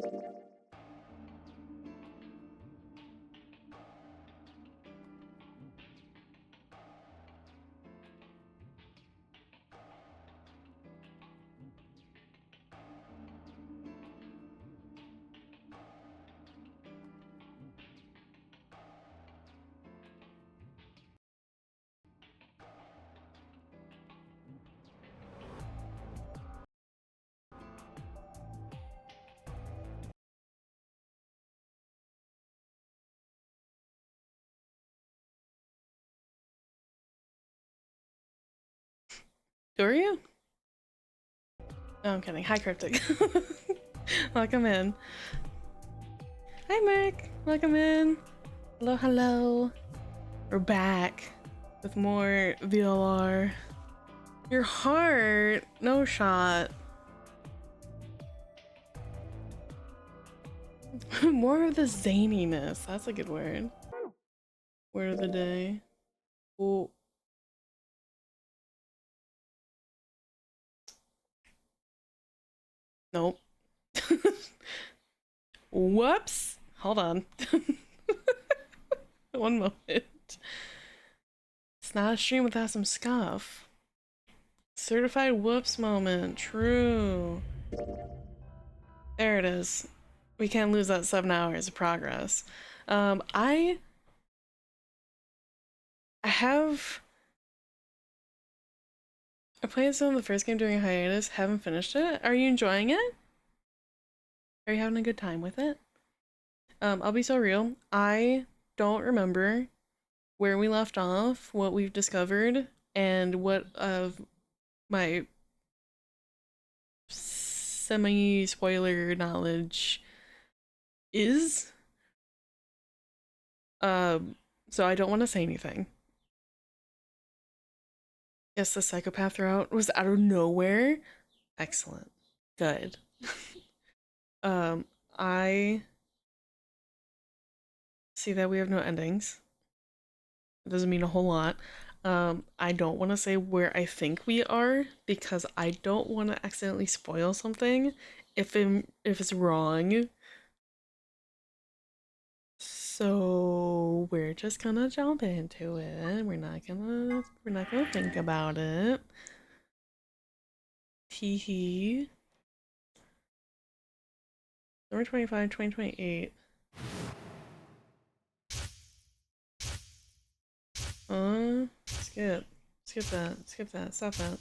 Who are you? No, I'm kidding. Hi, Cryptic. Welcome in. Hi, Merc. Welcome in. Hello, hello. We're back with more VLR. Your heart? No shot. More of the zaniness. That's a good word. Word of the day. Ooh. Nope. Whoops. Hold on. One moment. It's not a stream without some scuff. Certified whoops moment. True. There it is. We can't lose that 7 hours of progress. I played some of the first game during a hiatus, haven't finished it. Are you enjoying it? Are you having a good time with it? I'll be so real. I don't remember where we left off, what we've discovered, and what of my semi-spoiler knowledge is. So I don't want to say anything. Yes, the psychopath route was out of nowhere. Excellent. Good. I see that we have no endings. It doesn't mean a whole lot. I don't want to say where I think we are because I don't want to accidentally spoil something if it's wrong. So we're just gonna jump into it. We're not gonna think about it. Hee hee. Number 25, 2028. Skip. Skip that. Skip that. Stop that.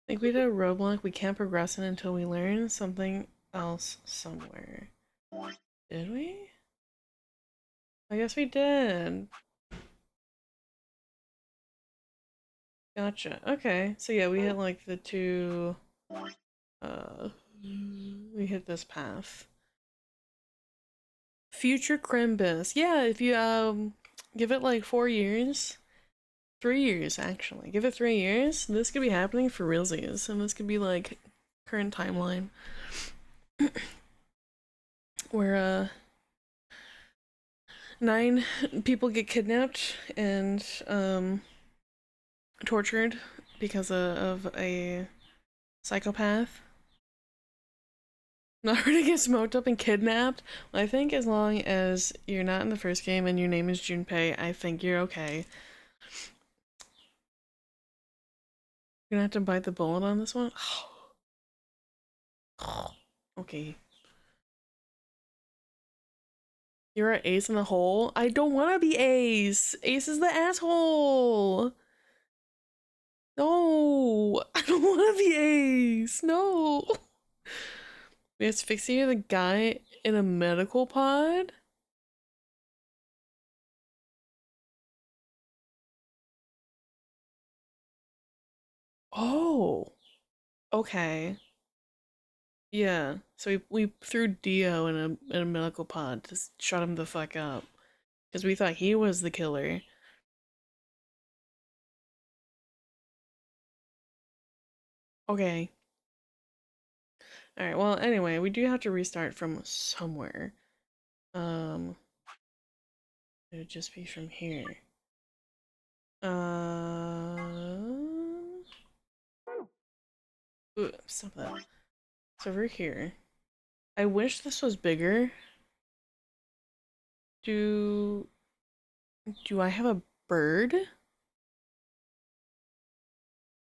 I think we did a roadblock we can't progress in until we learn something else somewhere. Did we? I guess we did. Gotcha. Okay. So yeah, we hit like the two we hit this path. Future Crimbus. Yeah, if you give it like 4 years. 3 years actually. Give it 3 years. This could be happening for realsies, and this could be like current timeline. Where 9 people get kidnapped and tortured because of a psychopath. Not to get smoked up and kidnapped. Well, I think as long as you're not in the first game and your name is Junpei, I think you're okay. You're gonna have to bite the bullet on this one? Okay. You're an ace in the hole? I don't want to be ace! Ace is the asshole! No! I don't want to be ace! No! We asphyxiated the guy in a medical pod? Oh! Okay. Yeah. So we threw Dio in a medical pod to shut him the fuck up. Because we thought he was the killer. Okay. Alright, well, anyway, we do have to restart from somewhere. It would just be from here. Ooh, stop that. It's over here. I wish this was bigger. Do I have a bird?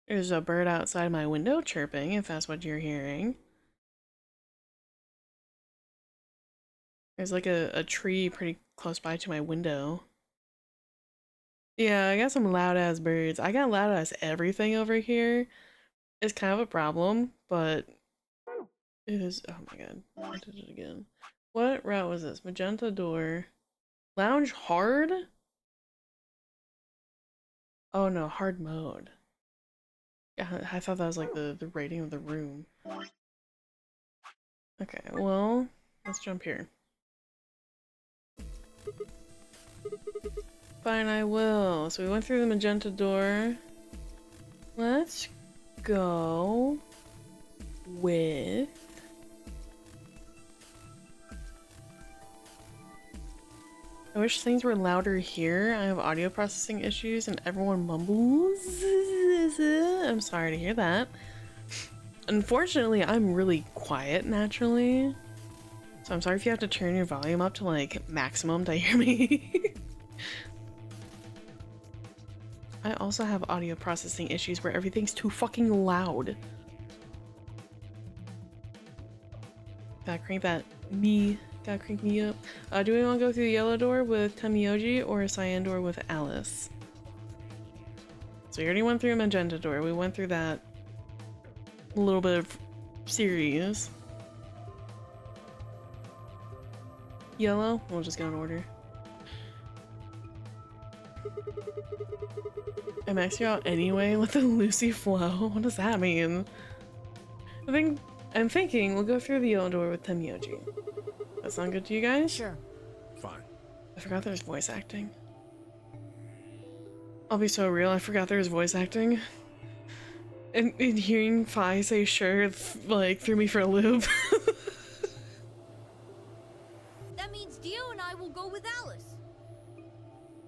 There's a bird outside my window chirping, if that's what you're hearing. There's like a tree pretty close by to my window. Yeah, I got some loud ass birds. I got loud ass everything over here. It's kind of a problem, but it is. Oh my god, I did it again. What route was this? Magenta door. Lounge hard? Oh no, hard mode. Yeah, I thought that was like the rating of the room. Okay, well, let's jump here. Fine, I will. So we went through the magenta door. Let's go with... I wish things were louder here. I have audio processing issues and everyone mumbles. I'm sorry to hear that. Unfortunately, I'm really quiet naturally. So I'm sorry if you have to turn your volume up to like maximum to hear me. I also have audio processing issues where everything's too fucking loud. Gotta crank me up. Do we want to go through the yellow door with Tamioji or a cyan door with Alice? So we already went through a magenta door. We went through that little bit of series. Yellow? We'll just go in order. I maxed you out anyway with the Lucy flow. What does that mean? I'm thinking we'll go through the yellow door with Tamioji. That sound good to you guys? Sure. Fine. I forgot there's voice acting. I'll be so real, I forgot there was voice acting. And hearing Fi say sure, like, threw me for a loop. That means Dio and I will go with Alice.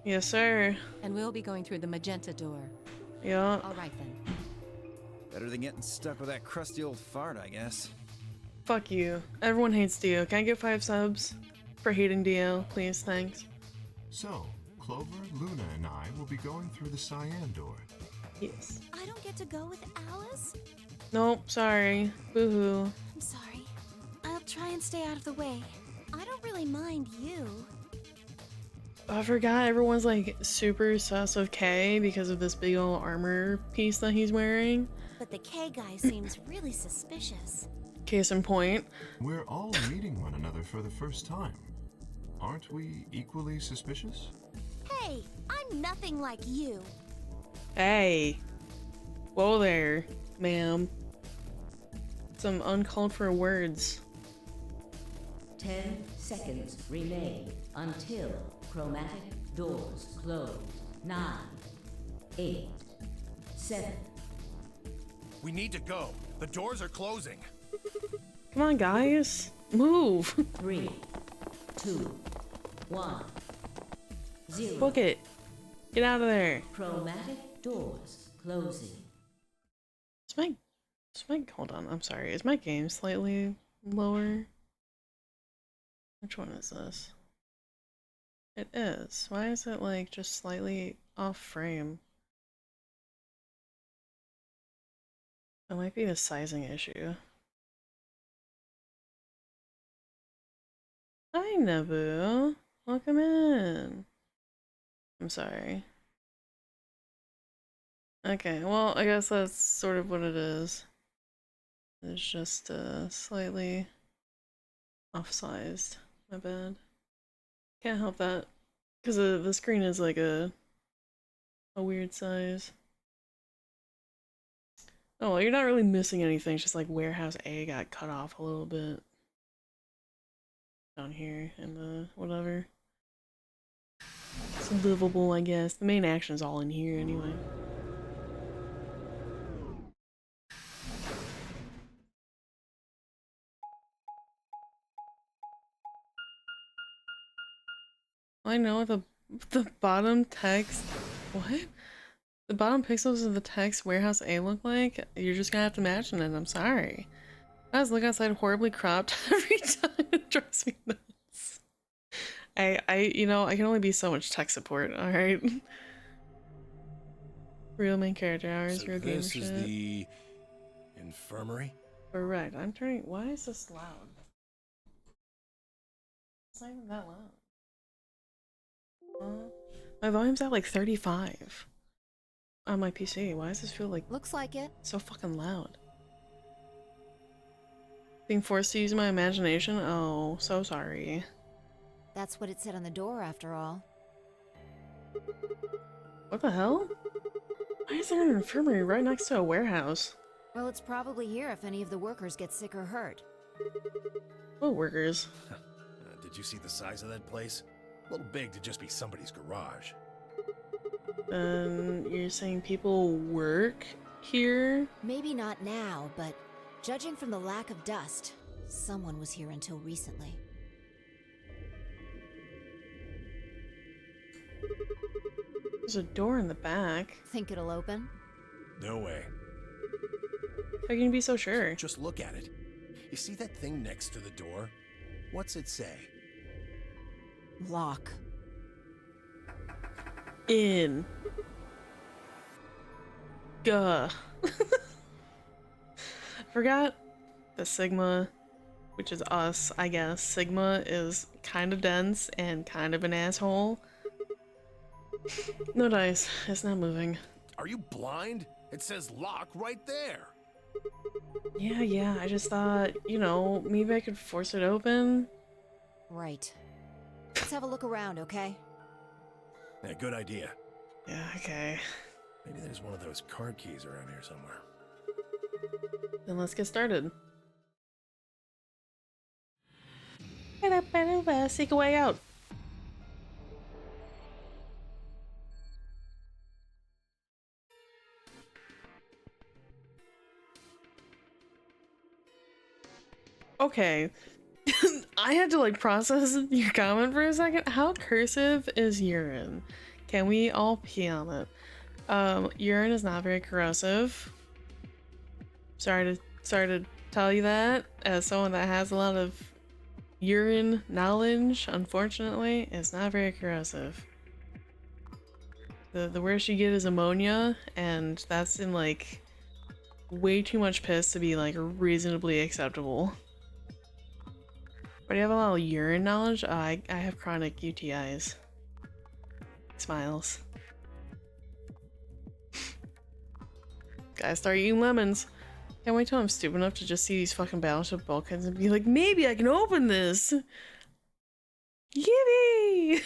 Yes, sir. And we'll be going through the magenta door. Yeah. All right then. Better than getting stuck with that crusty old fart, I guess. Fuck you. Everyone hates Dio. Can I get 5 subs for hating Dio? Please, thanks. So, Clover, Luna, and I will be going through the cyan door. Yes. I don't get to go with Alice? Nope, sorry. Boo-hoo. I'm sorry. I'll try and stay out of the way. I don't really mind you. I forgot everyone's like super sus of K because of this big old armor piece that he's wearing. But the K guy seems really suspicious. Case in point. We're all meeting one another for the first time. Aren't we equally suspicious? Hey, I'm nothing like you. Hey. Whoa there, ma'am. Some uncalled for words. 10 seconds remain until chromatic doors close. 9, 8, 7. We need to go. The doors are closing. Come on, guys. Move. 3, 2, 1, 0. Book it. Get out of there. Chromatic doors closing. Hold on, I'm sorry. Is my game slightly lower? Which one is this? It is. Why is it like just slightly off frame? It might be the sizing issue. Hi, Nabu. Welcome in. I'm sorry. Okay, well, I guess that's sort of what it is. It's just slightly off-sized. My bad. Can't help that. Because the screen is like a weird size. Oh, well, you're not really missing anything. It's just like Warehouse A got cut off a little bit. Down here in the whatever. It's livable, I guess. The main action is all in here anyway. I know the bottom text. What? The bottom pixels of the text warehouse A look like? You're just gonna have to imagine it, I'm sorry. I just look outside horribly cropped every time. It drives me nuts. You know, I can only be so much tech support, alright? Real main character hours, So real gamer this is shit. the infirmary? Correct. I'm turning. Why is this loud? It's not even that loud. My volume's at like 35 on my PC. Why does this feel like Looks like it. so fucking loud? Being forced to use my imagination? Oh, so sorry. That's what it said on the door, after all. What the hell? Why is there an infirmary right next to a warehouse? Well, it's probably here if any of the workers get sick or hurt. Oh, workers. Did you see the size of that place? A little big to just be somebody's garage. You're saying people work here? Maybe not now, but judging from the lack of dust, someone was here until recently. There's a door in the back. Think it'll open? No way. How can you be so sure? Just look at it. You see that thing next to the door? What's it say? Lock. In. Gah. Forgot the Sigma, which is us, I guess. Sigma is kind of dense and kind of an asshole. No dice. It's not moving. Are you blind? It says lock right there. Yeah, I just thought, you know, maybe I could force it open. Right. Let's have a look around, okay? Yeah, good idea. Yeah, okay. Maybe there's one of those card keys around here somewhere. Then let's get started. Seek a way out. Okay. I had to like process your comment for a second. How cursive is urine? Can we all pee on it? Urine is not very corrosive. Sorry to tell you that as someone that has a lot of urine knowledge. Unfortunately, it's not very corrosive. The worst you get is ammonia, and that's in like way too much piss to be like reasonably acceptable. But you have a lot of urine knowledge? I have chronic UTIs. Smiles. Gotta start eating lemons. Can't wait till I'm stupid enough to just see these fucking battleship bulkheads and be like, maybe I can open this! Yippee!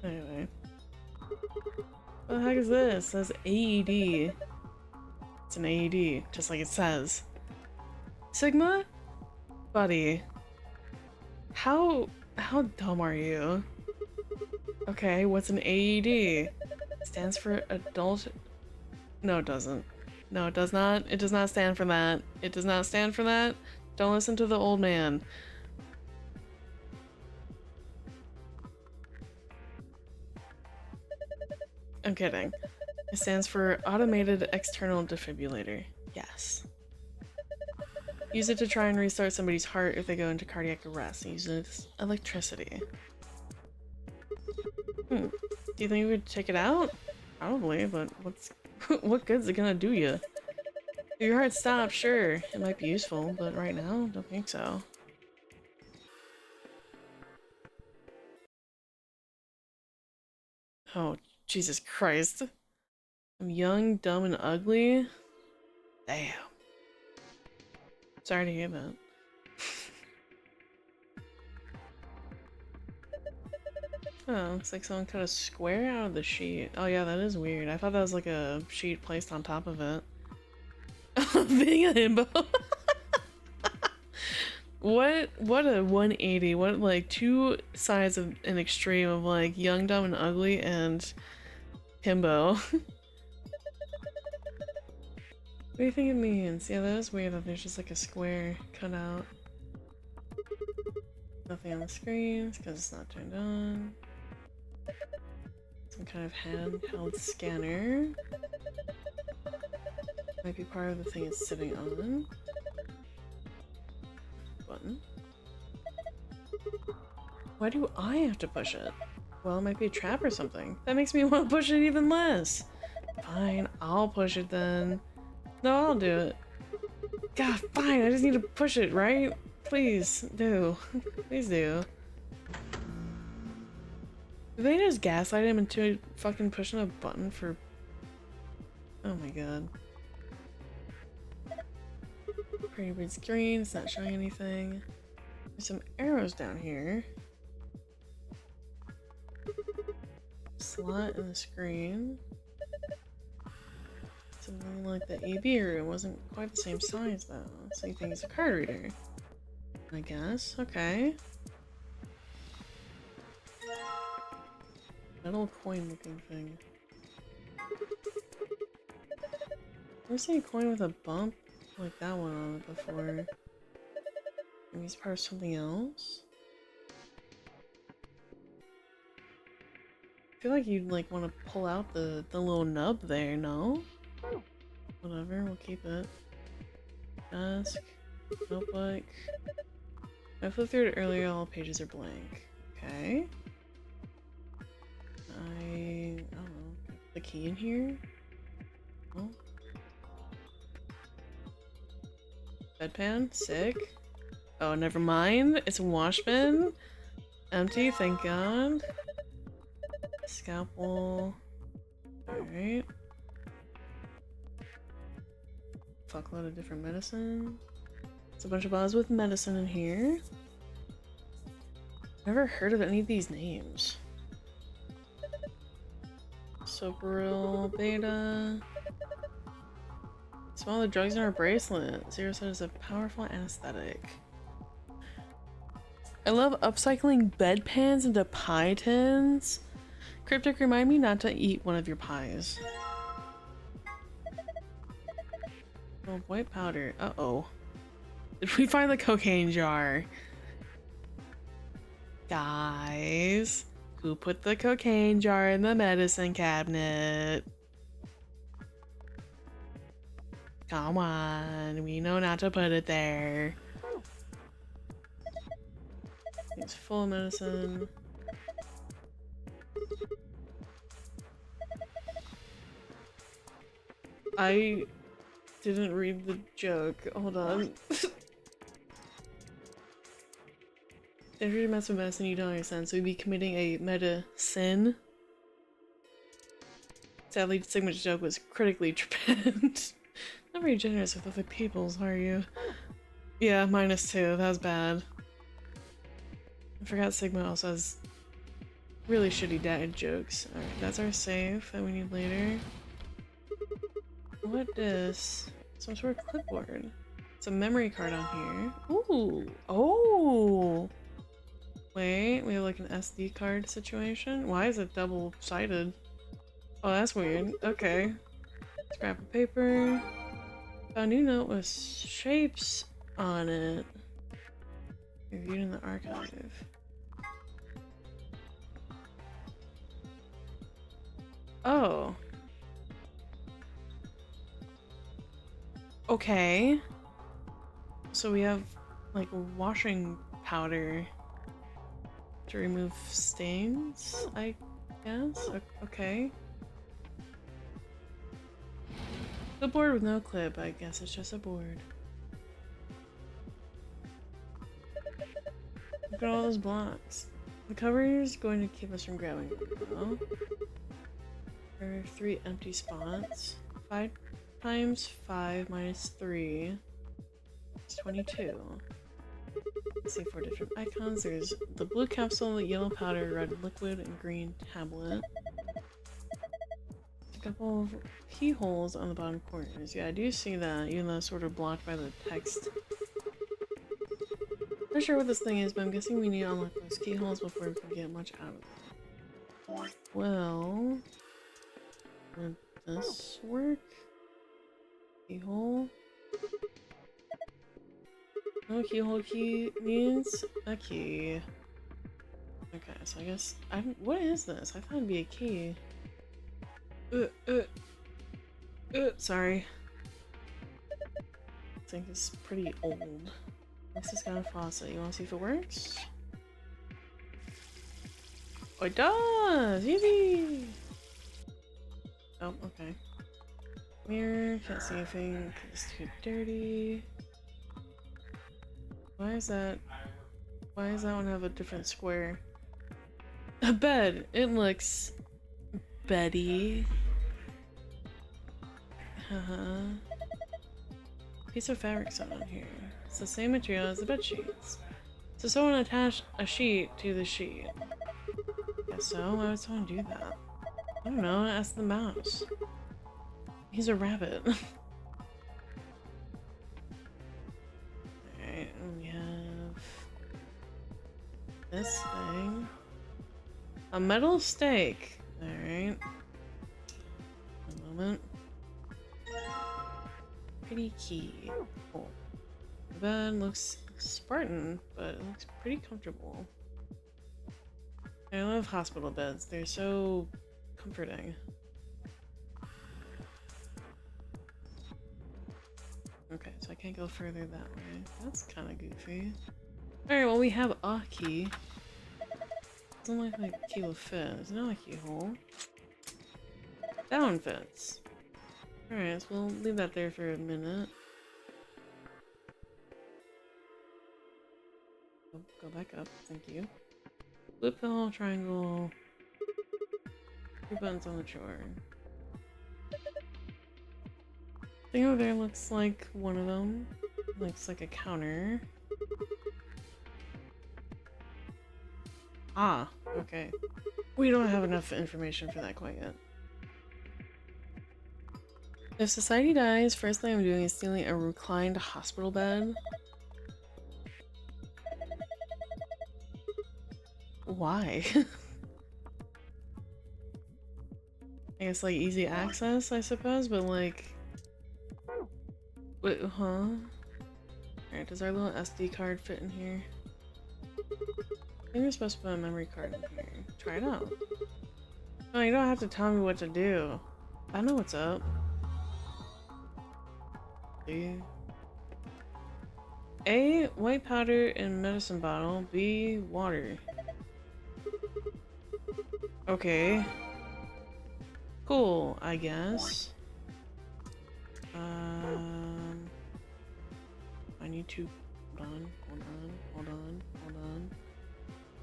Anyway. What the heck is this? It says AED. It's an AED, just like it says. Sigma? Buddy. How dumb are you? Okay, what's an AED? Stands for adult... No, it doesn't. No, it does not. It does not stand for that. It does not stand for that. Don't listen to the old man. I'm kidding. It stands for Automated External Defibrillator. Yes. Use it to try and restart somebody's heart if they go into cardiac arrest. Use electricity. Do you think we would take it out? Probably, but what good's it gonna do you? If your heart stops, sure, it might be useful, but right now, don't think so. Oh, Jesus Christ. I'm young, dumb, and ugly? Damn. Sorry to hear that. Oh, looks like someone cut a square out of the sheet. Oh yeah, that is weird. I thought that was like a sheet placed on top of it. Being a himbo. What a 180. What like two sides of an extreme of like young, dumb, and ugly and himbo. What do you think it means? Yeah, that is weird that there's just like a square cut out. Nothing on the screen because it's not turned on. Some kind of handheld scanner. Might be part of the thing it's sitting on. Button. Why do I have to push it? Well, it might be a trap or something. That makes me want to push it even less. Fine, I'll push it then. No, I'll do it. God, fine, I just need to push it, right? Please, do. Please do. Did they just gaslight him into fucking pushing a button for... Oh my god. Pretty weird screen, it's not showing anything. There's some arrows down here. Slot in the screen. Something like the AB room wasn't quite the same size though. So you think it's a card reader? I guess. Okay. Metal coin looking thing. I've seen a coin with a bump like that one on it before. Maybe it's part of something else? I feel like you'd like want to pull out the little nub there, no? Whatever, we'll keep it. Desk, notebook. I flipped through it earlier, all pages are blank. Okay. I don't know. The key in here? Oh. Bedpan? Sick. Oh, never mind. It's a wash bin. Empty, thank god. Scalpel. Alright. Fuckload of different medicine. There's a bunch of bottles with medicine in here. Never heard of any of these names. Sopril, Beta. Smell the drugs in our bracelet. Zero said is a powerful anesthetic. I love upcycling bedpans into pie tins. Cryptic, remind me not to eat one of your pies. Oh, white powder. Uh-oh. Did we find the cocaine jar? Guys, who put the cocaine jar in the medicine cabinet? Come on, we know not to put it there. It's full of medicine. I didn't read the joke. Hold on. If you mess with medicine, you don't understand, so you'd be committing a meta-sin. Sadly, Sigma's joke was critically trepanned. Not very generous with other people's, are you? Yeah, -2. That was bad. I forgot Sigma also has really shitty dad jokes. Alright, that's our save that we need later. What is some sort of clipboard? It's a memory card on here. Ooh! Oh! Wait, we have like an SD card situation? Why is it double-sided? Oh, that's weird. Okay. Scrap of paper. Found a new note with shapes on it. Reviewed in the archive. Oh. Okay. So we have like washing powder to remove stains, I guess? Okay. The board with no clip, I guess it's just a board. Look at all those blocks. The cover is going to keep us from grabbing them. There are 3 empty spots. 5 times 5 minus 3 is 22. Let's see 4 different icons. There's the blue capsule, yellow powder, red liquid, and green tablet. A couple of keyholes on the bottom corners. Yeah, I do see that, even though it's sort of blocked by the text. Not sure what this thing is, but I'm guessing we need to unlock those keyholes before we can get much out of it. Well, would this work? Keyhole? No keyhole key means a key. Okay, so I guess what is this? I thought it'd be a key. Sorry. I think it's pretty old. This has got a faucet. You want to see if it works? Oh, it does! Easy! Oh, okay. Mirror, can't see anything. It's too dirty. Why does that one have a different square? A bed! It looks beddy. Piece of fabric's on here. It's the same material as the bed sheets. So someone attached a sheet to the sheet. Guess so. Why would someone do that? I don't know. Ask the mouse. He's a rabbit. Alright, and we have this thing. A metal stake. Alright. A moment. Pretty key. Cool. The bed looks Spartan, but it looks pretty comfortable. I love hospital beds. They're so comforting. Okay, so I can't go further that way. That's kind of goofy. Alright, well we have a key. Doesn't look like the key will fit. There's not a keyhole. That one fits. Alright, so we'll leave that there for a minute. Oh, go back up, thank you. Blue pill, triangle. 3 buttons on the drawer. Thing over there looks like one of them. Looks like a counter. Ah, okay. We don't have enough information for that quite yet. If society dies, first thing I'm doing is stealing a reclined hospital bed. Why? I guess like easy access, I suppose, but like... Wait, huh? Alright, does our little SD card fit in here? I think we're supposed to put a memory card in here. Try it out. Oh, you don't have to tell me what to do. I know what's up. A, white powder in medicine bottle. B, water. Okay. Cool, I guess. I need to...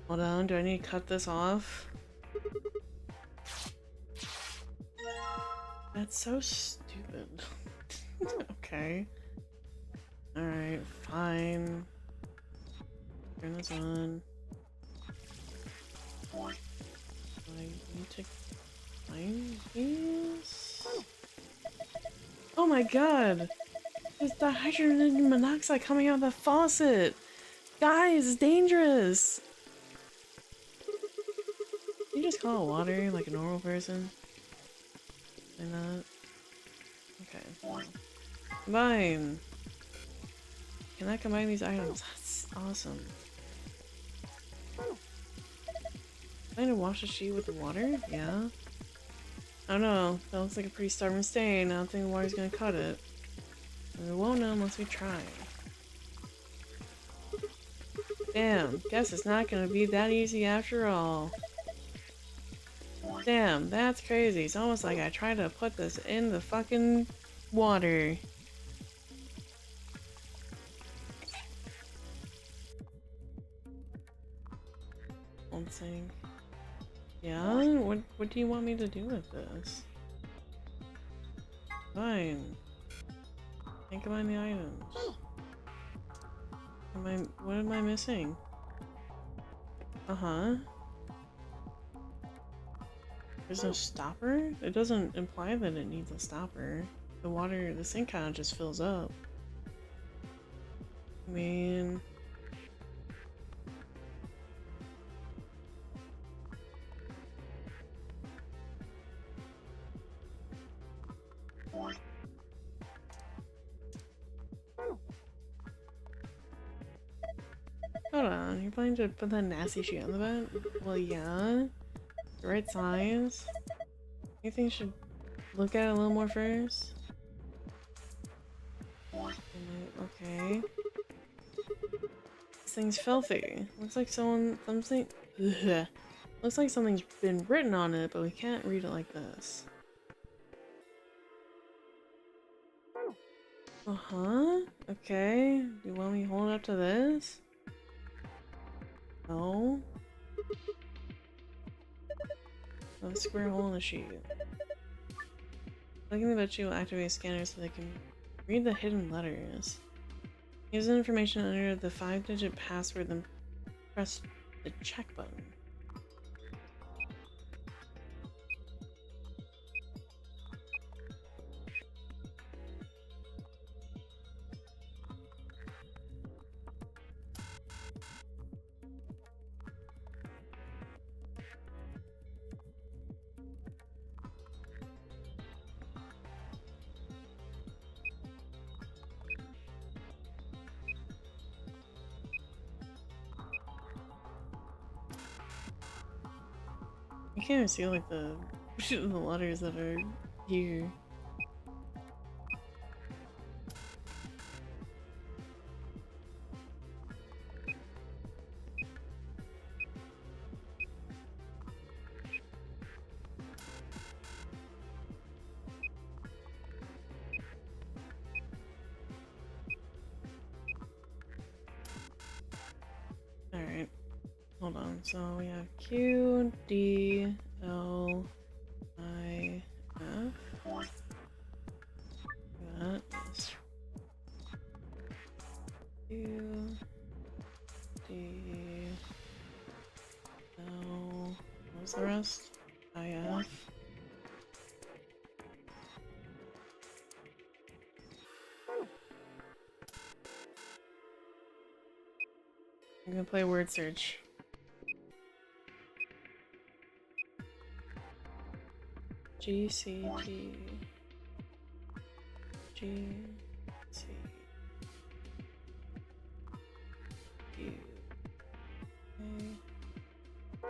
Hold on. Do I need to cut this off? That's so stupid. Okay. Alright, fine. Turn this on. I need to find these? Oh my god! There's the hydrogen monoxide coming out of the faucet! Guys, it's dangerous! Can you just call it water like a normal person? Why not? Okay. Combine! Can I combine these items? That's awesome. Am I gonna wash the sheet with the water? Yeah. I don't know. That looks like a pretty stubborn stain. I don't think the water's gonna cut it. And we won't know unless we try. Damn. Guess it's not gonna be that easy after all. Damn, that's crazy. It's almost like I tried to put this in the fucking water. One thing. Yeah? What do you want me to do with this? Fine. Can't combine the items. What am I missing? Uh-huh. There's no stopper? It doesn't imply that it needs a stopper. The water, the sink kind of just fills up. I mean... Hold on, you're planning to put that nasty shit on the bed? Well, yeah. The right size. Anything should look at it a little more first. Okay. This thing's filthy. Looks like something. Ugh. Looks like something's been written on it, but we can't read it like this. Uh-huh. Okay. Do you want me to hold it up to this? No. A square hole in the sheet. Clicking the bed sheet will activate a scanner so they can read the hidden letters. Use the information under the 5-digit password, then press the check button. I can't even see like the letters that are here. Alright. Hold on. So we have Q, D, L, I, F. That is Q, D, L. What was the rest? I, F. I'm gonna play word search. G C T G C U A.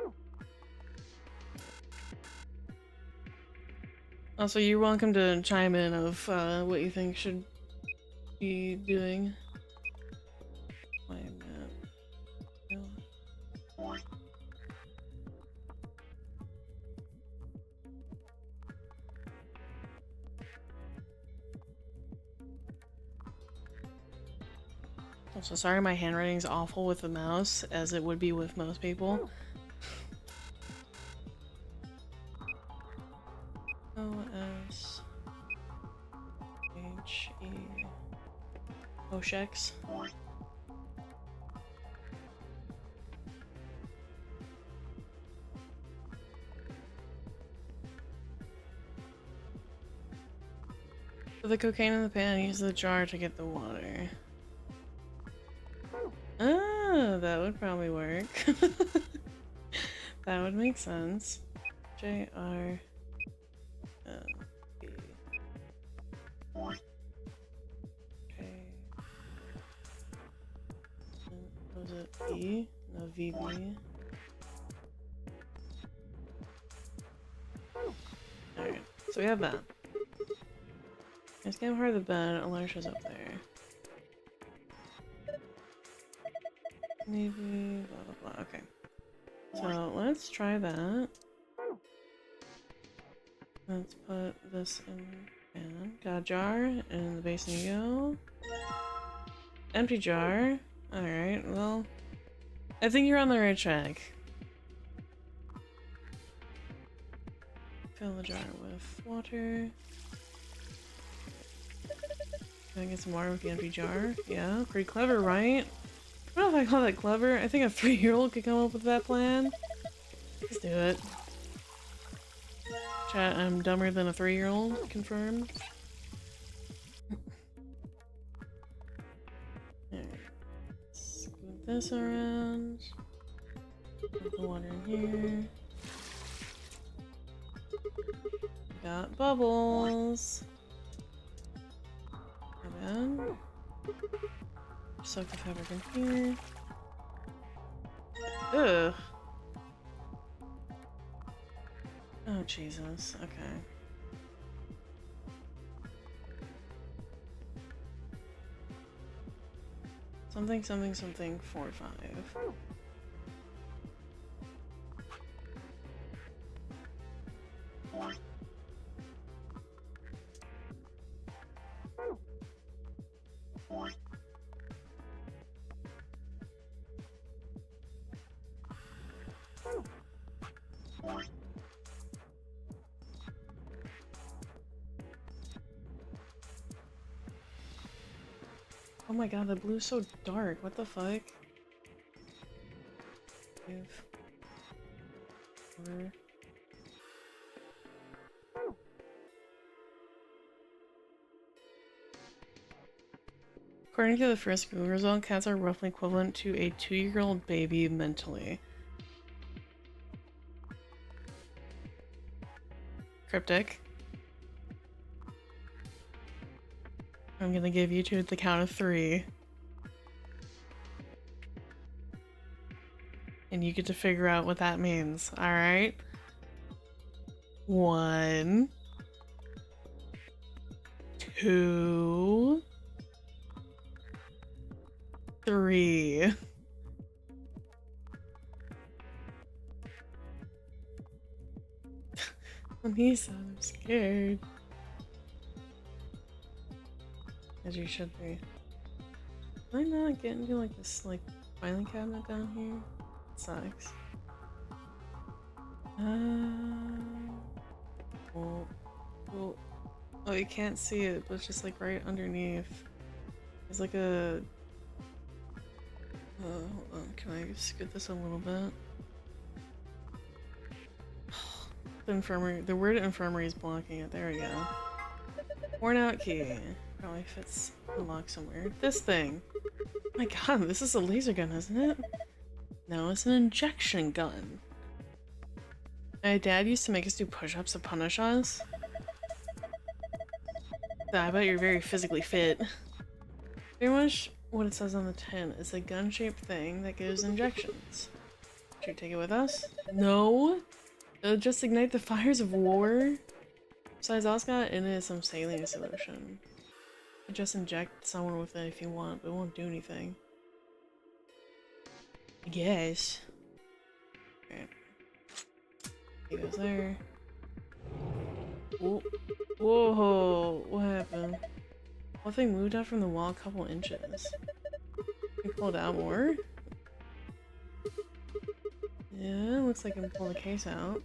Also, you're welcome to chime in of what you think should be doing. My map. No. I'm so sorry my handwriting's awful with the mouse, as it would be with most people. O-S H-E Oshex. Put the cocaine in the pan and use the jar to get the water. Ah, that would probably work. That would make sense. J-R B K. Was it B? No, VB. Alright, so we have that. Let's get hard the bed. Alicia's up there. Maybe blah blah blah. Okay. So let's try that. Let's put this in pan. Got a jar in the basin you go. Empty jar. Alright, well, I think you're on the right track. Fill the jar with water. Can I get some water with the empty jar? Yeah, pretty clever, right? I don't know if I call that clever. I think a 3-year-old could come up with that plan. Let's do it. Chat, I'm dumber than a 3-year-old. Confirmed. Alright. Scoot this around. Put the water in here. Got bubbles. Not bad. Soak the fabric in here. Ugh. Oh, Jesus. Okay. Something, something, something, 4, 5. Oh my god, the blue's so dark. What the fuck? 5, 4. According to the first Google result, cats are roughly equivalent to a 2-year-old baby mentally. Cryptic. I'm gonna give you two at the count of 3. And you get to figure out what that means, alright? 1, 2, 3. Anissa, I'm scared. As you should be. Can I not get into like this like filing cabinet down here? It sucks. Oh, you can't see it, but it's just like right underneath. There's like a. Hold on, can I scoot this a little bit? The infirmary. The word infirmary is blocking it. There we go. Worn out key. Probably fits a lock somewhere. This thing. My god, this is a laser gun, isn't it? No, it's an injection gun. My dad used to make us do push-ups to punish us. I bet you're very physically fit. Pretty much what it says on the tin. It's a gun-shaped thing that gives injections. Should we take it with us? No! It'll just ignite the fires of war. Besides, all it's got in it is some saline solution. You just inject someone with it if you want, but it won't do anything. I guess. Okay. He goes there. Whoa. Whoa, what happened? One thing moved out from the wall a couple inches. Can you pull it out more? Yeah, looks like I can pull the case out.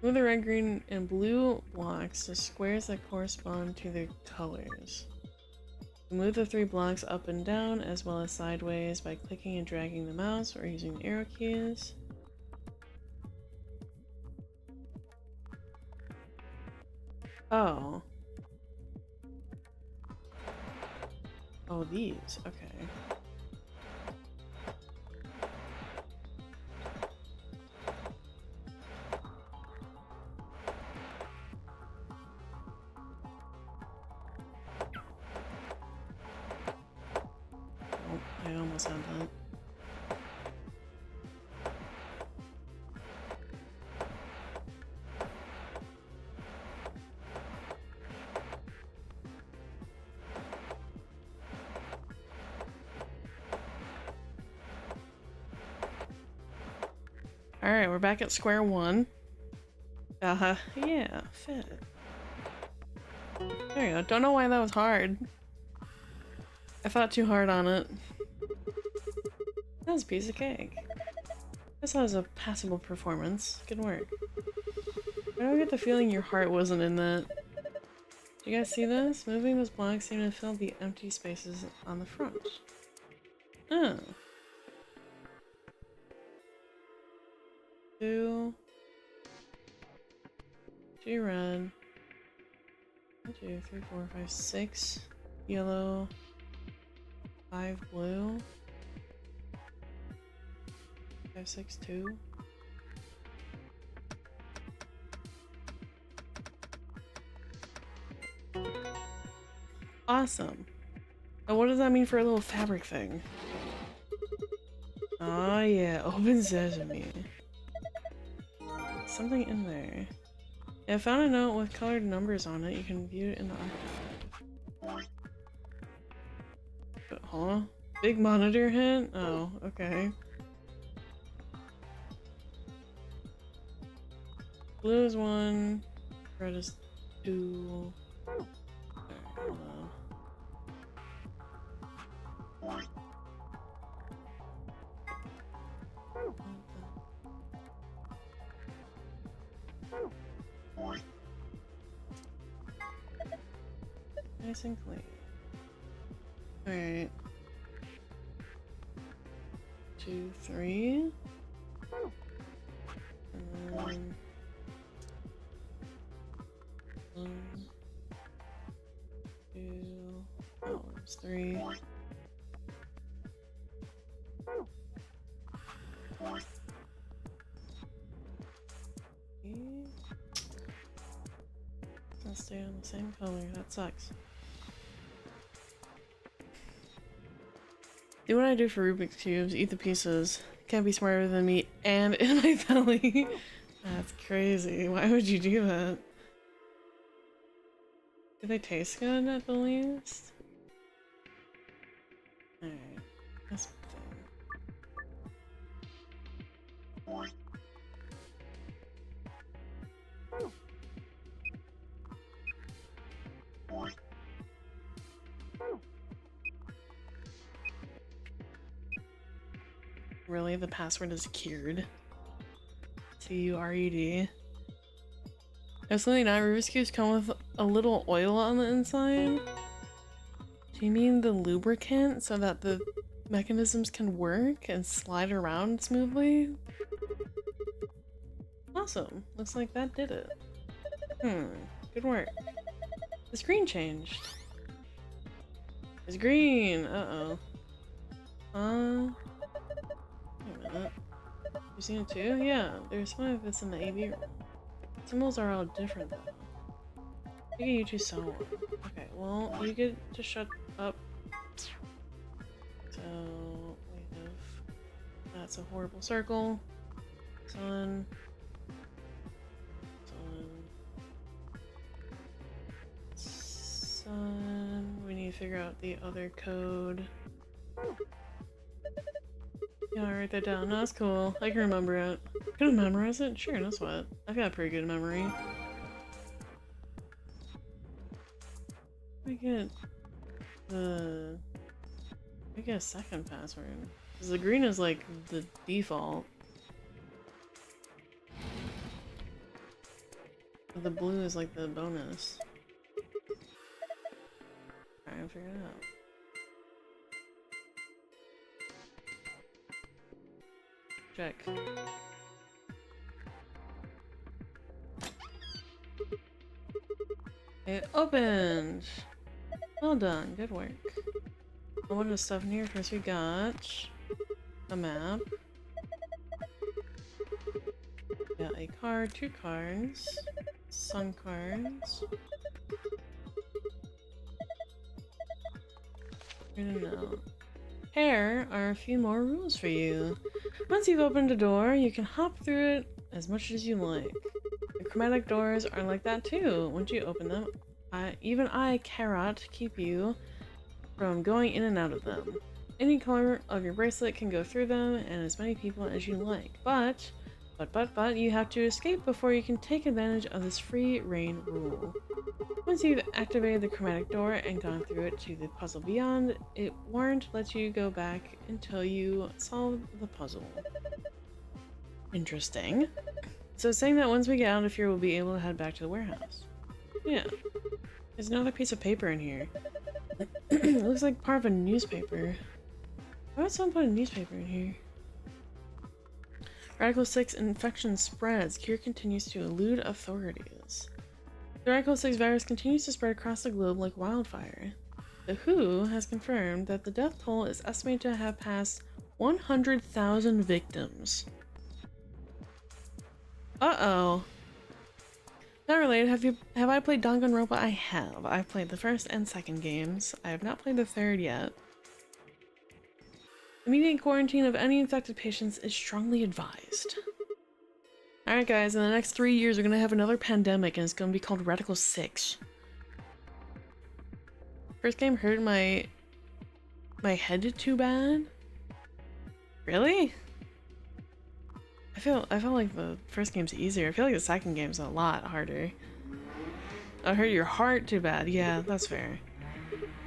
Move the red, green, and blue blocks to squares that correspond to their colors. Move the 3 blocks up and down as well as sideways by clicking and dragging the mouse or using the arrow keys. Oh. Oh, these. Okay. Oh, I almost had that. Alright, we're back at square one. Yeah, fit. There you go. Don't know why that was hard. I thought too hard on it. That was a piece of cake. This was a passable performance. Good work. I don't get the feeling your heart wasn't in that. Do you guys see this? Moving those blocks seem to fill the empty spaces on the front. Oh. 2 red. 1, 2, 3, 4, 5, 6 yellow. 5 blue. 5, 6, 2. Awesome. Now what does that mean for a little fabric thing? Oh yeah, open sesame. Something in there. Yeah, I found a note with colored numbers on it. You can view it in the archive. But, huh? Big monitor hit? Oh, okay. Blue is 1, red is 2. Alright, hold on. Nice and clean. Alright. 2, 3. And then 1, 2. Oh, there's 3. Let's stay on the same color. That sucks. Do what I do for Rubik's Cubes. Eat the pieces. Can't be smarter than me and in my belly. That's crazy. Why would you do that? Do they taste good at the least? Alright. That's the thing. Really? The password is cured? C-U-R-E-D. Absolutely not. Rubik's Cubes come with a little oil on the inside. Do you mean the lubricant so that the mechanisms can work and slide around smoothly? Awesome. Looks like that did it. Good work. The screen changed. It's green. Uh-oh. Wait a minute. You seen it too? Yeah, there's one of this in the AV room. Symbols are all different though. I think you two saw one. Okay, well, you get to shut up. So, we have... That's a horrible circle. Sun. Sun. We need to figure out the other code. Yeah, I'll write that down. No, that's cool. I can remember it. Can I memorize it? Sure, that's what. I've got a pretty good memory. We get the... We get a second password. Because the green is like the default. But the blue is like the bonus. Alright, I'll figure it out. Check. It opened! Well done, good work. What is stuff in here? First we got a map. We got a card, 2 cards, sun cards. No. Here are a few more rules for you. Once you've opened a door, you can hop through it as much as you like. The chromatic doors are like that too. Once you open them, even I cannot keep you from going in and out of them. Any color of your bracelet can go through them and as many people as you like. But, you have to escape before you can take advantage of this free reign rule. Once you've activated the chromatic door and gone through it to the puzzle beyond, it won't let you go back until you solve the puzzle. Interesting. So it's saying that once we get out of here, we'll be able to head back to the warehouse. Yeah. There's another piece of paper in here. It looks like part of a newspaper. Why would someone put a newspaper in here? Radical 6 infection spreads. Cure continues to elude authorities. The Radical 6 virus continues to spread across the globe like wildfire. The WHO has confirmed that the death toll is estimated to have passed 100,000 victims. Uh-oh. Not related. Have I played Danganronpa? I have. I've played the first and second games. I have not played the third yet. Immediate quarantine of any infected patients is strongly advised. Alright guys, in the next 3 years we're gonna have another pandemic and it's gonna be called Radical 6. First game hurt my My head did too bad? Really? I feel like the first game's easier. I feel like the second game's a lot harder. I hurt your heart too bad. Yeah, that's fair.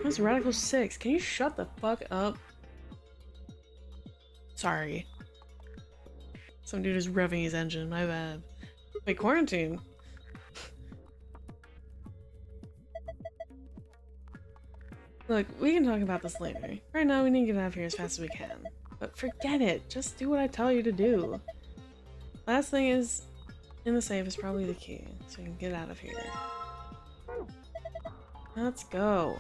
What's Radical 6? Can you shut the fuck up? Sorry. Some dude is revving his engine, my bad. Wait, quarantine? Look, we can talk about this later. Right now, we need to get out of here as fast as we can. But forget it. Just do what I tell you to do. Last thing is, in the safe is probably the key, so we can get out of here. Let's go.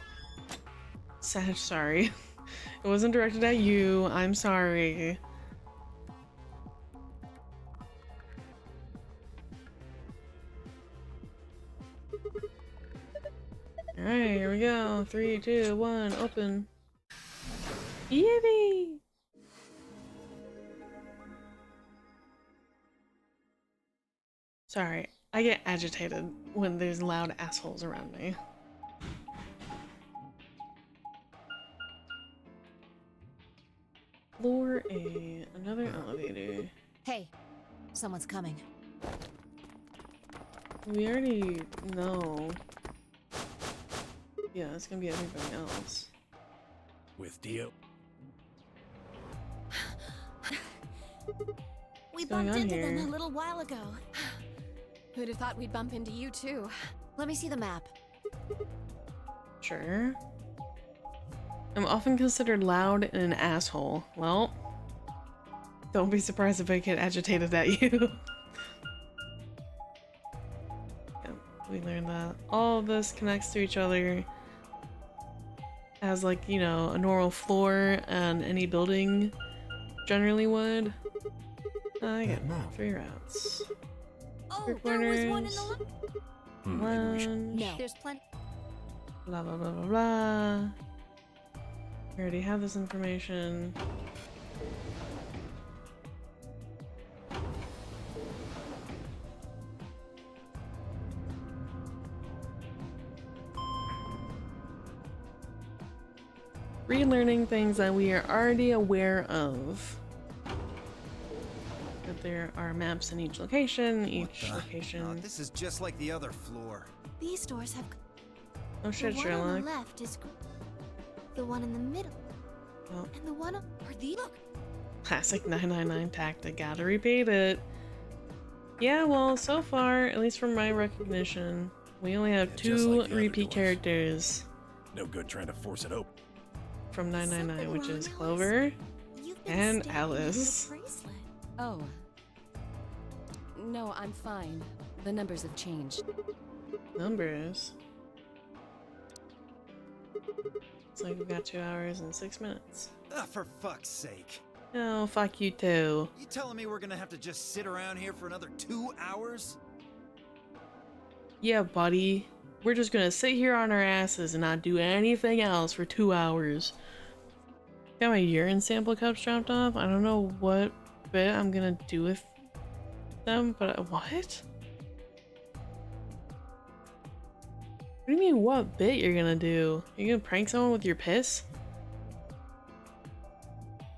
Sag, sorry. It wasn't directed at you. I'm sorry. Alright, here we go. 3, 2, 1, open. Yippee! Sorry, I get agitated when there's loud assholes around me. Floor A, another elevator. Hey, someone's coming. We already know. Yeah, it's gonna be everybody else. With Dio. We going bumped on into them here? a little while ago. Who'd have thought we'd bump into you too? Let me see the map. Sure. I'm often considered loud and an asshole. Well, don't be surprised if I get agitated at you. Yeah, we learned that all of this connects to each other as, like, you know, a normal floor and any building generally would. I got map. 3 routes. Oh, Four there was one in corners. the Lounge. No, there's plenty. Blah blah blah blah blah. We already have this information. Relearning things that we are already aware of. That there are maps in each location, Oh, location. this is just like the other floor. These doors have. Oh shit, the one on Sherlock. the left is. The one in the middle. Oh. And the one. Are these? Look. Classic 999 tactic, gotta repeat it. Yeah, well, so far, at least from my recognition, we only have Yeah, just 2 like the other repeat doors. characters No good trying to force it open. from 999, Something which wrong, is Alice? Clover You've been and staring at your Alice. bracelet. Oh. No, I'm fine. The numbers have changed. Numbers. It's like we've got 2 hours and 6 minutes. Ah, for fuck's sake. Oh, fuck you too. You telling me we're gonna have to just sit around here for another 2 hours? Yeah, buddy. We're just gonna sit here on our asses and not do anything else for 2 hours. Got my urine sample cups dropped off. I don't know what bit I'm gonna do with them, but what? What do you mean what bit you're gonna do? You gonna prank someone with your piss?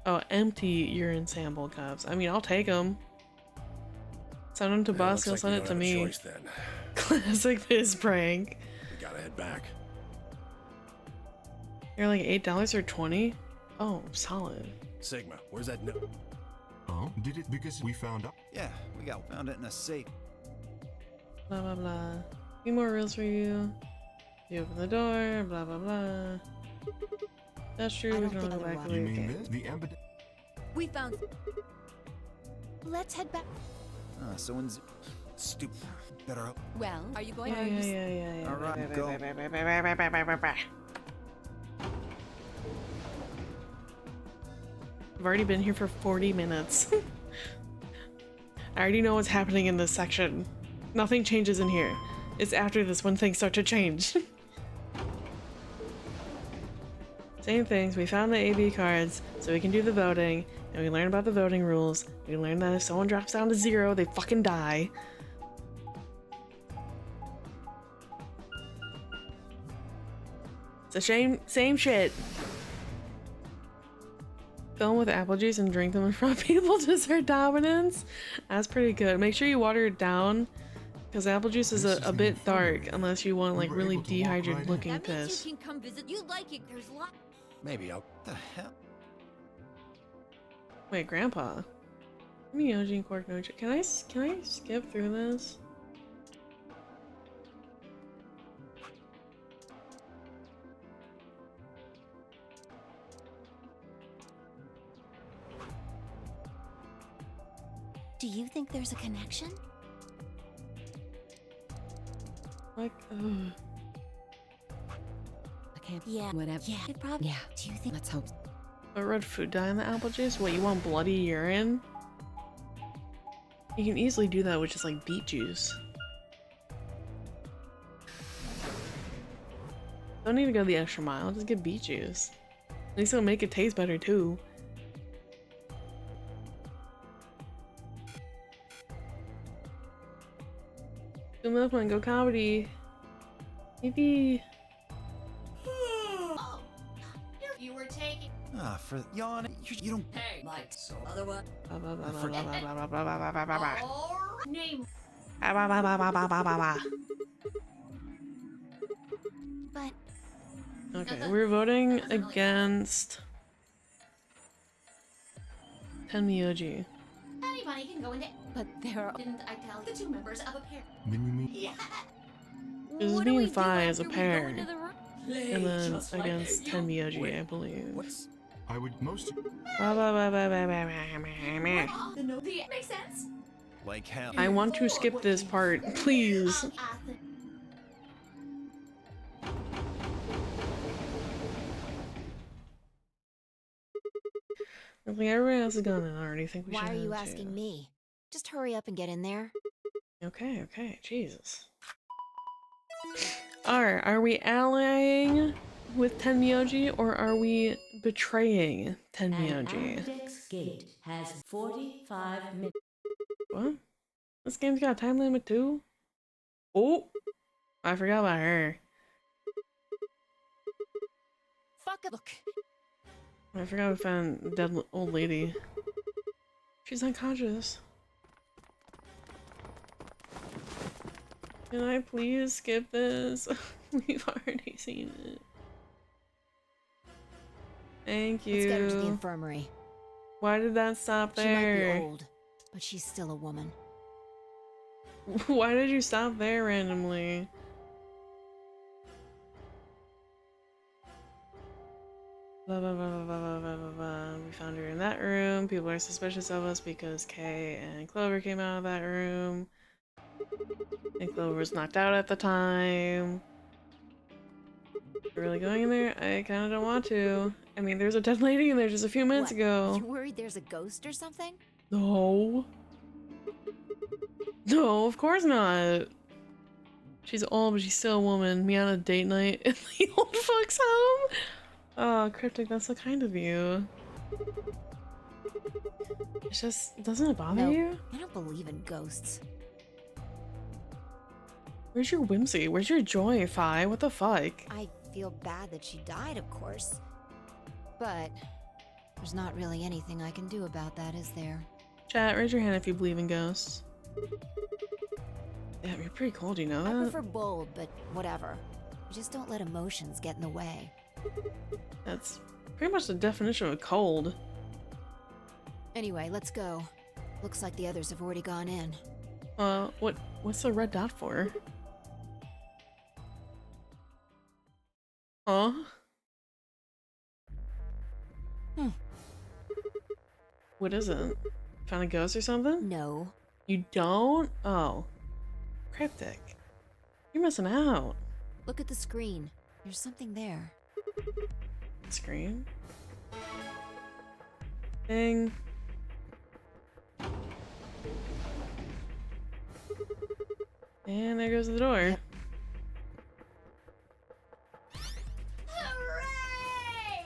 Oh, empty urine sample cups. I mean, I'll take them. Send them to Yeah, Bus, looks he'll like send we it to don't have a me. choice then. Classic piss prank. We gotta head back. You're like $8 or 20? Oh, solid. Sigma, where's that note? Oh, did it because we found out? Yeah, found it in a safe. Blah blah blah. Few more rules for you. You open the door, blah blah blah. That's true, I we don't can think all go it'll back work. to You the mean game. this? The embed. We found. Let's head back. Someone's stupid. Better up. Well, are you going Yeah, or are you yeah. All right, go. I've already been here for 40 minutes. I already know what's happening in this section. Nothing changes in here. It's after this when things start to change. Same things, we found the AB cards, so we can do the voting, and we learn about the voting rules. We learn that if someone drops down to 0, they fucking die. It's a shame, same shit. fill them with apple juice and drink them in front of people to assert dominance. That's pretty good. Make sure you water it down, because apple juice is a bit dark unless you want like really dehydrated looking piss. you can come visit. You like it. There's lots. Maybe I'll. The hell? Wait, Grandpa. Miyoji and Cork no. Can I skip through this? Do you think there's a connection? Like, ugh. I can't. Yeah. Whatever. Yeah. It probably. Yeah. Do you think? Let's hope. But red food dye in the apple juice? What, you want bloody urine? You can easily do that with just like beet juice. Don't need to go the extra mile, just get beet juice. At least it'll make it taste better too. Go Milkman, go comedy. Maybe. Oh, you were taking. Ah, for yawn. You don't. Hey, Mike, so other one? Or name. But Okay, we're voting against Tenmyoji. anybody can go into. But there are. Didn't I tell the two members of a pair? Then you mean Yeah. This is What do me we and do Fi as a after we go pair. into the room? And then against Tenmyoji, I believe. What's. I would most. The makes sense. Like hell. I want to skip this part, please. I think everybody else is gone and I already think we should Why are you head asking to- me? Just hurry up and get in there. Okay, Jesus. Are we allying with Tenmyoji or are we betraying An Tenmyoji? Amdex gate has 45 minutes. What? This game's got a time limit too? Oh! I forgot about her. Fuck it. Look. I forgot we found a dead old lady. She's unconscious. Can I please skip this? We've already seen it. Thank you. Let's get her to the infirmary. Why did that stop She might be there? old, but she's still a woman. Why did you stop there randomly? Blah, blah, blah, blah, blah, blah, blah, blah. We found her in that room. People are suspicious of us because Kay and Clover came out of that room. And Clover was knocked out at the time. Really going in there? I kind of don't want to. I mean, there's a dead lady in there just a few minutes What? ago. You worried there's a ghost or something? No. No, of course not. She's old, but she's still a woman. Me on a date night in the old folks' home? Oh, Cryptic, that's so kind of you. It's just, doesn't it bother Nope. you? I don't believe in ghosts. Where's your whimsy? Where's your joy, Fi? What the fuck? I feel bad that she died, of course. But there's not really anything I can do about that, is there? Chat, raise your hand if you believe in ghosts. Yeah, you're pretty cold, you know I that? prefer bold, but whatever. Just don't let emotions get in the way. That's pretty much the definition of a cold. Anyway, let's go. Looks like the others have already gone in. What's the red dot for? Huh? What is it? Found a ghost or something? No. You don't? Oh. Cryptic. You're missing out. Look at the screen. There's something there. Screen? Ding. And there goes the door. Yep. Hooray!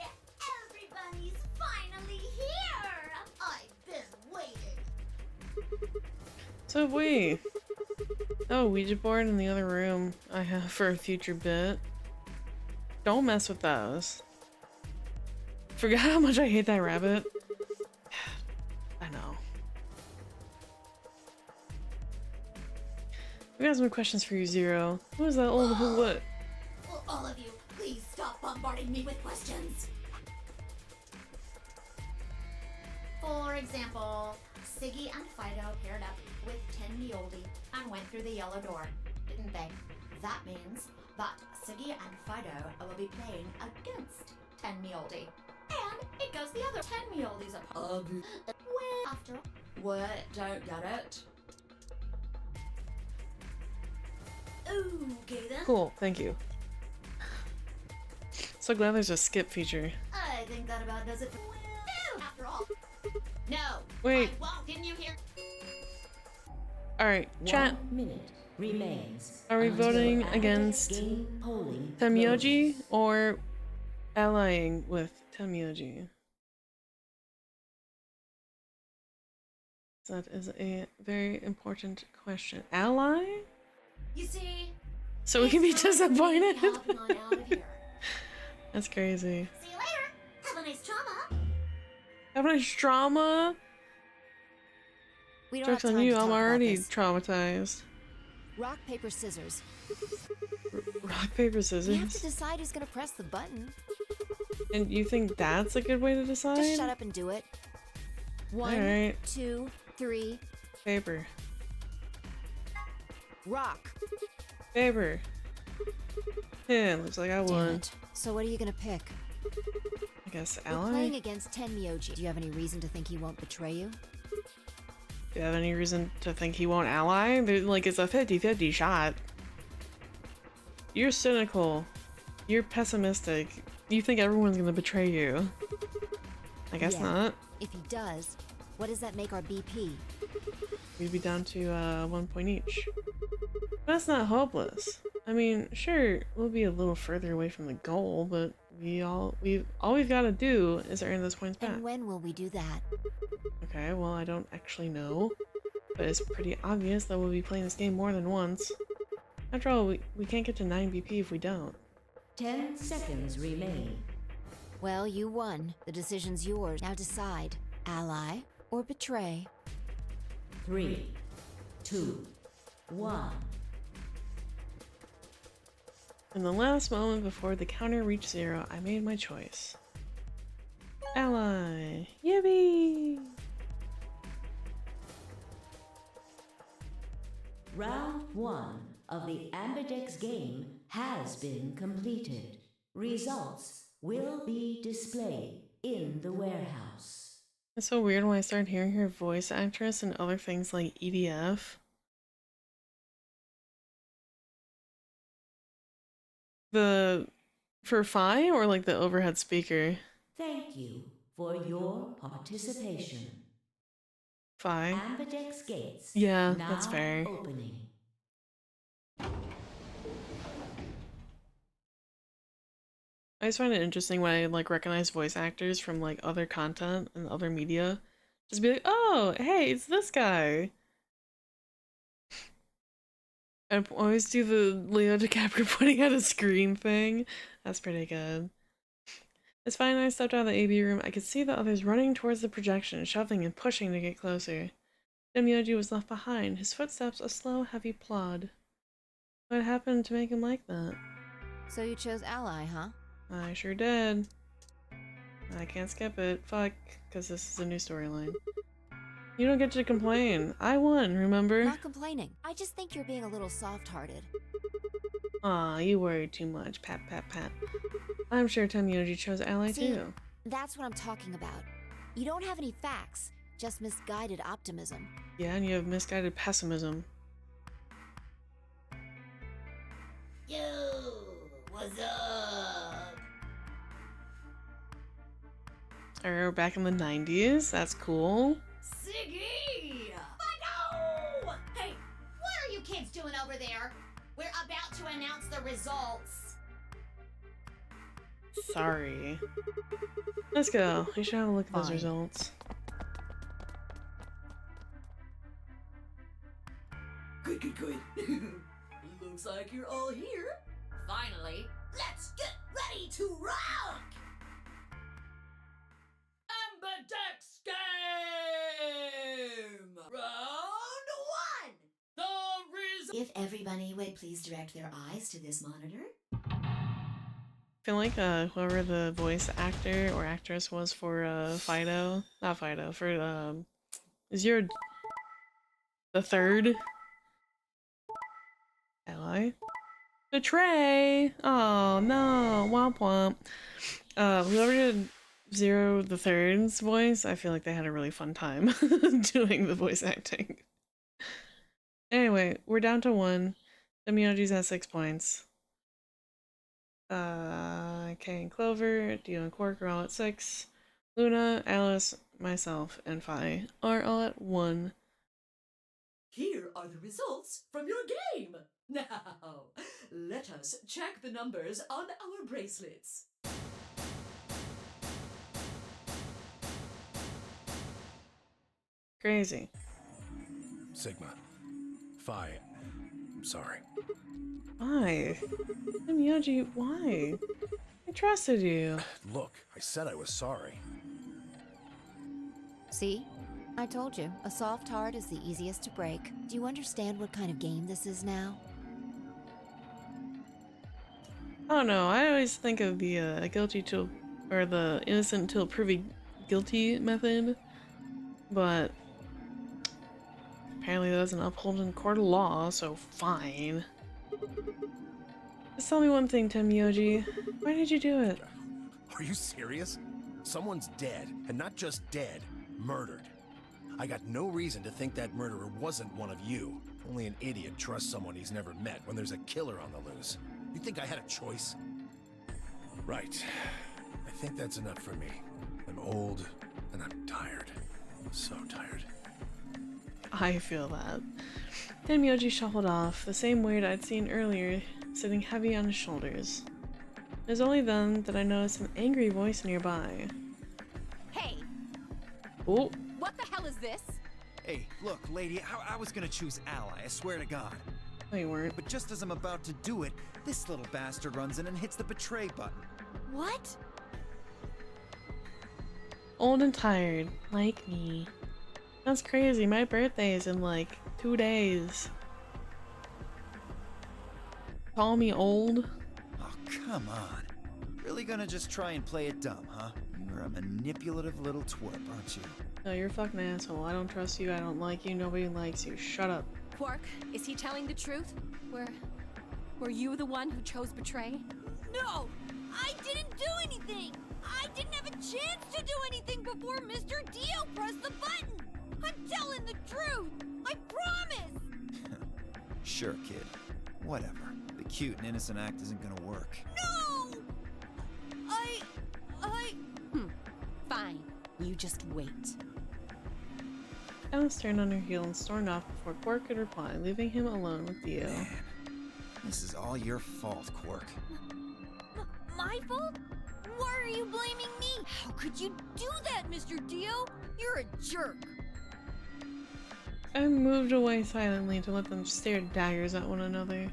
Everybody's finally here! I've been waiting. So have we. Oh, Ouija board in the other room I have for a future bit. Don't mess with those. Forgot how much I hate that rabbit. We got some questions for you, Zero. Who is that old who what? Will all of you please stop bombarding me with questions? For example, Siggy and Fido paired up with Tin Mioldi and went through the yellow door, didn't they? That means that Siggy and Fido will be playing against Tin Mioldi. And it goes the other Tin Mioldi's opponent. Well, after all. What? Don't get it? Okay then. Cool, thank you. So glad there's a skip feature. I think that about does it for well, after all. No. Wait. I won't. Didn't you hear? Alright, chat. 1 minute remains. Are we until voting Amberdex against game polling Temyoji closes. or allying with Temyoji? That is a very important question. Ally? You see. So we can be it's time for me to be disappointed? hopping on out of here. That's crazy. See you later. Have a nice trauma. Have a nice drama? We don't Joke's have on time you, to I'm talk about already this. traumatized. Rock, paper, scissors. Rock, paper, We have to scissors. decide who's gonna press the button. And you think that's a good way to decide? Just shut up and do it. 1, Alright. 2, 3. Paper. Rock. Paper. Yeah, looks like I Damn won. it. So what are you gonna pick? I guess We're ally? playing against Tenmyoji. Do you have any reason to think he won't betray you? Do you have any reason to think he won't ally? Like, it's a 50-50 shot. You're cynical. You're pessimistic. You think everyone's gonna betray you. I guess Yeah. not. If he does, what does that make our BP? We'd be down to 1 point each. But that's not hopeless. I mean, sure, we'll be a little further away from the goal, but all we've got to do is earn those points back. And when will we do that? Okay, well, I don't actually know, but it's pretty obvious that we'll be playing this game more than once. After all, we can't get to 9 BP if we don't. 10 seconds remain. Well, you won. The decision's yours. Now decide. Ally or betray? 3, 2, 1. In the last moment before the counter reached 0, I made my choice. Ally! Yippee! Round 1 of the Amberdex game has been completed. Results will be displayed in the warehouse. It's so weird when I start hearing her voice actress and other things like EDF. For Fi or like the overhead speaker? Thank you for your participation. Fi. Amberdex gates Yeah, now that's fair. opening. I just find it interesting when I like recognize voice actors from like other content and other media. Just be like, oh, hey, it's this guy. I always do the Leo DiCaprio pointing at a screen thing. That's pretty good. It's fine. I stepped out of the AB room. I could see the others running towards the projection, shoving and pushing to get closer. Demyoji was left behind, his footsteps a slow, heavy plod. What happened to make him like that? So you chose Ally, huh? I sure did. I can't skip it. Fuck, because this is a new storyline. You don't get to complain. I won, remember? Not complaining. I just think you're being a little soft-hearted. Aw, you worry too much. Pat, pat, pat. I'm sure Temyoji chose Ally See, too. that's what I'm talking about. You don't have any facts, just misguided optimism. Yeah, and you have misguided pessimism. Yo, what's up? Alright, we're back in the 90s. That's cool. Siggy! Fido! Hey, what are you kids doing over there? We're about to announce the results. Sorry. Let's go. We should have a look at those Fine. results. Good. Looks like you're all here. Finally, let's get ready to rock! Amberdex game! Round one! The If everybody would please direct their eyes to this monitor. I feel like whoever the voice actor or actress was for Fido, not Fido, for Zero the third ally. Betray! Oh no, womp womp. Whoever did Zero the Third's voice, I feel like they had a really fun time doing the voice acting. Anyway, we're down to 1. Immunity's at 6 points. Kay and Clover, Dio and Quark are all at 6. Luna, Alice, myself, and Fi are all at 1. Here are the results from your game. Now, let us check the numbers on our bracelets. Crazy. Sigma. Phi. I'm sorry. Why? Miyagi, why? I trusted you. Look, I said I was sorry. See? I told you, a soft heart is the easiest to break. Do you understand what kind of game this is now? I don't know, I always think of the guilty till, or the innocent till proven guilty method, but apparently that doesn't uphold in court of law, so fine. Just tell me one thing, Tenmyoji. Why did you do it? Are you serious? Someone's dead, and not just dead, murdered. I got no reason to think that murderer wasn't one of you. Only an idiot trusts someone he's never met when there's a killer on the loose. You think I had a choice? Right. I think that's enough for me. I'm old, and I'm tired. So tired. I feel that. Tenmyoji shuffled off, the same weight I'd seen earlier, sitting heavy on his shoulders. It was only then that I noticed an angry voice nearby. Hey, Oh, what the hell is this? Hey, look, lady, I was gonna choose ally, I swear to God. no you weren't. But just as I'm about to do it, this little bastard runs in and hits the betray button. What? Old and tired, like me. That's crazy, my birthday is in like 2 days. Call me old? Oh, come on. Really gonna just try and play it dumb, huh? You're a manipulative little twerp, aren't you? No, you're a fucking asshole. I don't trust you, I don't like you, nobody likes you. Shut up. Quark, is he telling the truth? Were you the one who chose betray? No! I didn't do anything! I didn't have a chance to do anything before Mr. Dio pressed the button! I'm telling the truth! I promise! Sure, kid. Whatever. The cute and innocent act isn't gonna work. No! I... Fine. You just wait. Alice turned on her heel and stormed off before Quark could reply, leaving him alone with Dio. Man, this is all your fault, Quark. My fault? Why are you blaming me? How could you do that, Mr. Dio? You're a jerk. I moved away silently to let them stare daggers at one another.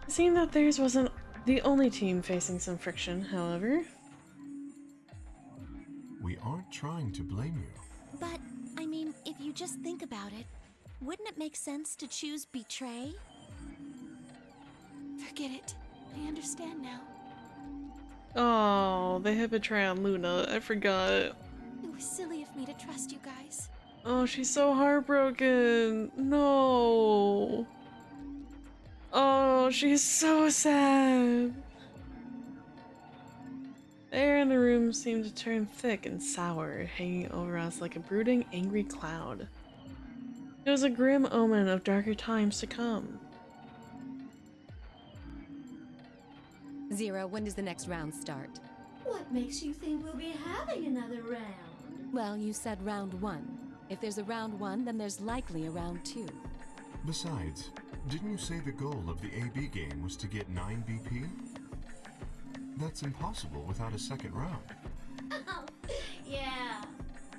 It seemed that theirs wasn't the only team facing some friction, however. We aren't trying to blame you. But, I mean, if you just think about it, wouldn't it make sense to choose betray? Forget it. I understand now. Oh, they hit betray on Luna. I forgot. It was silly of me to trust you guys. Oh, she's so heartbroken. No. Oh, she's so sad. The air in the room seemed to turn thick and sour, hanging over us like a brooding, angry cloud. It was a grim omen of darker times to come. Zero, when does the next round start? What makes you think we'll be having another round? Well, you said round 1. If there's a round 1, then there's likely a round 2. Besides, didn't you say the goal of the AB game was to get 9 BP? That's impossible without a second round. Oh, yeah.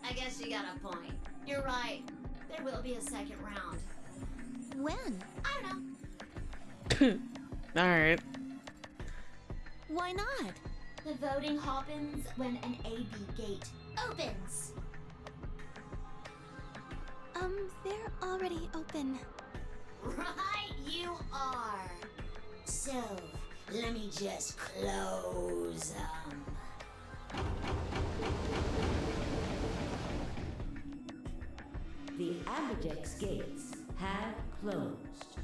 I guess you got a point. You're right. There will be a second round. When? I don't know. Alright. Why not? The voting happens when an AB gate opens. They're already open. Right, you are. So, let me just close The Ambidex gates have closed.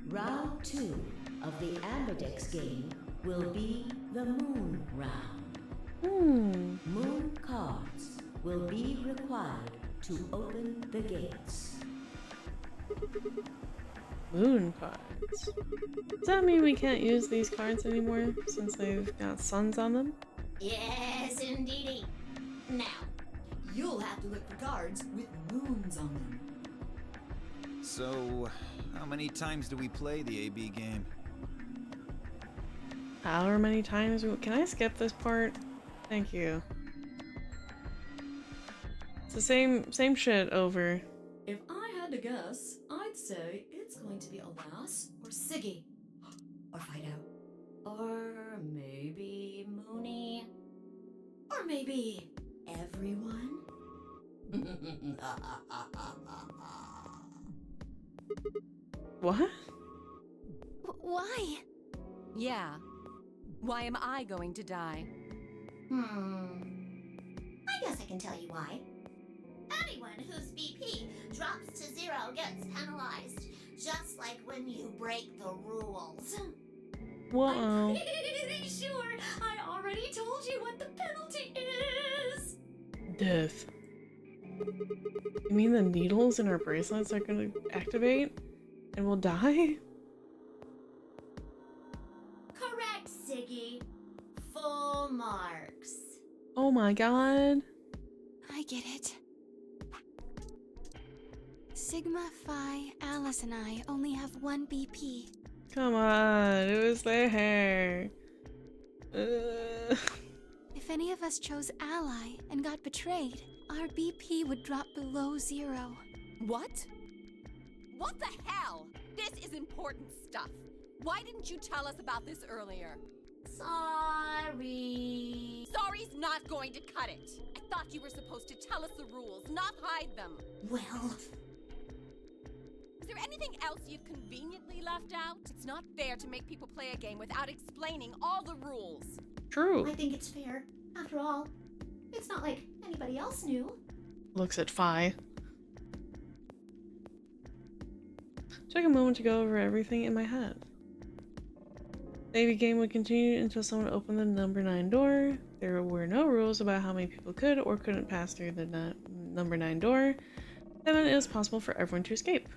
Round 2 of the Ambidex game will be the Moon Round. Moon cards will be required to open the gates. Moon cards. Does that mean we can't use these cards anymore since they've got suns on them? Yes, indeedy. Now, You'll have to look for cards with moons on them. So, how many times do we play the AB game? However many times can I skip this part? Thank you. It's the same shit over. If I had to guess, I'd say it's going to be Alas or Siggy. Or Fido. Or maybe Mooney. Or maybe everyone? What? Why? Yeah. Why am I going to die? I guess I can tell you why. Anyone whose BP drops to 0 gets penalized, just like when you break the rules. Whoa. I'm pretty sure I already told you what the penalty is. Death. You mean the needles in our bracelets are gonna activate and we'll die? Correct, Siggy. Full marks. Oh my god. I get it. Sigma, Phi, Alice, and I only have 1 BP. Come on, it was their hair. Ugh. If any of us chose Ally and got betrayed, our BP would drop below 0. What? What the hell? This is important stuff. Why didn't you tell us about this earlier? Sorry. Sorry's not going to cut it. I thought you were supposed to tell us the rules, not hide them. Well, Is there anything else you've conveniently left out? It's not fair to make people play a game without explaining all the rules. True. I think it's fair. After all, it's not like anybody else knew. Looks at Phi. Took a moment to go over everything in my head. The AV game would continue until someone opened the number 9 door. There were no rules about how many people could or couldn't pass through the number 9 door, and then it was possible for everyone to escape.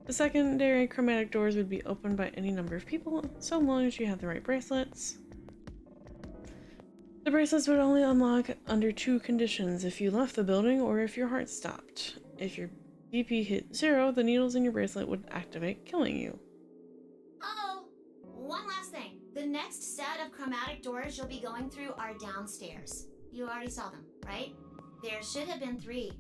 The secondary chromatic doors would be opened by any number of people, so long as you had the right bracelets. The bracelets would only unlock under 2 conditions: if you left the building or if your heart stopped. If your BP hit 0, the needles in your bracelet would activate, killing you. Oh, one last thing. The next set of chromatic doors you'll be going through are downstairs. You already saw them, right? There should have been 3.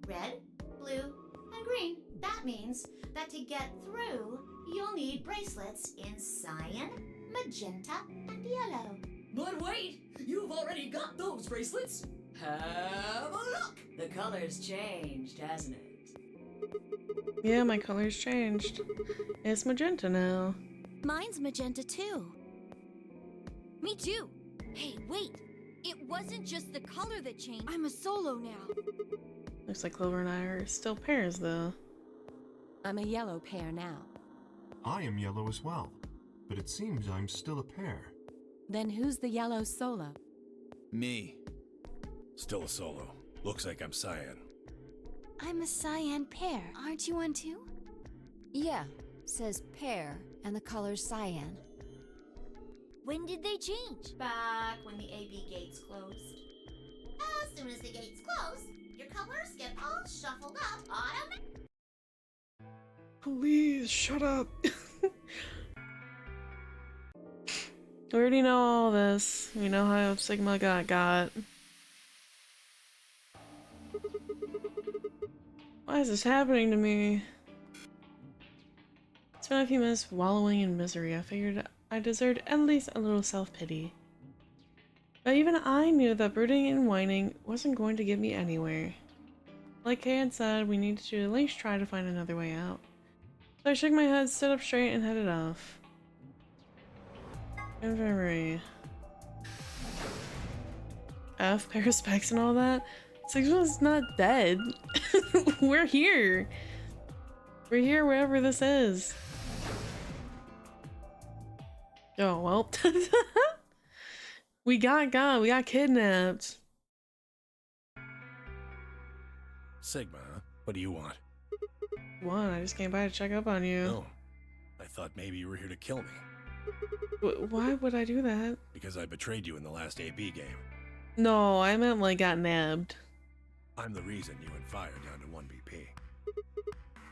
Red, blue, and green. That means that to get through, you'll need bracelets in cyan, magenta, and yellow. But wait, you've already got those bracelets. Have a look. The color's changed, hasn't it? Yeah, my color's changed. It's magenta now. Mine's magenta too. Me too. Hey, wait. It wasn't just the color that changed. I'm a solo now. Looks like Clover and I are still pairs, though. I'm a yellow pair now. I am yellow as well, but it seems I'm still a pair. Then who's the yellow solo? Me. Still a solo. Looks like I'm cyan. I'm a cyan pair. Aren't you one too? Yeah, says pear, and the color's cyan. When did they change? Back when the AB gates closed. As soon as the gates close, your colors get all shuffled up automatically. Please, shut up. We already know all this. We know how Sigma got. Why is this happening to me? Spent a few minutes wallowing in misery. I figured I deserved at least a little self-pity. But even I knew that brooding and whining wasn't going to get me anywhere. Like Kay had said, we needed to at least try to find another way out. So I shook my head, stood up straight, and headed off. Infirmary. F, pair of specs and all that. Sigma's not dead. We're here. We're here wherever this is. Oh, well. We got kidnapped. Sigma, huh? What do you want? What? I just came by to check up on you. Oh, I thought maybe you were here to kill me. Why would I do that? Because I betrayed you in the last AB game. No, I meant like got nabbed. I'm the reason you and Fire down to 1 BP.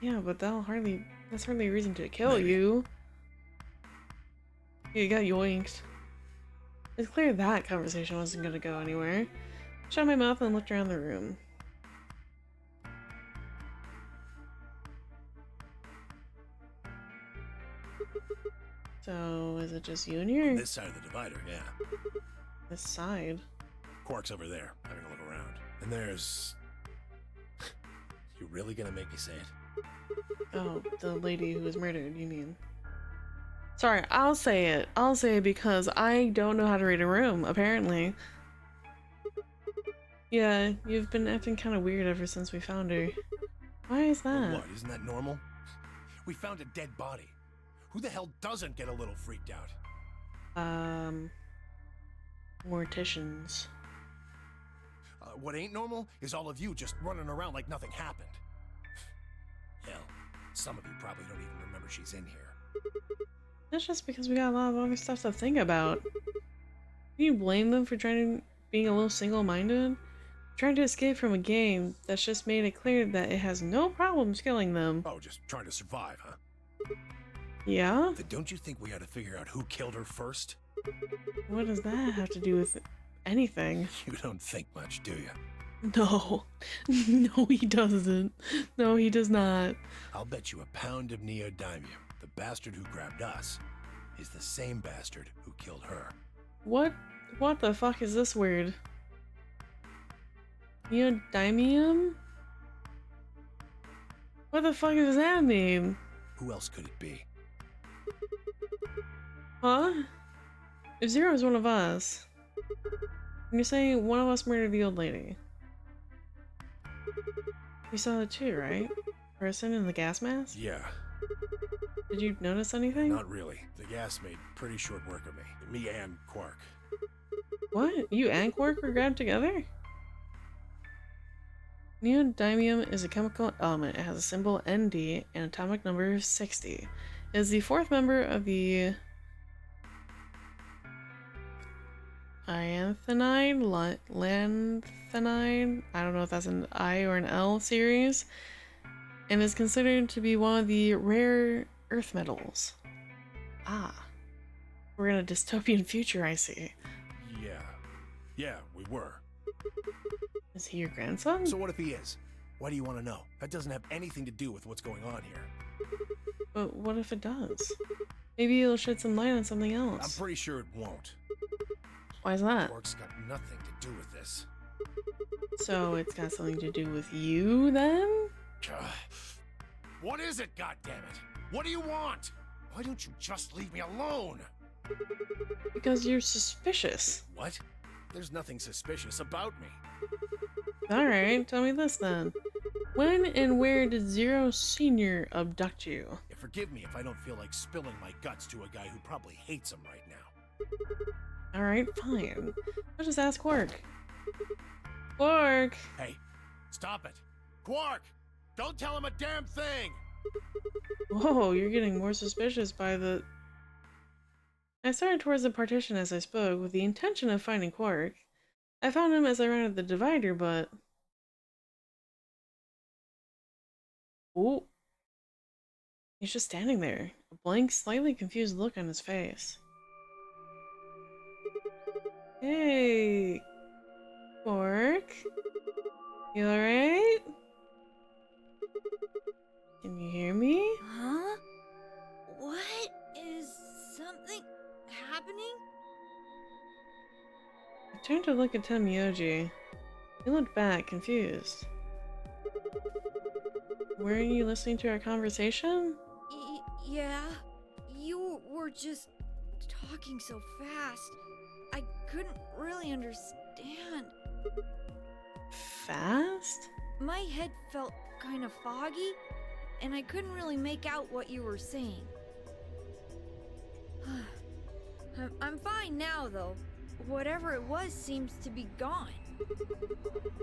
Yeah, but that's hardly a reason to kill Maybe. you. You got yoinked. It's clear that conversation wasn't gonna go anywhere. Shut my mouth and looked around the room. So, is it just you and your... This side of the divider, yeah. This side? Quark's over there, having a look around. And there's... You really gonna make me say it? Oh, the lady who was murdered, you mean? Sorry, I'll say it. I'll say it because I don't know how to read a room, apparently. Yeah, you've been acting kind of weird ever since we found her. Why is that? What, isn't that normal? We found a dead body. Who the hell doesn't get a little freaked out? Morticians. What ain't normal is all of you just running around like nothing happened. Hell, some of you probably don't even remember she's in here. That's just because we got a lot of other stuff to think about. Can you blame them for being a little single-minded? Trying to escape from a game that's just made it clear that it has no problems killing them. Oh, just trying to survive, huh? Yeah? Then don't you think we ought to figure out who killed her first? What does that have to do with anything? You don't think much, do you? No. No, he doesn't. No, he does not. I'll bet you a pound of neodymium the bastard who grabbed us is the same bastard who killed her. What the fuck is this word? Neodymium? What the fuck does that mean? Who else could it be? Huh? If Zero is one of us, and you're saying one of us murdered the old lady. You saw it too, right? Person in the gas mask? Yeah. Did you notice anything? Not really. The gas made pretty short work of me. Me and Quark. What? You and Quark were grabbed together? Neodymium is a chemical element. It has a symbol Nd and atomic number 60. It is the fourth member of the lanthanide, I don't know if that's an I or an L series, and is considered to be one of the rare earth metals. Ah. We're in a dystopian future, I see. Yeah. Yeah, we were. Is he your grandson? So what if he is? Why do you want to know? That doesn't have anything to do with what's going on here. But what if it does? Maybe it'll shed some light on something else. I'm pretty sure it won't. Why is that? Quark's got nothing to do with this. So it's got something to do with you, then? What is it, goddammit? What do you want? Why don't you just leave me alone? Because you're suspicious. What? There's nothing suspicious about me. Alright, tell me this then. When and where did Zero Sr. abduct you? Yeah, forgive me if I don't feel like spilling my guts to a guy who probably hates him right now. Alright, fine. I'll just ask Quark. Quark! Hey, stop it. Quark! Don't tell him a damn thing! Whoa, you're getting more suspicious by the... I started towards the partition as I spoke, with the intention of finding Quark. I found him as I rounded the divider, but... Ooh. He's just standing there, a blank, slightly confused look on his face. Hey, Quark? You alright? Can you hear me? Huh? What? Is something happening? I turned to look at Temyoji. He looked back, confused. Were you listening to our conversation? Yeah, you were just talking so fast. I couldn't really understand. Fast? My head felt kind of foggy, and I couldn't really make out what you were saying. I'm fine now, though. Whatever it was seems to be gone.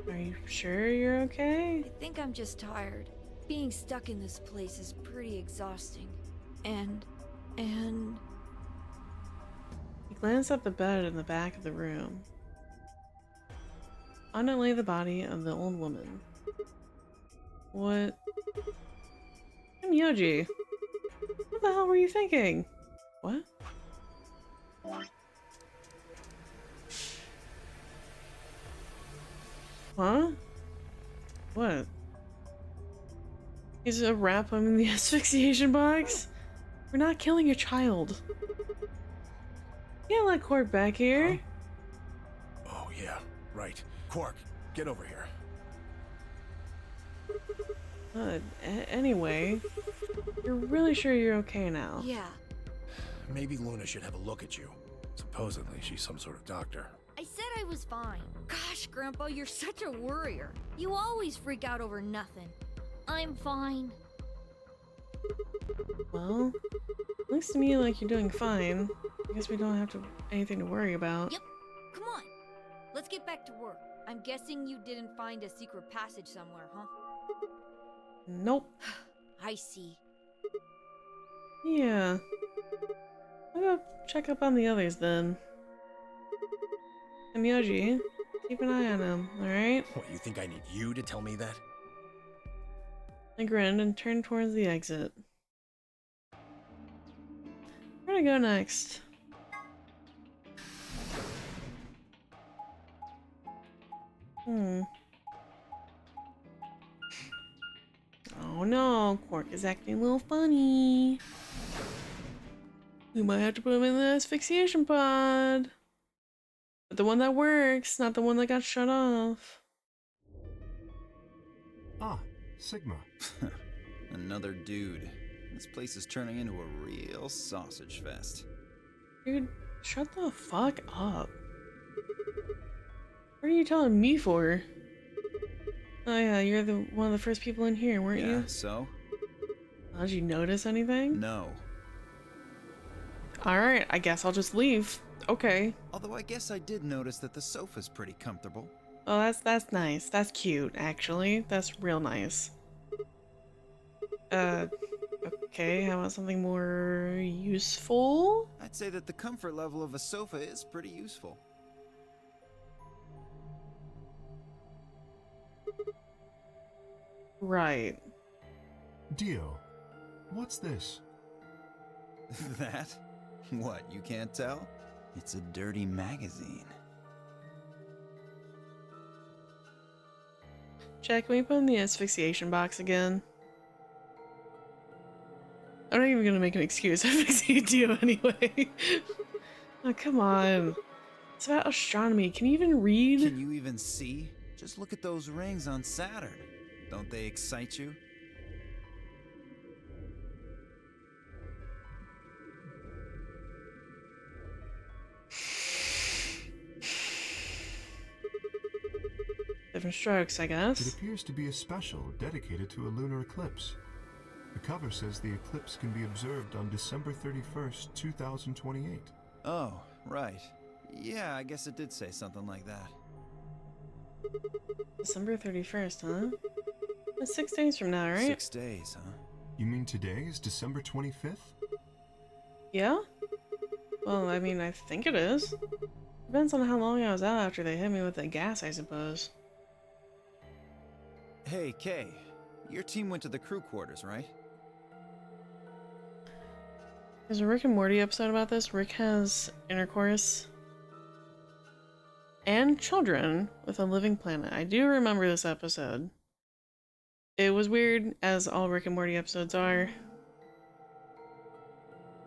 Are you sure you're okay? I think I'm just tired. Being stuck in this place is pretty exhausting. And... He glanced at the bed in the back of the room. On it lay the body of the old woman. What? Myoji, what the hell were you thinking? What? Huh? What? Is a wrap him in the asphyxiation box? We're not killing a child. Can't let Quark back here. Oh, yeah, right. Quark, get over here. Anyway, you're really sure you're okay now? yeah. Maybe Luna should have a look at you. Supposedly, she's some sort of doctor. I said I was fine. Gosh, Grandpa, you're such a worrier. You always freak out over nothing. I'm fine. Well, looks to me like you're doing fine. I guess we don't have anything to worry about. Yep. Come on. Let's get back to work. I'm guessing you didn't find a secret passage somewhere, huh? Nope. I see. Yeah. I'll go check up on the others then. And Myoji, keep an eye on him, alright? What, you think I need you to tell me that? I grinned and turned towards the exit. Where to go next? Oh no, Quark is acting a little funny. We might have to put him in the asphyxiation pod. But the one that works, not the one that got shut off. Ah, Sigma. Another dude. This place is turning into a real sausage fest. Dude, shut the fuck up. What are you telling me for? Oh yeah, you're one of the first people in here, weren't you? So? Did you notice anything? No. Alright, I guess I'll just leave. Okay. Although I guess I did notice that the sofa's pretty comfortable. Oh, that's nice. That's cute, actually. That's real nice. Okay, how about something more useful? I'd say that the comfort level of a sofa is pretty useful. Right. Dio, what's this? That? What, you can't tell? It's a dirty magazine. Jack, can we put in the asphyxiation box again? I'm not even gonna make an excuse. I asphyxiate you anyway. Oh, come on. It's about astronomy. Can you even read? Can you even see? Just look at those rings on Saturn. Don't they excite you? Different strokes, I It guess. appears to be a special dedicated to a lunar eclipse. The cover says the eclipse can be observed on December 31st, 2028. Oh, right. Yeah, I guess it did say something like that. December 31st, huh? That's 6 days from now, right? 6 days, huh? You mean today is December 25th? Yeah? Well, I mean, I think it is. Depends on how long I was out after they hit me with the gas, I suppose. Hey, Kay. Your team went to the crew quarters, right? There's a Rick and Morty episode about this. Rick has intercourse and children with a living planet. I do remember this episode. It was weird, as all Rick and Morty episodes are.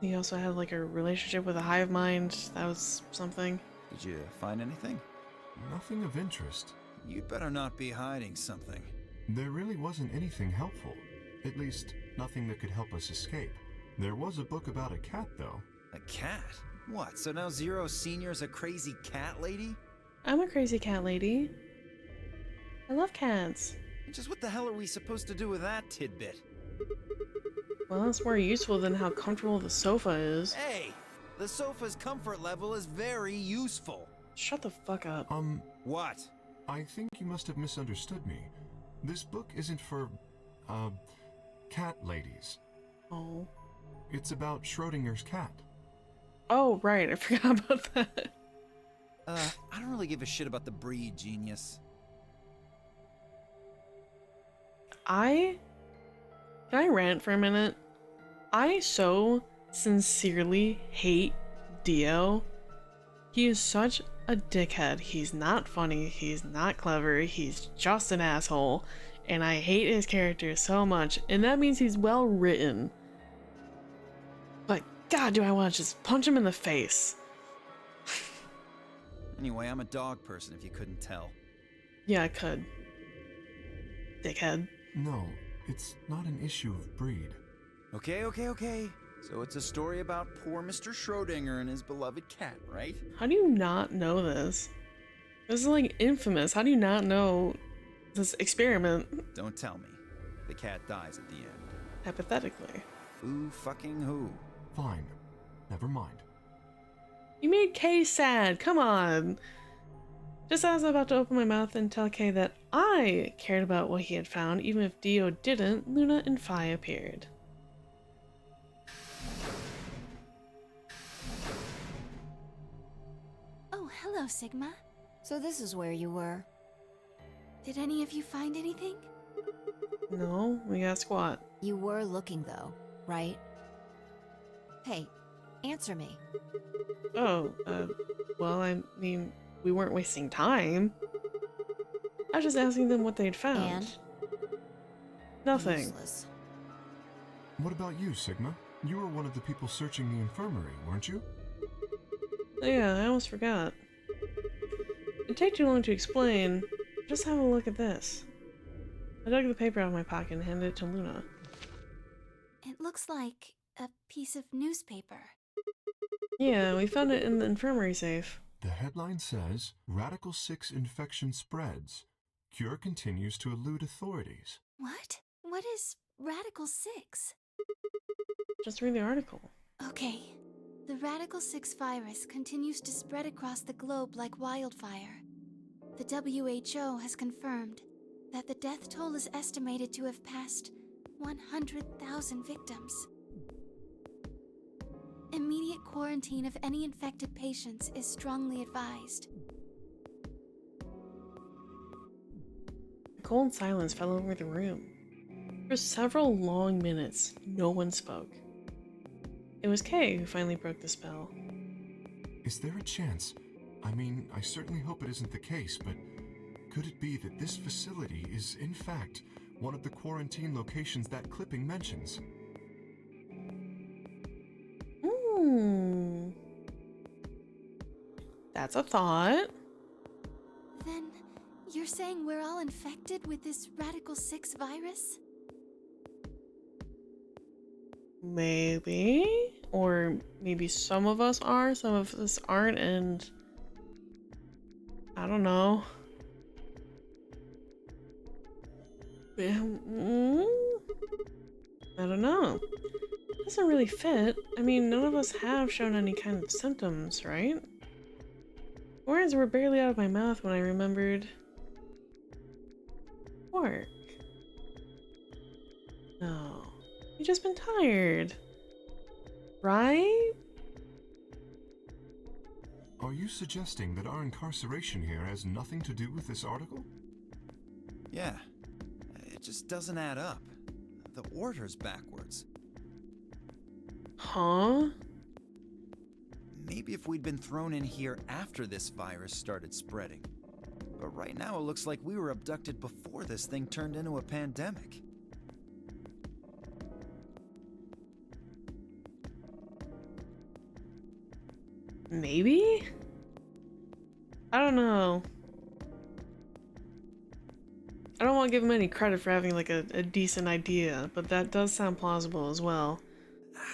He also had like a relationship with a hive mind. That was something. Did you find anything? Nothing of interest. You'd better not be hiding something. There really wasn't anything helpful. At least, nothing that could help us escape. There was a book about a cat, though. A cat? What, so now Zero Senior's a crazy cat lady? I'm a crazy cat lady. I love cats. Just what the hell are we supposed to do with that tidbit? Well, it's more useful than how comfortable the sofa is. Hey! The sofa's comfort level is very useful. Shut the fuck up. What? I think you must have misunderstood me. This book isn't for, cat ladies. Oh. It's about Schrodinger's cat. Oh, right. I forgot about that. I don't really give a shit about the breed, genius. Can I rant for a minute? I so sincerely hate Dio. He is such a dickhead. He's not funny. He's not clever. He's just an asshole. And I hate his character so much. And that means he's well written. But God, do I want to just punch him in the face. Anyway, I'm a dog person if you couldn't tell. Yeah, I could. Dickhead. No, it's not an issue of breed. Okay. So it's a story about poor Mr. Schrodinger and his beloved cat, right? How do you not know this? This is like infamous. How do you not know this experiment? Don't tell me. The cat dies at the end. Hypothetically. Who fucking who? Fine. Never mind. You made Kay sad. Come on. Just as I was about to open my mouth and tell Kay that I cared about what he had found, even if Dio didn't, Luna and Phi appeared. Oh, hello, Sigma. So this is where you were. Did any of you find anything? No, we got squat. You were looking, though, right? Hey, answer me. Oh, well, I mean, we weren't wasting time. I was just asking them what they'd found. And? Nothing. Useless. What about you, Sigma? You were one of the people searching the infirmary, weren't you? Oh, yeah, I almost forgot. It'd take too long to explain. Just have a look at this. I dug the paper out of my pocket and handed it to Luna. It looks like a piece of newspaper. Yeah, we found it in the infirmary safe. The headline says, Radical 6 infection spreads. Cure continues to elude authorities. What? What is Radical 6? Just read the article. Okay. The Radical 6 virus continues to spread across the globe like wildfire. The WHO has confirmed that the death toll is estimated to have passed 100,000 victims. Immediate quarantine of any infected patients is strongly advised. A cold silence fell over the room. For several long minutes, no one spoke. It was Kay who finally broke the spell. Is there a chance? I mean, I certainly hope it isn't the case, but could it be that this facility is, in fact, one of the quarantine locations that clipping mentions? That's a thought. Then, you're saying we're all infected with this Radical 6 virus? Maybe. Or maybe some of us are, some of us aren't, and I don't know. I don't know. It doesn't really fit. I mean, none of us have shown any kind of symptoms, right? Words were barely out of my mouth when I remembered work. No. You've just been tired. Right? Are you suggesting that our incarceration here has nothing to do with this article? Yeah. It just doesn't add up. The order's backwards. Huh? Maybe if we'd been thrown in here after this virus started spreading. But right now it looks like we were abducted before this thing turned into a pandemic. Maybe? I don't know. I don't want to give him any credit for having like a decent idea, but that does sound plausible as well.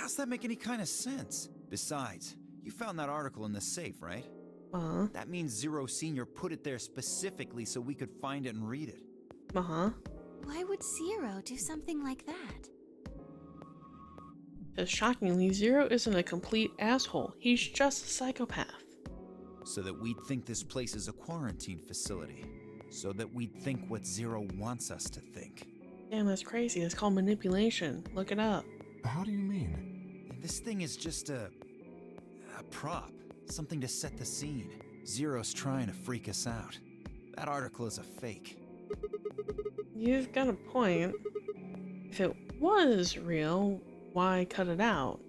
how's that make any kind of sense? Besides, you found that article in the safe, right? Uh-huh. That means Zero Senior put it there specifically so we could find it and read it. Uh-huh. Why would Zero do something like that? Because shockingly, Zero isn't a complete asshole. He's just a psychopath. So that we'd think this place is a quarantine facility. So that we'd think what Zero wants us to think. Damn, that's crazy. It's called manipulation. Look it up. How do you mean? This thing is just a prop. Something to set the scene. Zero's trying to freak us out. That article is a fake. You've got a point. If it was real, why cut it out?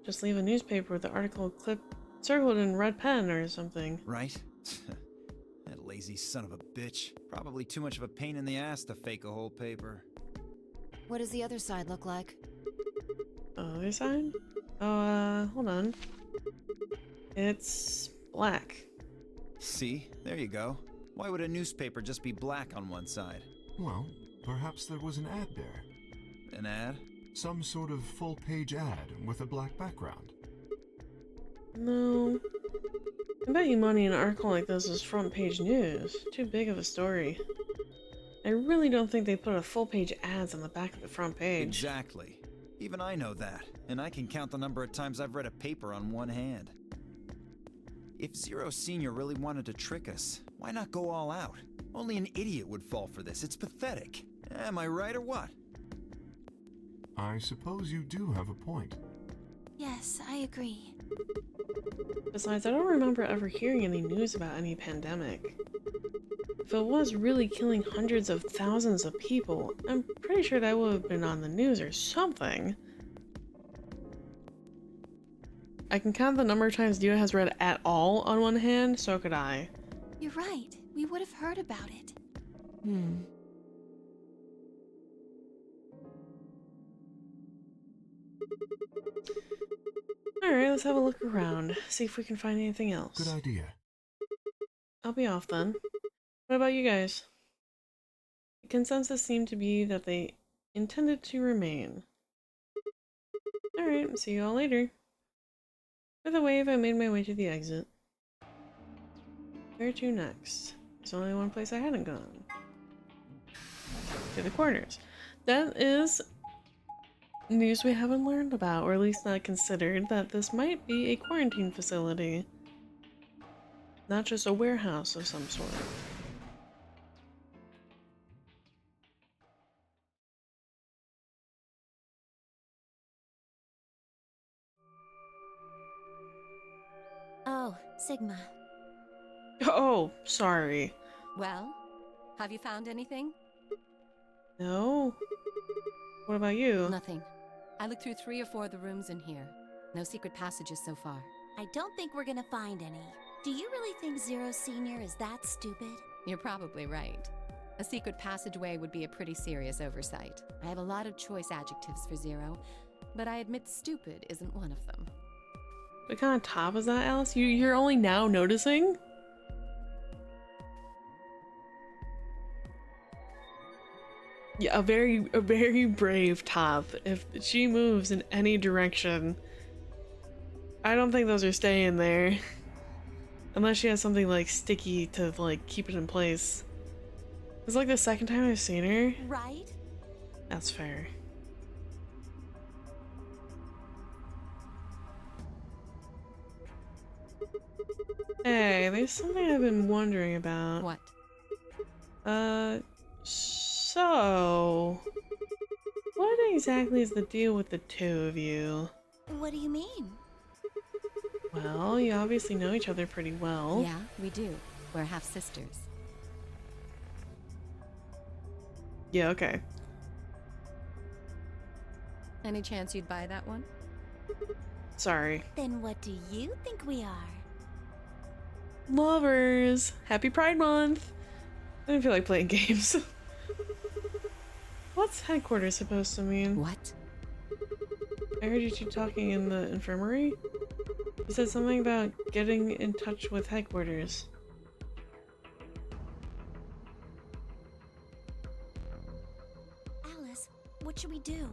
Just leave a newspaper with the article circled in red pen or something. Right? That lazy son of a bitch. Probably too much of a pain in the ass to fake a whole paper. What does the other side look like? Other side? Oh, hold on. It's black. See? There you go. Why would a newspaper just be black on one side? Well, perhaps there was an ad there. An ad? Some sort of full-page ad with a black background. No. I bet you money an article like this is front page news. Too big of a story. I really don't think they put a full page ads on the back of the front page. Exactly. Even I know that, and I can count the number of times I've read a paper on one hand. If Zero Senior really wanted to trick us, why not go all out? Only an idiot would fall for this. It's pathetic. Am I right or what? I suppose you do have a point. Yes, I agree. Besides, I don't remember ever hearing any news about any pandemic. If it was really killing hundreds of thousands of people, I'm pretty sure that would have been on the news or something. I can count the number of times Dio has read at all on one hand, so could I. You're right. We would have heard about it. Alright, let's have a look around. See if we can find anything else. Good idea. I'll be off then. What about you guys? The consensus seemed to be that they intended to remain. Alright, see you all later. With a wave, I made my way to the exit. Where to next? There's only one place I hadn't gone. To the corners. That is news we haven't learned about, or at least not considered, that this might be a quarantine facility. Not just a warehouse of some sort. Oh, Sigma. Oh, sorry. Well, have you found anything? No? What about you? Nothing. I looked through 3 or 4 of the rooms in here. No secret passages so far. I don't think we're gonna find any. Do you really think Zero Senior is that stupid? You're probably right. A secret passageway would be a pretty serious oversight. I have a lot of choice adjectives for Zero, but I admit stupid isn't one of them. What kind of top is that, Alice? You're only now noticing? Yeah, a very brave top. If she moves in any direction, I don't think those are staying there. Unless she has something like sticky to like keep it in place. It's like the second time I've seen her. Right? That's fair. Hey, there's something I've been wondering about. What? So what exactly is the deal with the two of you? What do you mean? Well, you obviously know each other pretty well. Yeah, we do. We're half sisters. Yeah, okay. Any chance you'd buy that one? Sorry. Then what do you think we are? Lovers! Happy Pride Month! I didn't feel like playing games. What's headquarters supposed to mean? What? I heard you two talking in the infirmary. You said something about getting in touch with headquarters. Alice, what should we do?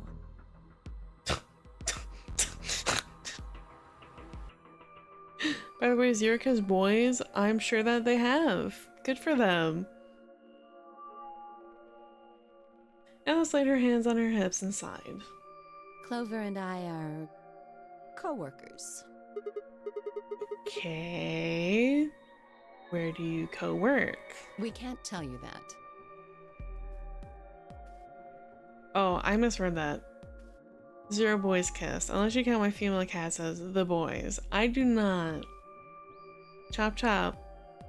By the way, Zirka's boys, I'm sure that they have. Good for them. Alice laid her hands on her hips and sighed. Clover and I are co-workers. Okay. Where do you co-work? We can't tell you that. Oh, I misread that. Zero boys kiss, unless you count my female cats as the boys. I do not. Chop chop.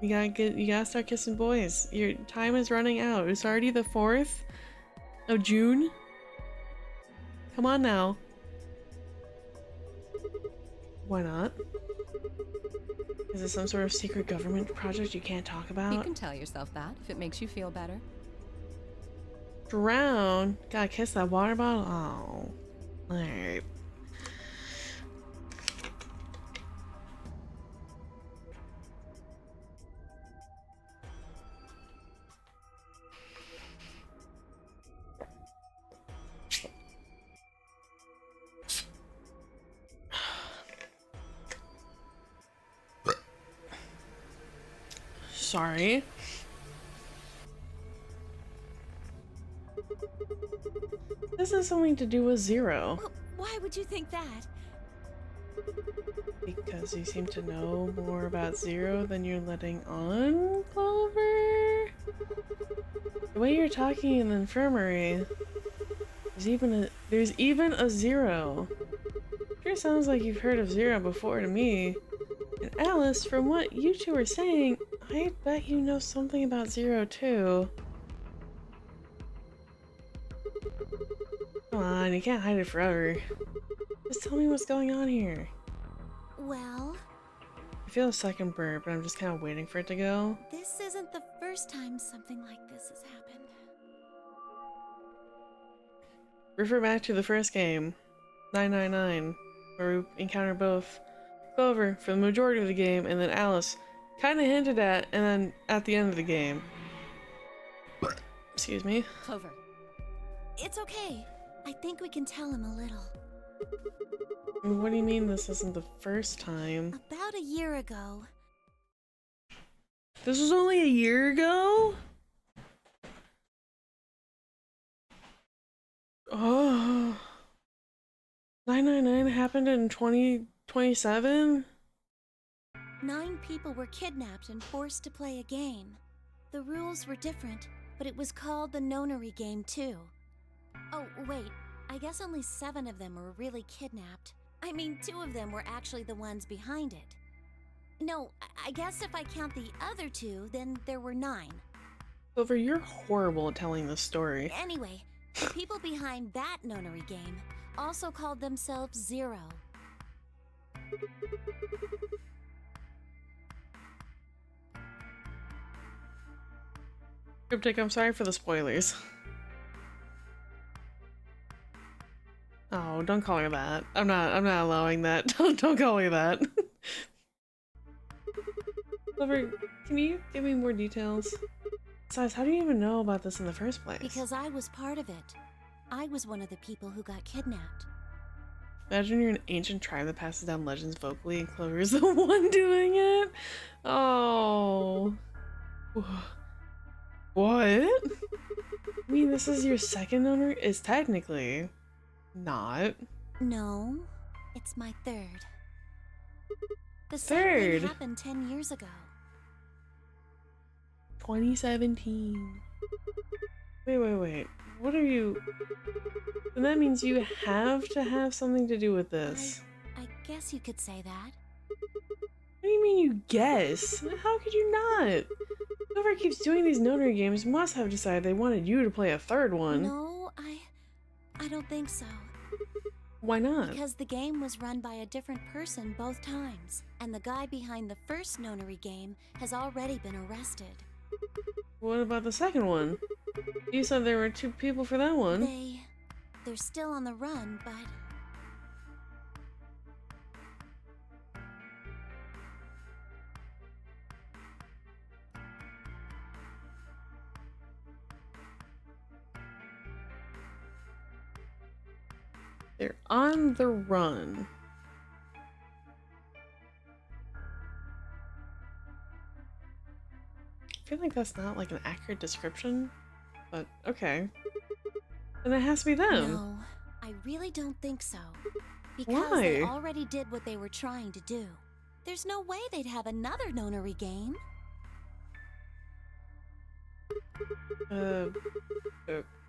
You gotta start kissing boys. Your time is running out. It's already the 4th of June. Come on now. Why not? Is it some sort of secret government project you can't talk about? You can tell yourself that if it makes you feel better. Drown? Gotta kiss that water bottle? Oh. Alright. Sorry. This has something to do with Zero. Well, why would you think that? Because you seem to know more about Zero than you're letting on, Clover? The way you're talking in the infirmary, there's even a Zero. Sure sounds like you've heard of Zero before to me. And Alice, from what you two are saying, I bet you know something about Zero too. Come on, you can't hide it forever. Just tell me what's going on here. Well, I feel a second burp, but I'm just kind of waiting for it to go. this isn't the first time something like this has happened. Refer back to the first game, 999, where we encounter both Clover for the majority of the game, and then Alice, kind of hinted at, and then at the end of the game. Excuse me. Clover. It's okay. I think we can tell him a little. What do you mean this isn't the first time? About a year ago, This was only a year ago? Oh. 999 happened in 2027? 9 people were kidnapped and forced to play a game. The rules were different, but it was called the Nonary Game too. Oh, wait. I guess only 7 of them were really kidnapped. I mean, 2 of them were actually the ones behind it. No, I guess if I count the other 2, then there were 9. Clover, you're horrible at telling this story. Anyway, the people behind that Nonary Game also called themselves Zero. Cryptic, I'm sorry for the spoilers. Oh, don't call her that. I'm not allowing that. Don't call her that. Clover, can you give me more details? Besides, how do you even know about this in the first place? Because I was part of it. I was one of the people who got kidnapped. Imagine you're an ancient tribe that passes down legends vocally and Clover's the one doing it. Oh. What? I mean, this is your second owner? It's technically not. No, it's my 3rd. The same Third? thing happened 10 years ago. 2017. Wait. What are you... And that means you have to have something to do with this. I guess you could say that. What do you mean you guess? How could you not? Whoever keeps doing these Nonary games must have decided they wanted you to play a 3rd one. No, I don't think so. Why not? Because the game was run by a different person both times, and the guy behind the first Nonary game has already been arrested. What about the second one? You said there were 2 people for that one. They're still on the run, but... They're on the run. feel like that's not like an accurate description, but okay. Then it has to be them. No, I really don't think so. Because they already did what they were trying to do. There's no way they'd have another Nonary game.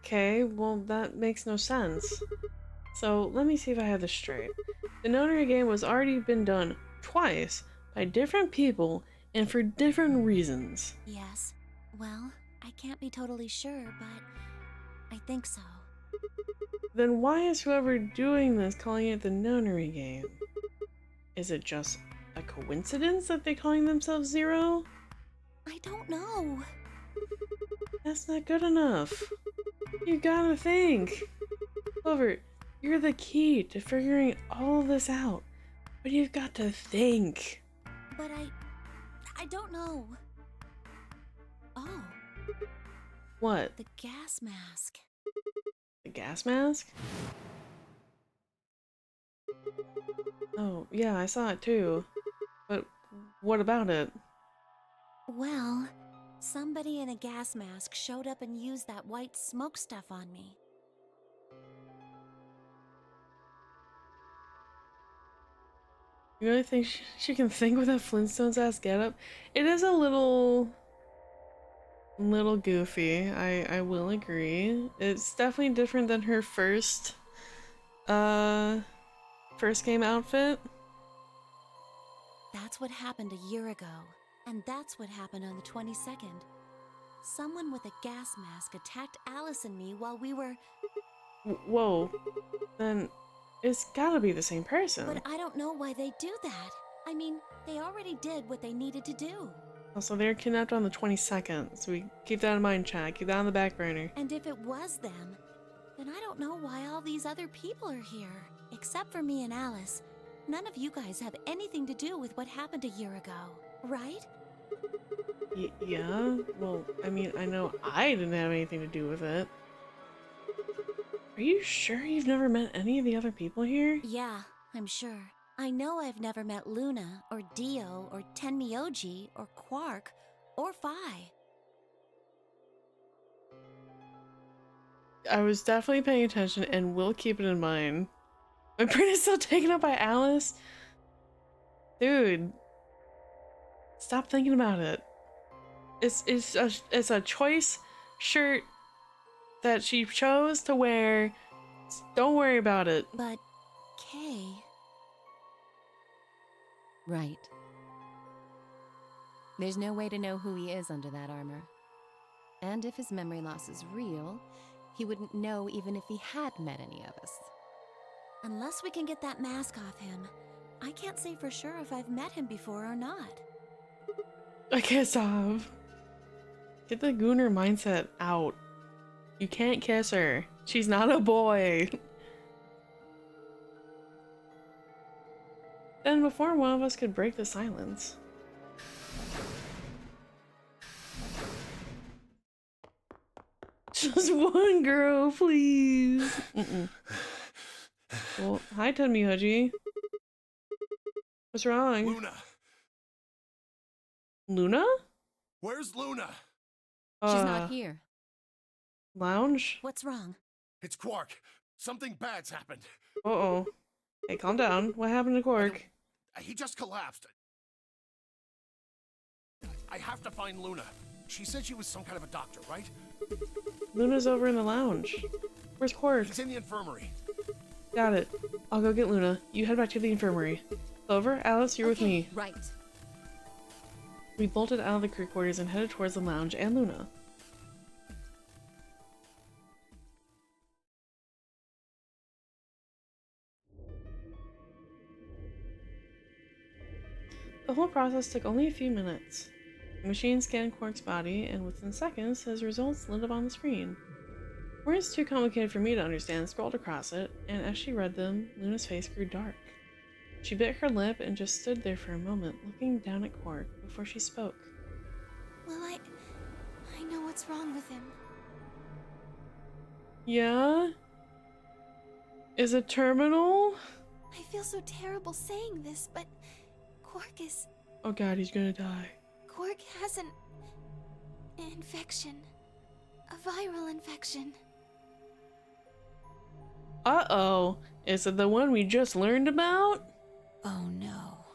Okay, well that makes no sense. So let me see if I have this straight. The Nonary game was already been done twice by different people and for different reasons. Yes. Well, I can't be totally sure, but I think so. Then why is whoever doing this calling it the Nonary game? Is it just a coincidence that they're calling themselves Zero? I don't know. That's not good enough. You gotta think. Clover, you're the key to figuring all this out. But you've got to think. But I don't know. Oh. What? The gas mask. The gas mask? Oh, yeah, I saw it too. But what about it? Well, somebody in a gas mask showed up and used that white smoke stuff on me. You really think she can think with that Flintstones ass getup? It is a little goofy. I will agree. It's definitely different than her first game outfit. That's what happened a year ago, and that's what happened on the 22nd. Someone with a gas mask attacked Alice and me while we were... Whoa. Then it's gotta be the same person. But I don't know why they do that. I mean, they already did what they needed to do. Also, they were kidnapped on the 22nd, so we keep that in mind, Chad. Keep that on the back burner. And if it was them, then I don't know why all these other people are here. Except for me and Alice. None of you guys have anything to do with what happened a year ago, right? Yeah? Well, I mean, I know I didn't have anything to do with it. Are you sure you've never met any of the other people here? Yeah, I'm sure. I know I've never met Luna, or Dio, or Tenmyoji, or Quark, or Phi. I was definitely paying attention and will keep it in mind. My brain is still taken up by Alice. Dude. Stop thinking about it. It's a choice shirt that she chose to wear. Don't worry about it. But Kay... Right. There's no way to know who he is under that armor. And if his memory loss is real, he wouldn't know even if he had met any of us. Unless we can get that mask off him, I can't say for sure if I've met him before or not. I can't stop. Get the Gooner mindset out. You can't kiss her. She's not a boy. Then before one of us could break the silence. Just one girl, please. Well, hi Tenmyoji. What's wrong? Luna! Luna? Where's Luna? She's not here. Lounge? What's wrong? It's Quark. Something bad's happened. Uh-oh. Hey, calm down. What happened to Quark? He just collapsed. I have to find Luna. She said she was some kind of a doctor, right? Luna's over in the lounge. Where's Quark? He's in the infirmary. Got it. I'll go get Luna. You head back to the infirmary. Clover, Alice, you're with me. Right. We bolted out of the crew quarters and headed towards the lounge and Luna. The whole process took only a few minutes. The machine scanned Quark's body, and within seconds, his results lit up on the screen. Words too complicated for me to understand scrolled across it, and as she read them, Luna's face grew dark. She bit her lip and just stood there for a moment, looking down at Quark before she spoke. Well, I know what's wrong with him. Yeah? Is it terminal? I feel so terrible saying this, but Quark is... Oh god, he's gonna die. Quark hasn't... Infection. A viral infection. Uh-oh. Is it the one we just learned about? Oh no.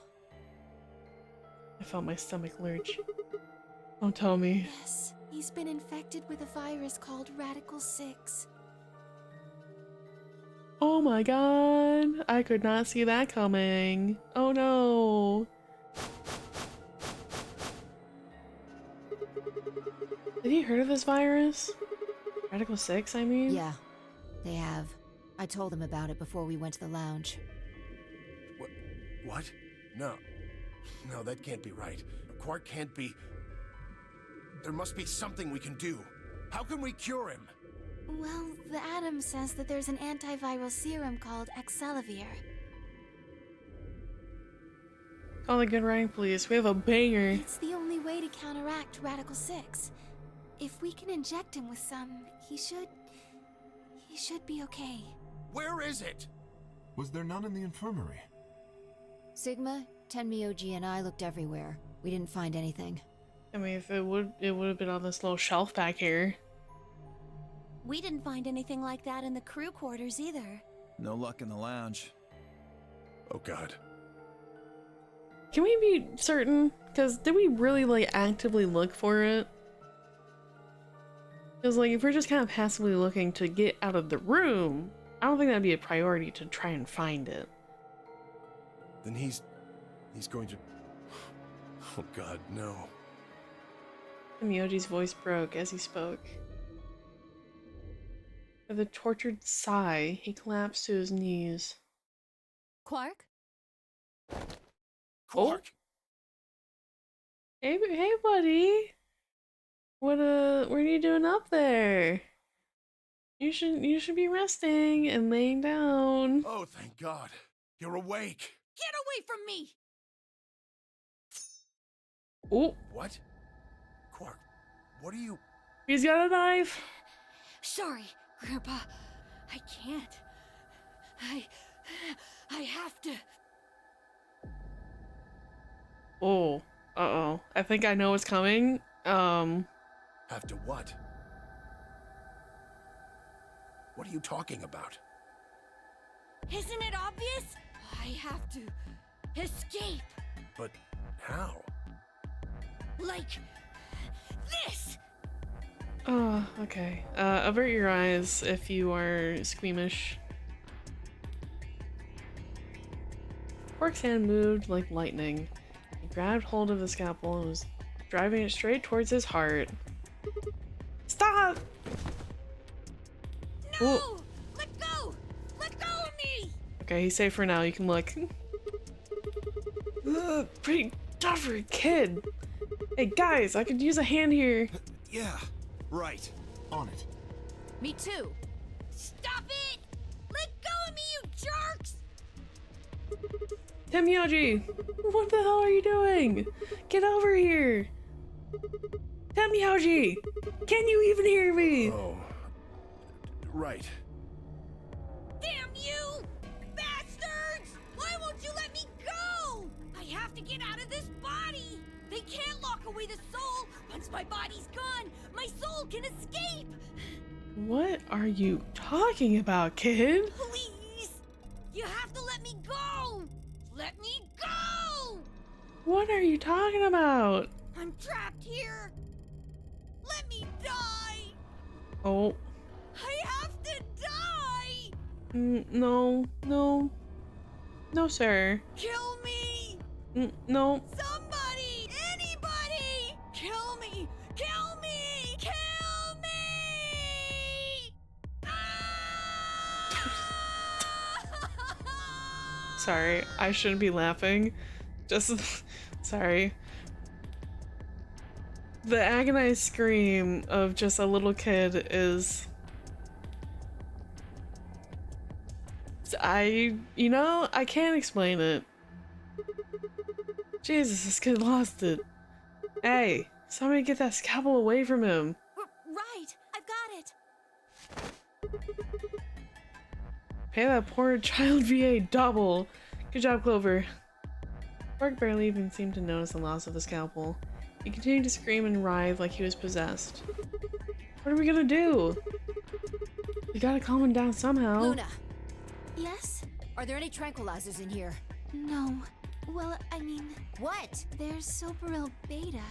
I felt my stomach lurch. Don't tell me. Yes, he's been infected with a virus called Radical 6. Oh my god. I could not see that coming. Oh no. Have you heard of this virus? Radical 6, I mean? Yeah, they have. I told them about it before we went to the lounge. What? No. No, that can't be right. Quark can't be... There must be something we can do. How can we cure him? Well, the Atom says that there's an antiviral serum called Excelavir. Call the good writing, please. We have a banger. It's the only way to counteract Radical 6. If we can inject him with some, he should be okay. Where is it? Was there none in the infirmary? Sigma, Tenmyoji, and I looked everywhere. We didn't find anything. I mean, if it would have been on this little shelf back here. We didn't find anything like that in the crew quarters either. No luck in the lounge. Oh god. Can we be certain? Because did we really, like, actively look for it? Because, like, if we're just kind of passively looking to get out of the room, I don't think that'd be a priority to try and find it. Then he's going to... Oh god, no. Myoji's voice broke as he spoke. With a tortured sigh, he collapsed to his knees. Quark? Quark? Hey, buddy. What are you doing up there? You should be resting and laying down. Oh, thank God. You're awake. Get away from me! Oh, What? Quark, what are you... he's got a knife. Sorry, Grandpa. I can't. I have to. Oh, uh-oh. I think I know what's coming. Have to what? What are you talking about? Isn't it obvious? I have to escape. But how? Like this! Oh, okay. Avert your eyes if you are squeamish. Quark's hand moved like lightning. He grabbed hold of the scalpel and was driving it straight towards his heart. Stop! No! Ooh. Let go! Let go of me! Okay, he's safe for now. You can look. Pretty tough for a kid. Hey guys, I could use a hand here. Yeah, right. On it. Me too. Stop it! Let go of me, you jerks! Tenmyoji, what the hell are you doing? Get over here. Tenmyoji, can you even hear me? Oh. Right. Damn you! Bastards! Why won't you let me go? I have to get out of this body! They can't lock away the soul! Once my body's gone, my soul can escape! What are you talking about, kid? Please! You have to let me go! Let me go! What are you talking about? I'm trapped here! Let me die! Oh, I have to die! no, no. No, sir. Kill me! No. Somebody! Anybody! Kill me! Kill me! Kill me! Sorry, I shouldn't be laughing. Just, sorry. The agonized scream of just a little kid is... I can't explain it. Jesus, this kid lost it. Hey, somebody get that scalpel away from him. Right! I've got it! Pay that poor child VA double. Good job, Clover. Quark barely even seemed to notice the loss of the scalpel. He continued to scream and writhe like he was possessed. What are we gonna do? We gotta calm him down somehow. Luna, Yes? are there any tranquilizers in here? No. Well, I mean, What? there's Soparil Beta.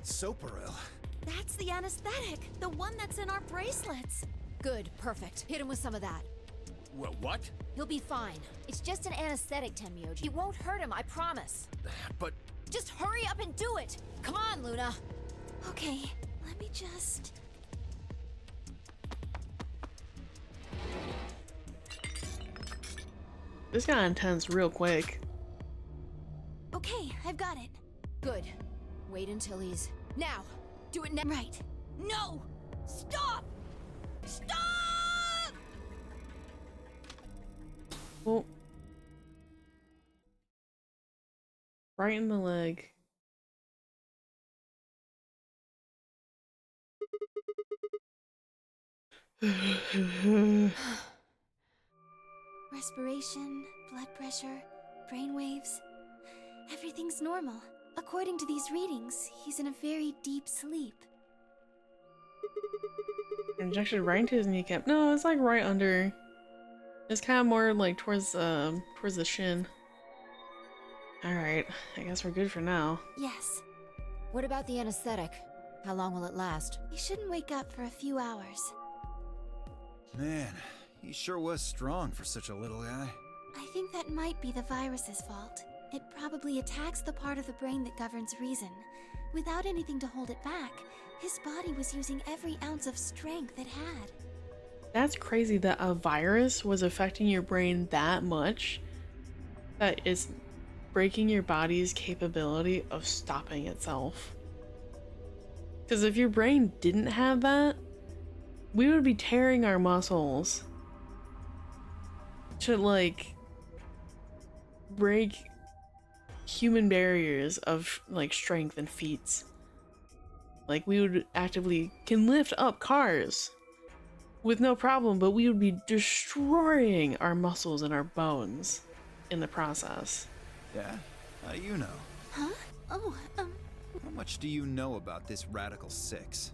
Soparil? That's the anesthetic, the one that's in our bracelets. Good, perfect. Hit him with some of that. What? He'll be fine. It's just an anesthetic, Tenmyoji. It won't hurt him, I promise. But Just hurry up and do it! Come on, Luna! Okay, let me just... This got intense real quick. Okay, I've got it. Good. Wait until he's... Now! Do it now! Right. No! Stop! Stop! Well, right in the leg. Respiration, blood pressure, brain waves. Everything's normal. According to these readings, he's in a very deep sleep. Injected right into his kneecap. No, it's like right under. It's kind of more like towards the shin. All right, I guess we're good for now. Yes. What about the anesthetic? How long will it last? He shouldn't wake up for a few hours. Man, he sure was strong for such a little guy. I think that might be the virus's fault. It probably attacks the part of the brain that governs reason. Without anything to hold it back, his body was using every ounce of strength it had. That's crazy that a virus was affecting your brain that much that it's breaking your body's capability of stopping itself. Because if your brain didn't have that, we would be tearing our muscles to like break human barriers of like strength and feats. Like we would actively can lift up cars with no problem, but we would be destroying our muscles and our bones in the process. Yeah? How do you know? Huh? Oh, How much do you know about this Radical 6?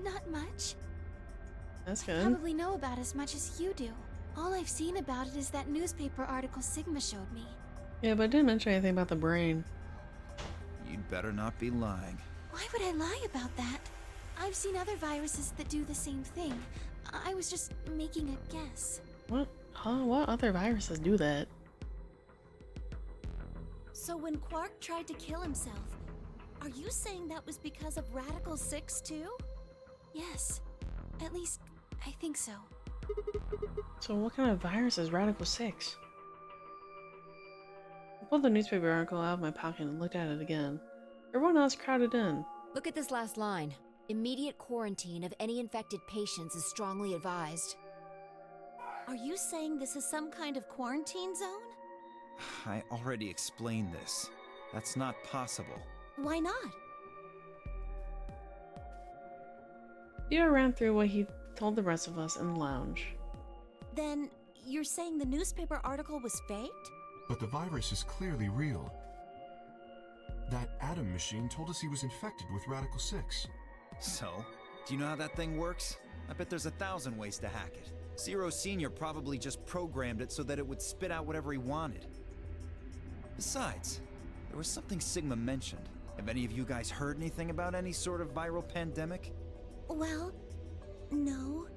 not much. That's good. Probably know about as much as you do. All I've seen about it is that newspaper article Sigma showed me. Yeah, but it didn't mention anything about the brain. You'd better not be lying. Why would I lie about that? I've seen other viruses that do the same thing. I was just making a guess. What? Huh? What other viruses do that? So when Quark tried to kill himself, are you saying that was because of Radical 6 too? Yes. At least, I think so. So what kind of virus is Radical 6? I pulled the newspaper article out of my pocket and looked at it again. Everyone else crowded in. Look at this last line. Immediate quarantine of any infected patients is strongly advised. Are you saying this is some kind of quarantine zone? I already explained this. That's not possible. Why not? Theo ran through what he told the rest of us in the lounge. Then you're saying the newspaper article was faked? But the virus is clearly real. That Atom machine told us he was infected with Radical 6. So, do you know how that thing works? I bet there's 1,000 ways to hack it. Zero Senior probably just programmed it so that it would spit out whatever he wanted. Besides, there was something Sigma mentioned. Have any of you guys heard anything about any sort of viral pandemic? Well, no.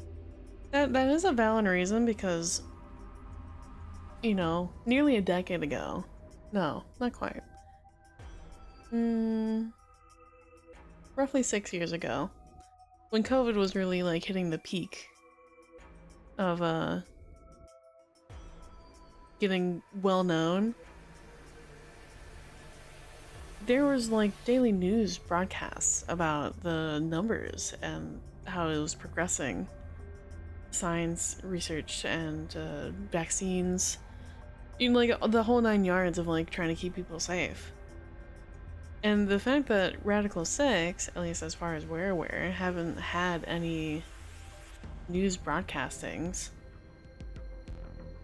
That is a valid reason because, you know, nearly a decade ago. No, not quite. Roughly 6 years ago, when COVID was really like hitting the peak of getting well known, there was like daily news broadcasts about the numbers and how it was progressing. Science research and vaccines, you know, like the whole 9 yards of like trying to keep people safe. And the fact that Radical 6, at least as far as we're aware, haven't had any news broadcastings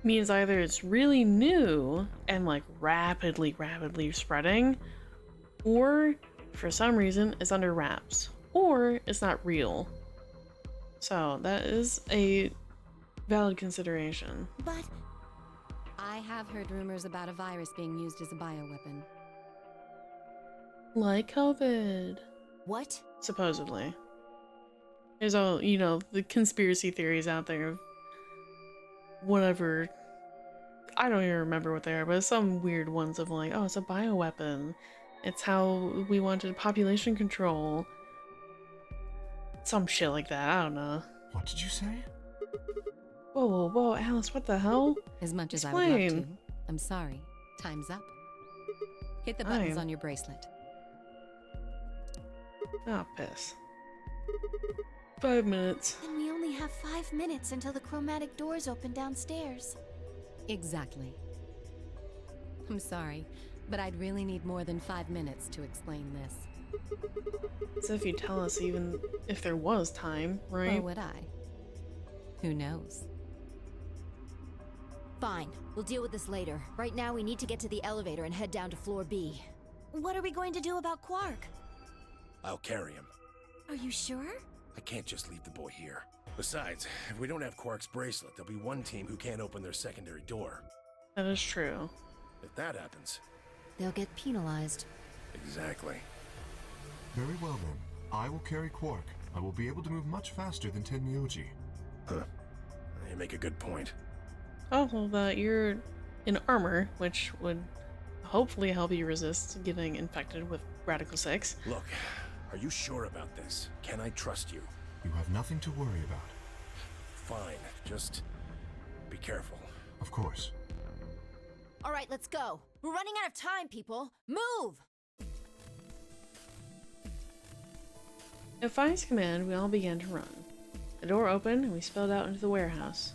means either it's really new and like rapidly spreading, or for some reason it's under wraps, or it's not real. So that is a valid consideration. But I have heard rumors about a virus being used as a bioweapon. Like COVID. What? Supposedly. There's all, you know, the conspiracy theories out there of whatever. I don't even remember what they are, but some weird ones of like, oh, it's a bioweapon. It's how we wanted population control. Some shit like that, I don't know. What did you say? Whoa, whoa, whoa, Alice, what the hell? As much as Explain. I would love to, I'm sorry. Time's up. Hit the buttons on your bracelet. Oh, piss. 5 minutes. And we only have 5 minutes until the chromatic doors open downstairs. Exactly. I'm sorry, but I'd really need more than 5 minutes to explain this. So if you tell us even if there was time, right? Or would I? Who knows? Fine. We'll deal with this later. Right now, we need to get to the elevator and head down to floor B. What are we going to do about Quark? I'll carry him. Are you sure? I can't just leave the boy here. Besides, if we don't have Quark's bracelet, there'll be one team who can't open their secondary door. That is true. If that happens... They'll get penalized. Exactly. Very well then. I will carry Quark. I will be able to move much faster than Tenmyoji. Huh. You make a good point. Oh, well, you're in armor, which would hopefully help you resist getting infected with Radical 6. Look, are you sure about this? Can I trust you? You have nothing to worry about. Fine, just be careful. Of course. All right, let's go. We're running out of time, people. Move! At Fine's command, we all began to run. The door opened, and we spilled out into the warehouse.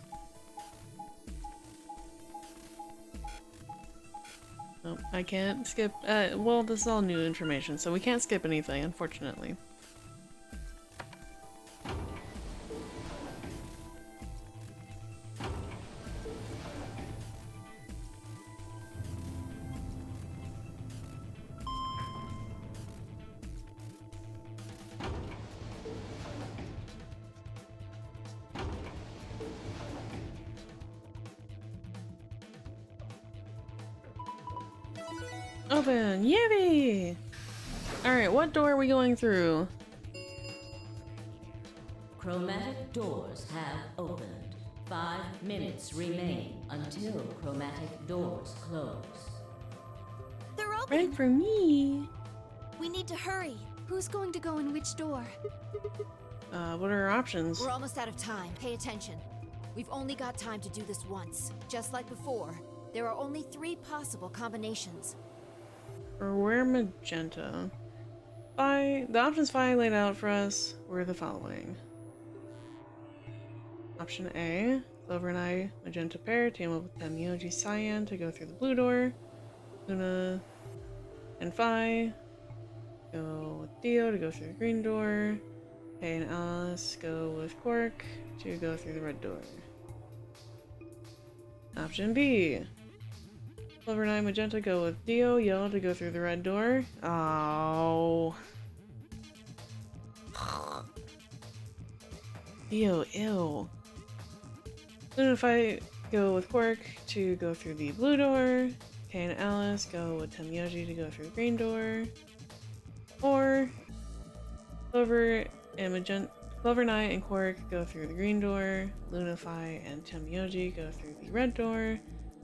Oh, I can't skip. Well, this is all new information, so we can't skip anything, unfortunately. Open! Yippee! Alright, what door are we going through? Chromatic doors have opened. 5 minutes remain until chromatic doors close. They're open! Ready for me! We need to hurry. Who's going to go in which door? What are our options? We're almost out of time. Pay attention. We've only got time to do this once. Just like before, there are only 3 possible combinations. Or we're magenta. The options Phi laid out for us were the following. Option A, Clover and I, magenta pair, team up with Tenmyoji Cyan to go through the blue door. Luna and Phi go with Dio to go through the green door. Kay and Alice go with Quark to go through the red door. Option B, Clover and I, magenta go with Dio, yellow to go through the red door. Oh. Dio, ew. Luna and Phi go with Quark to go through the blue door. Kay and Alice go with Tenmyoji to go through the green door. Or Clover and I and Quark go through the green door. Luna, Phi, and Tenmyoji go through the red door.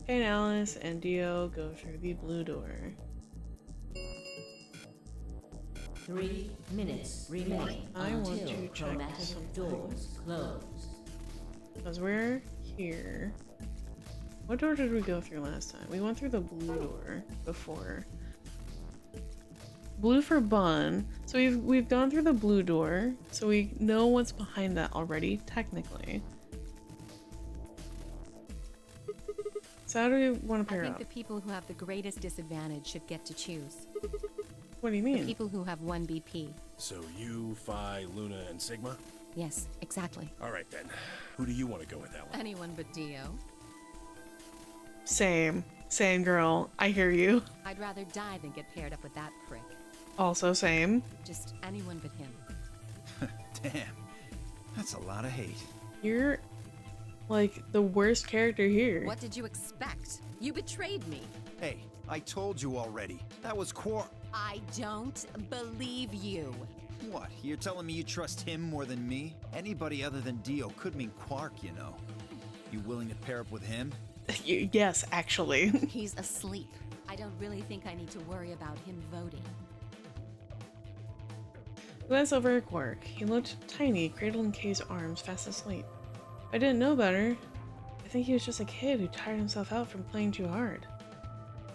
Kay and Alice and Dio go through the blue door. 3 minutes remain I want until to check chromatic something. doors close. Because we're here. What door did we go through last time? We went through the blue door before. Blue for Bun. So we've gone through the blue door, so we know what's behind that already, technically. So how do we want to I pair think up? the people who have the greatest disadvantage should get to choose. What do you The mean? people who have 1 BP. So you, Phi, Luna, and Sigma? Yes, exactly. Alright then. Who do you want to go with, Ellen? Anyone but Dio. Same. Same, girl. I hear you. I'd rather die than get paired up with that prick. Also same. Just anyone but him. Damn. That's a lot of hate. You're like the worst character here. What did you expect? You betrayed me. Hey, I told you already. That was I don't believe you. What? You're telling me you trust him more than me? Anybody other than Dio could mean Quark, you know. You willing to pair up with him? Yes, actually. He's asleep. I don't really think I need to worry about him voting. Glanced over at Quark. He looked tiny, cradled in Kay's arms, fast asleep. I didn't know better. I think he was just a kid who tired himself out from playing too hard.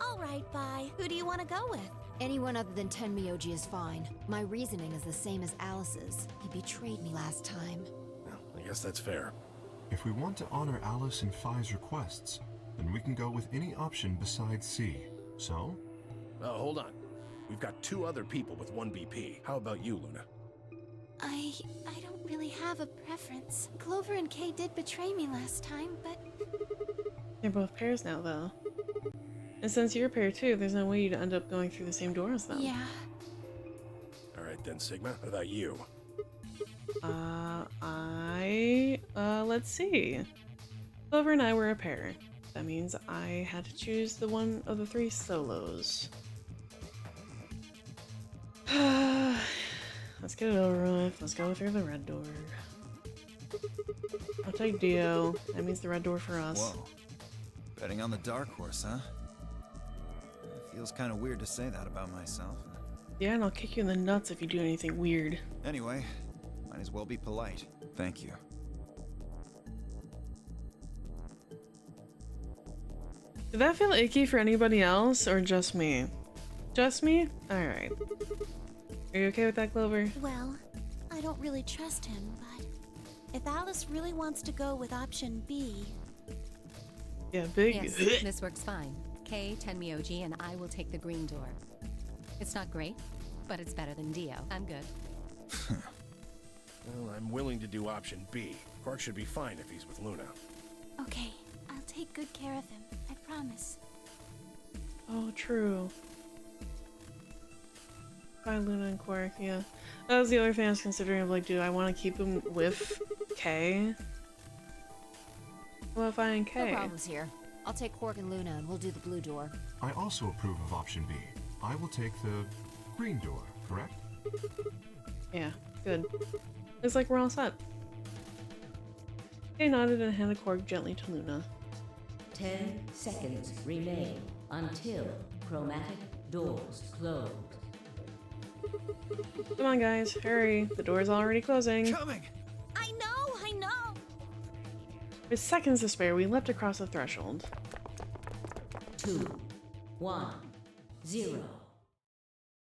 All right, bye. Who do you want to go with? Anyone other than Tenmyoji is fine. My reasoning is the same as Alice's. He betrayed me last time. Well, I guess that's fair. If we want to honor Alice and Phi's requests, then we can go with any option besides C. So? Oh, hold on. We've got 2 other people with 1 BP. How about you, Luna? I don't really have a preference. Clover and Kay did betray me last time, but... They're both pairs now, though. And since you're a pair too, there's no way you'd end up going through the same door as them. Yeah. Alright then, Sigma. What about you? Let's see. Clover and I were a pair. That means I had to choose the one of the 3 solos. Let's get it over with. Let's go through the red door. I'll take Dio. That means the red door for us. Whoa. Betting on the dark horse, huh? Feels kind of weird to say that about myself. Yeah, and I'll kick you in the nuts if you do anything weird. Anyway, might as well be polite. Thank you. Did that feel icky for anybody else, or just me? Just me? Alright. Are you okay with that, Clover? Well, I don't really trust him, but if Alice really wants to go with option B... Yeah, big. Yes, this works fine. Kay, Tenmyoji, and I will take the green door. It's not great, but it's better than Dio. I'm good. Well, I'm willing to do option B. Quark should be fine if he's with Luna. Okay, I'll take good care of him. I promise. Oh, true. Bye, Luna and Quark, yeah. That was the other thing I was considering of like, do I want to keep him with Kay? What if I and Kay? No problems here. I'll take Quark and Luna and we'll do the blue door. I also approve of option B. I will take the green door, correct? Yeah, good. It's like we're all set. Kay nodded and handed Quark gently to Luna. 10 seconds remain until chromatic doors close. Come on, guys, hurry. The door's already closing. Coming! I know! With seconds to spare, we leapt across the threshold. 2, 1, 0.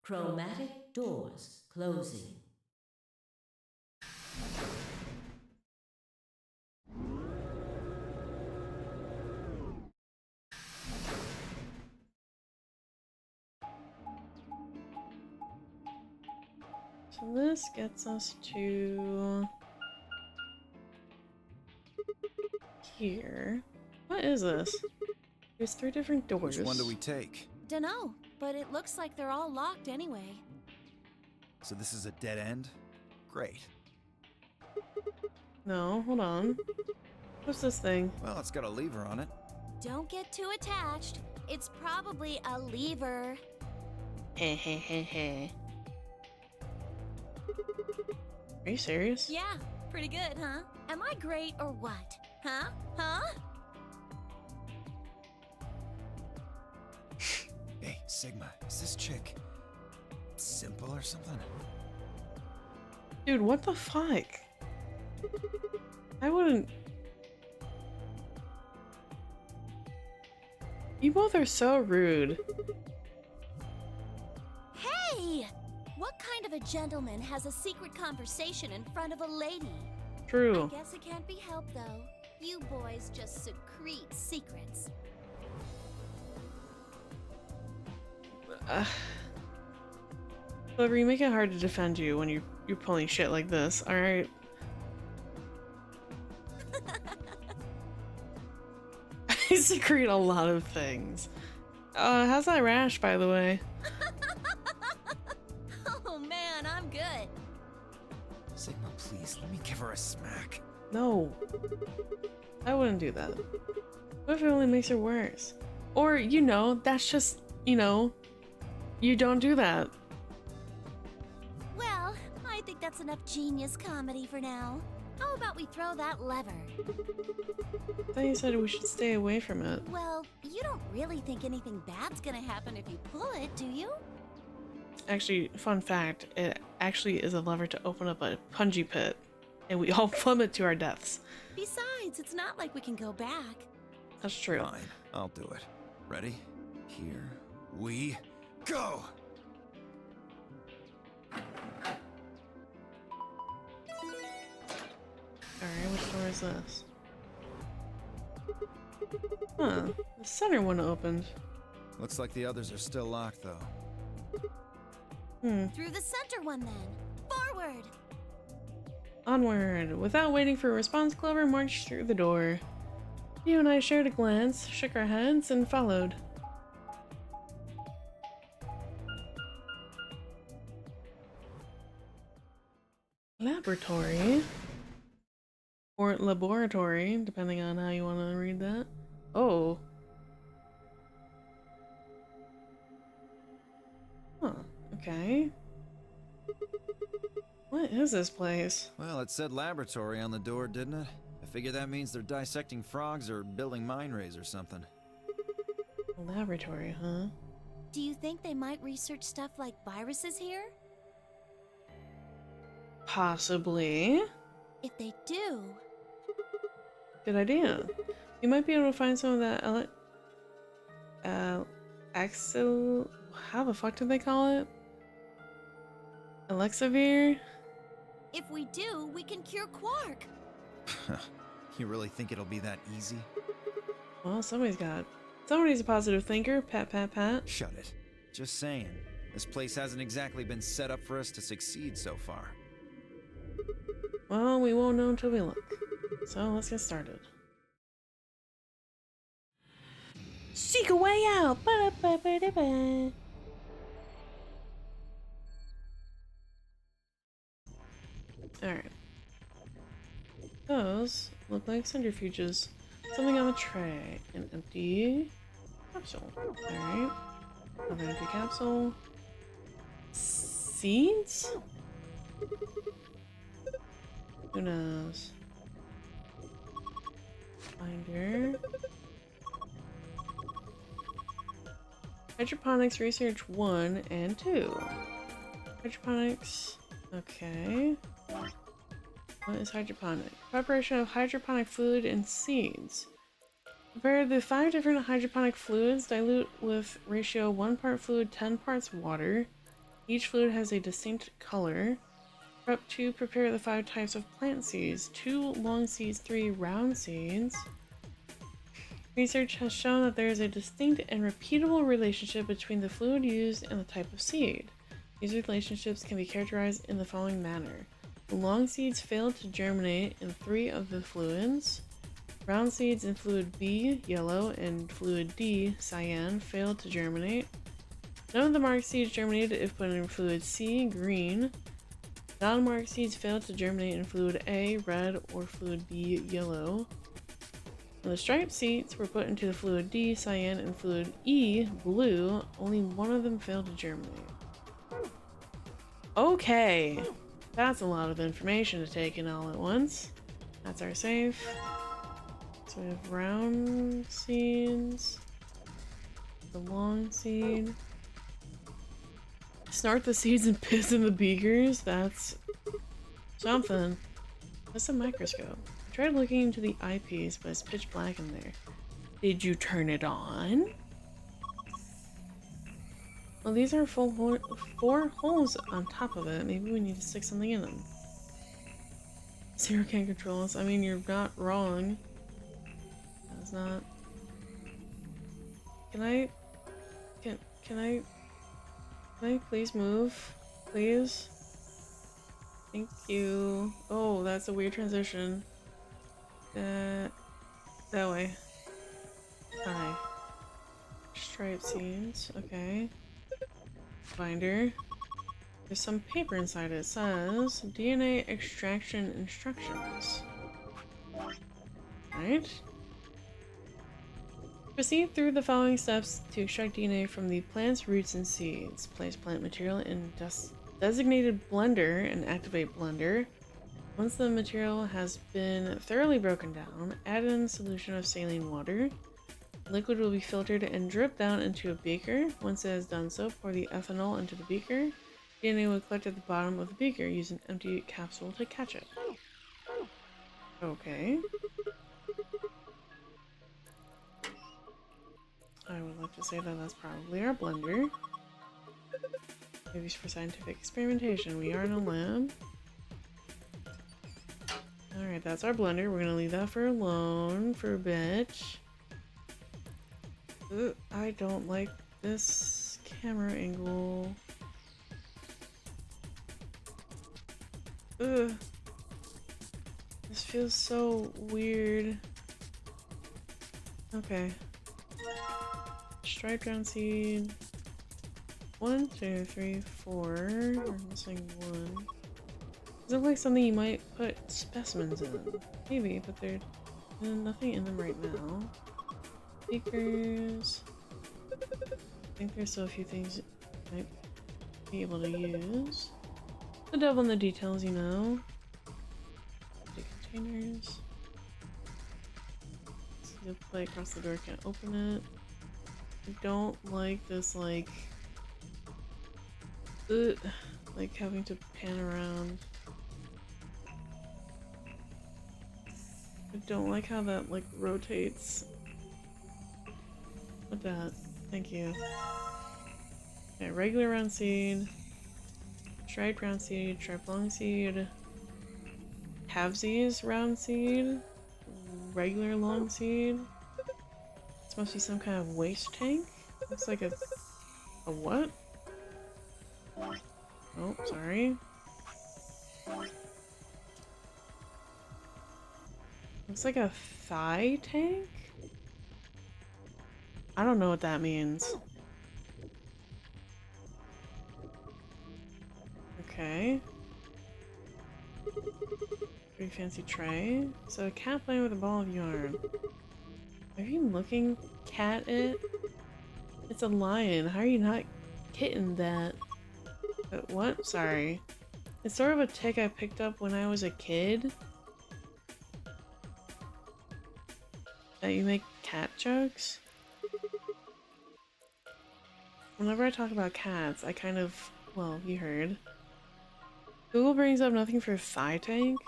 Chromatic doors closing. So this gets us to... here. What is this? There's 3 different doors. Which one do we take? Dunno, but it looks like they're all locked anyway. So this is a dead end? Great. No, hold on. What's this thing? Well, it's got a lever on it. Don't get too attached. It's probably a lever. Heh heh heh heh. Are you serious? Yeah, pretty good, huh? Am I great or what? Huh? Huh? Hey, Sigma, is this chick simple or something? Dude, what the fuck? I wouldn't... You both are so rude. Hey! What kind of a gentleman has a secret conversation in front of a lady? True. I guess it can't be helped, though. You boys just secrete secrets. Clover, you make it hard to defend you when you're pulling shit like this, alright? I secrete a lot of things. How's that rash, by the way? No. I wouldn't do that. What if it only makes it worse? Or, you know, that's just, you know, you don't do that. Well, I think that's enough genius comedy for now. How about we throw that lever? I thought you said we should stay away from it. Well, you don't really think anything bad's gonna happen if you pull it, do you? Actually, fun fact, it actually is a lever to open up a punji pit, and we all plummet to our deaths. Besides, it's not like we can go back. That's true. Fine, I'll do it. Ready? Here we go! Alright, which door is this? Huh, the center one opened. Looks like the others are still locked, though. Through the center one then. Forward! Onward! Without waiting for a response, Clover marched through the door. You and I shared a glance, shook our heads, and followed. Laboratory? Or laboratory, depending on how you want to read that. Oh. Huh, okay. What is this place? Well, it said laboratory on the door, didn't it? I figure that means they're dissecting frogs or building mine rays or something. A laboratory, huh? Do you think they might research stuff like viruses here? Possibly. If they do... Good idea. You might be able to find some of that how the fuck did they call it? Elixavir? If we do, we can cure Quark! You really think it'll be that easy? Well, somebody's a positive thinker. Pat, pat, pat. Shut it. Just saying. This place hasn't exactly been set up for us to succeed so far. Well, we won't know until we look. So let's get started. Seek a way out! Ba-da-ba-ba-da-ba. Alright. Those look like centrifuges. Something on the tray. An empty capsule. Alright. Another empty capsule. Seeds? Who knows? Binder. Hydroponics Research 1 and 2. Hydroponics. Okay. What is hydroponic? Preparation of hydroponic fluid and seeds. Prepare the 5 different hydroponic fluids, dilute with ratio 1 part fluid, 10 parts water. Each fluid has a distinct color. Prep to prepare the 5 types of plant seeds. 2 long seeds, 3 round seeds. Research has shown that there is a distinct and repeatable relationship between the fluid used and the type of seed. These relationships can be characterized in the following manner. The long seeds failed to germinate in 3 of the fluids. Round seeds in fluid B, yellow, and fluid D, cyan, failed to germinate. None of the marked seeds germinated if put in fluid C, green. Non-marked seeds failed to germinate in fluid A, red, or fluid B, yellow. When the striped seeds were put into the fluid D, cyan, and fluid E, blue, only one of them failed to germinate. Okay, that's a lot of information to take in all at once. That's our safe. So we have round seeds, the long seed. Snort the seeds and piss in the beakers? That's something. That's a microscope. I tried looking into the eyepiece, but it's pitch black in there. Did you turn it on? Well, these are 4 holes on top of it. Maybe we need to stick something in them. Zero can control us. I mean, you're not wrong. That's not... Can I please move? Please? Thank you. Oh, that's a weird transition. That way. Hi. Striped seeds. Okay. Binder. There's some paper inside it. It says DNA extraction instructions. Alright. Proceed through the following steps to extract DNA from the plant's roots and seeds. Place plant material in designated blender and activate blender. Once the material has been thoroughly broken down, add in a solution of saline water. Liquid will be filtered and dripped down into a beaker. Once it has done so, pour the ethanol into the beaker. DNA will collect at the bottom of the beaker. Use an empty capsule to catch it. Okay. I would like to say that that's probably our blender. Used for scientific experimentation. We are in a lab. Alright, that's our blender. We're gonna leave that for alone for a bit. Ugh, I don't like this camera angle. Ugh. This feels so weird. Okay. Striped ground seed. 1, 2, 3, 4. We're missing 1. Does it look like something you might put specimens in? Maybe, but there's nothing in them right now. Beakers. I think there's still a few things you might be able to use. The devil in the details, you know. The containers. The play across the door, can't open it. I don't like this, like having to pan around. I don't like how that like rotates. With that, thank you. Okay, regular round seed, striped round seed, striped long seed, halvesies round seed, regular long seed. This must be some kind of waste tank. Looks like a what? Oh, sorry. Looks like a thigh tank? I don't know what that means. Okay. Pretty fancy tray. So a cat playing with a ball of yarn. Are you looking cat it? It's a lion. How are you not hitting that? What? Sorry. It's sort of a tick I picked up when I was a kid. That you make cat jokes? Whenever I talk about cats, I kind of, well, you heard. Google brings up nothing for thigh tank.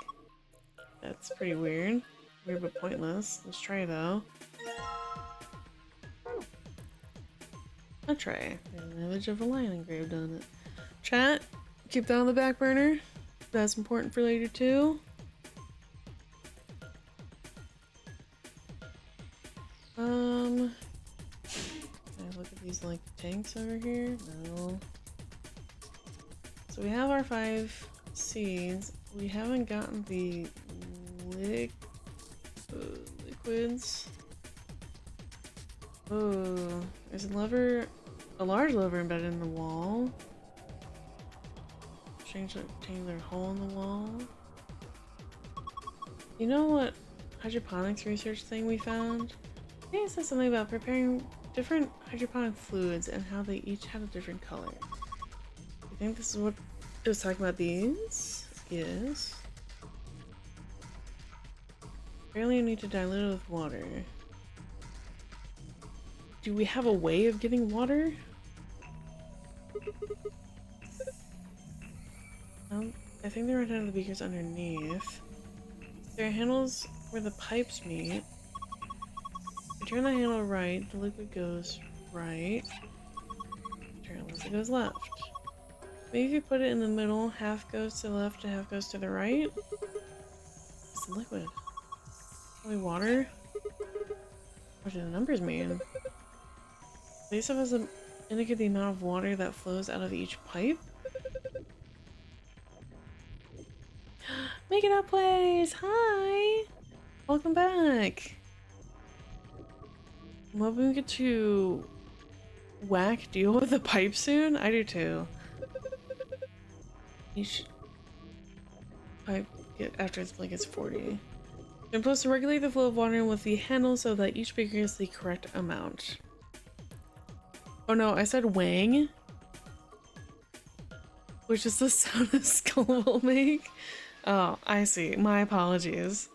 That's pretty weird. Weird but pointless. Let's try though. A tray. There's an image of a lion engraved on it. Chat, keep that on the back burner. That's important for later too. Can I look at these like tanks over here? No. So we have our 5 seeds. We haven't gotten the liquids. Oh, there's a large lever embedded in the wall. Change a hole in the wall. You know what hydroponics research thing we found? I think it said something about preparing different hydroponic fluids and how they each had a different color. I think this is what it was talking about. These? Yes. Apparently you need to dilute it with water. Do we have a way of getting water? I think the right hand of the beaker's underneath. There are handles where the pipes meet. If you turn the handle right, the liquid goes right. Turn it unless it goes left. Maybe if you put it in the middle, half goes to the left and half goes to the right. It's the liquid. Probably water? What do the numbers mean? These of us indicate the amount of water that flows out of each pipe. Make it up, plays! Hi! Welcome back! I'm hoping we get to whack deal with the pipe soon. I do too. Each pipe after its blink is 40. You're supposed to regulate the flow of water with the handle so that each beaker is the correct amount. Oh no, I said wang, which is the sound a skull will make. Oh, I see. My apologies.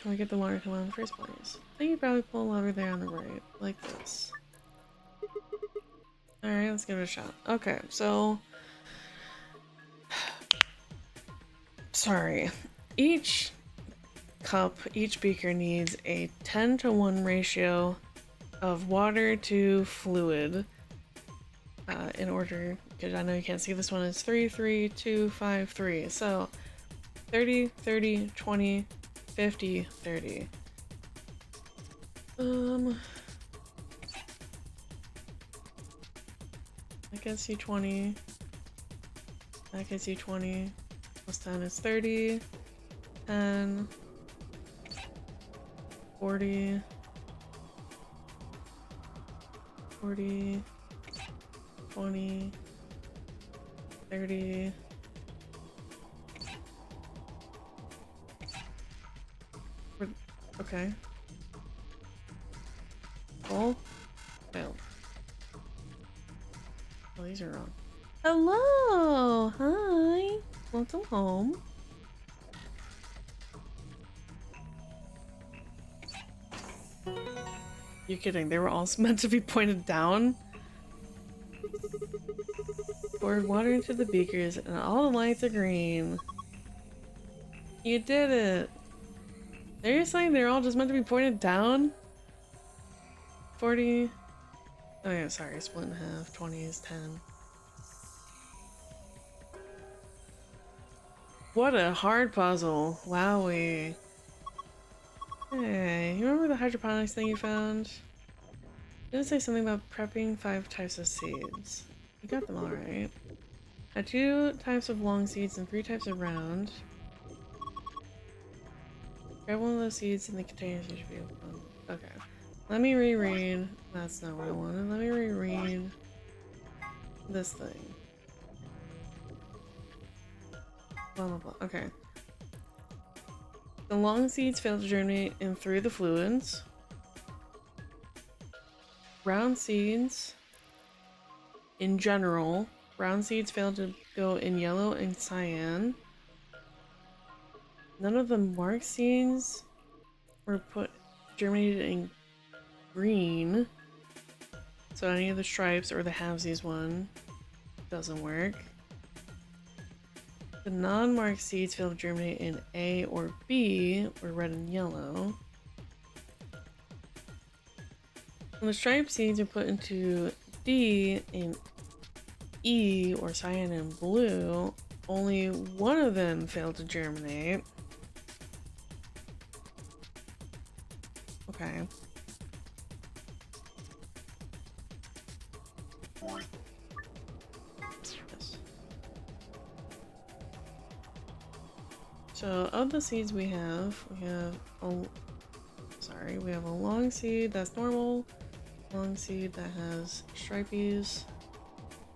Can we get the water to come on in the first place? I think you probably pull a lever there on the right, like this. Alright, let's give it a shot. Okay, so... Sorry. Each cup, each beaker needs a 10-to-1 ratio of water to fluid in order, because I know you can't see this one, is 3, 3, 2, 5, 3. So 30, 30, 20, 50, 30. That gets you 20. That gets you 20. Plus 10 is 30. 10. 40. 40. 20. 30. Okay. Full. Failed. Oh, these are wrong. Hello! Hi! Welcome home. You're kidding, they were all meant to be pointed down? Poured water into the beakers and all the lights are green. You did it! Seriously? They're all just meant to be pointed down? 40. Oh yeah, sorry, split in half. 20 is 10. What a hard puzzle. Wowie. Hey, you remember the hydroponics thing you found? Did it say something about prepping 5 types of seeds? You got them all right. 2 types of long seeds and 3 types of round. Grab one of those seeds in the containers you should be able to... Okay. Let me reread. That's not what I wanted. Let me reread this thing. Blah blah blah. Okay. The long seeds fail to germinate in 3 of the fluids. Round seeds, in general, round seeds fail to go in yellow and cyan. None of the marked seeds were germinated in green. So any of the stripes or the halvesies one doesn't work. The non-marked seeds fail to germinate in A or B, or red and yellow. When the striped seeds are put into D and E, or cyan and blue, only one of them failed to germinate. Okay. Yes. So of the seeds we have a long seed that's normal, long seed that has stripies.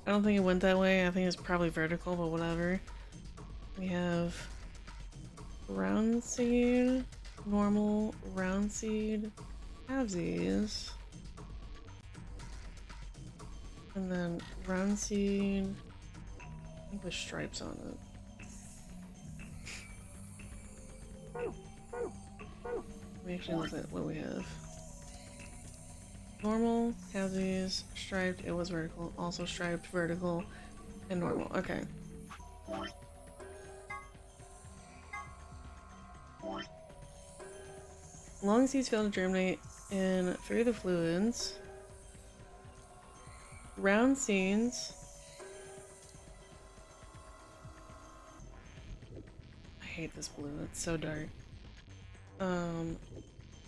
I don't think it went that way. I think it's probably vertical, but whatever. We have round seed, normal, round seed, halvesies. And then round seed, I think with stripes on it. Let me actually look at what we have. Normal, halvesies, striped, it was vertical, also striped, vertical, and normal. Okay. Long seeds fail to germinate in 3 of the fluids. Round seeds. I hate this blue, it's so dark.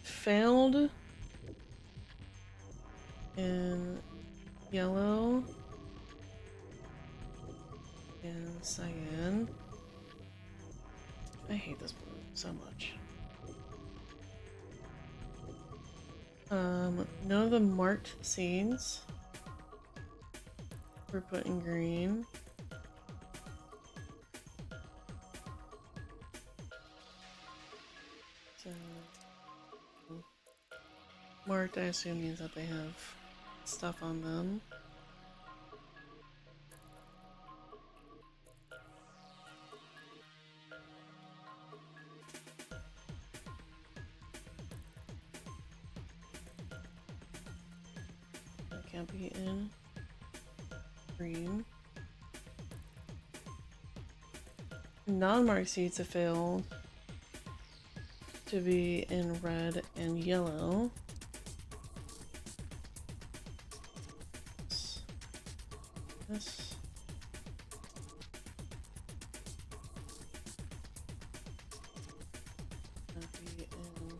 Failed in yellow and cyan. I hate this blue so much. None of the marked seeds were put in green. So marked, I assume, means that they have stuff on them. That can't be in green. Non-marked seeds have failed to be in red and yellow. This. That'd be in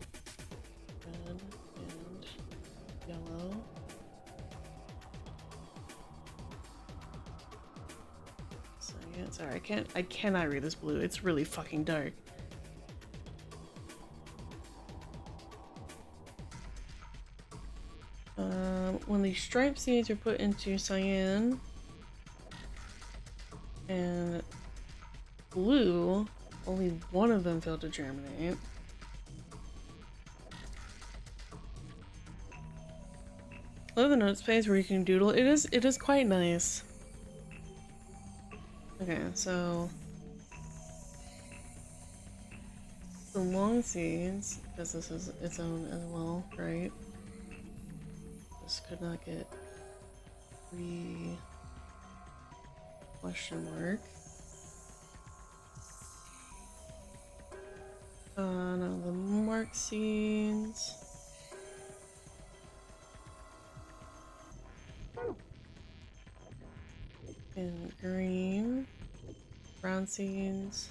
red and yellow. So yeah, sorry, I cannot read this blue. It's really fucking dark. When the striped seeds are put into cyan and blue, only one of them failed to germinate. Love the notes page where you can doodle. It is quite nice. Okay, so the long seeds, because this is its own as well, right? This could not get question mark. No, the mark seeds. In green. Brown seeds.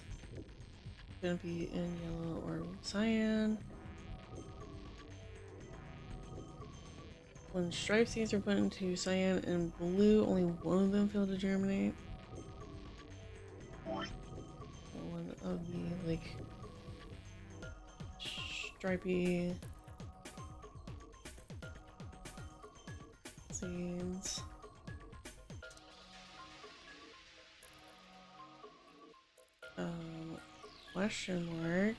Gonna be in yellow or cyan. When striped seeds are put into cyan and blue, only one of them failed to germinate. One of the, like, stripy seeds. Question mark.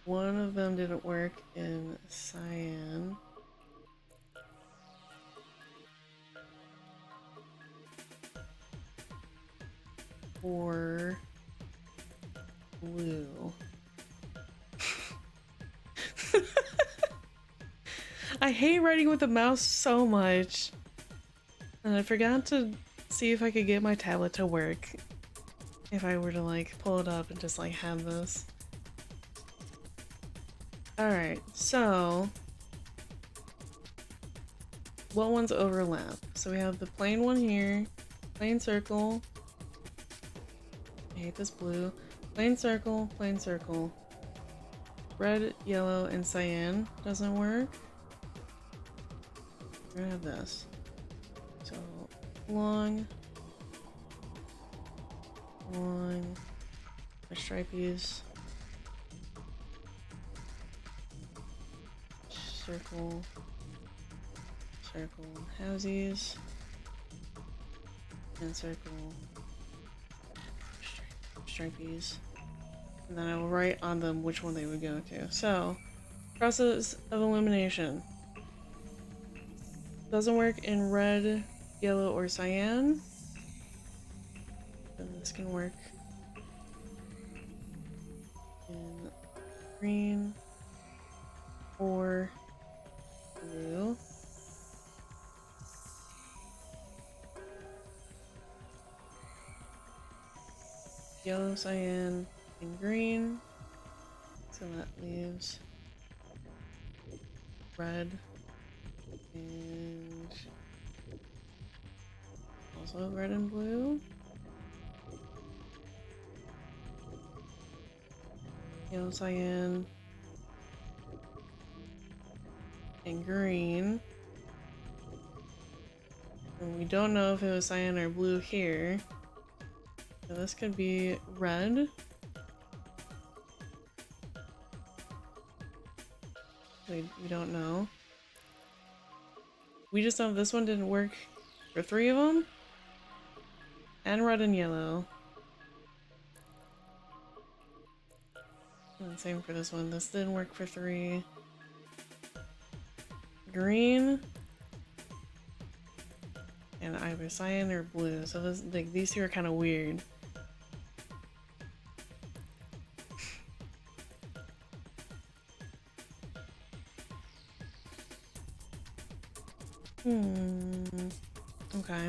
One of them didn't work in cyan. Or blue. I hate writing with the mouse so much. And I forgot to see if I could get my tablet to work. If I were to like pull it up and just like have this. Alright, so what ones overlap? So we have the plain one here, plain circle. I hate this blue. Plain circle, red, yellow, and cyan doesn't work. We're gonna have this. So long, my stripies, circle, housies, and circle, stripies. And then I will write on them which one they would go to. So, process of elimination. Doesn't work in red, yellow, or cyan. Then this can work in green or blue. Yellow, cyan, and green. So that leaves red and also red and blue. Yellow, cyan, and green. And we don't know if it was cyan or blue here. So this could be red. We don't know. We just know this one didn't work for 3 of them. And red and yellow. And same for this one. This didn't work for 3. Green. And either cyan or blue. So this, like, these two are kind of weird. Okay.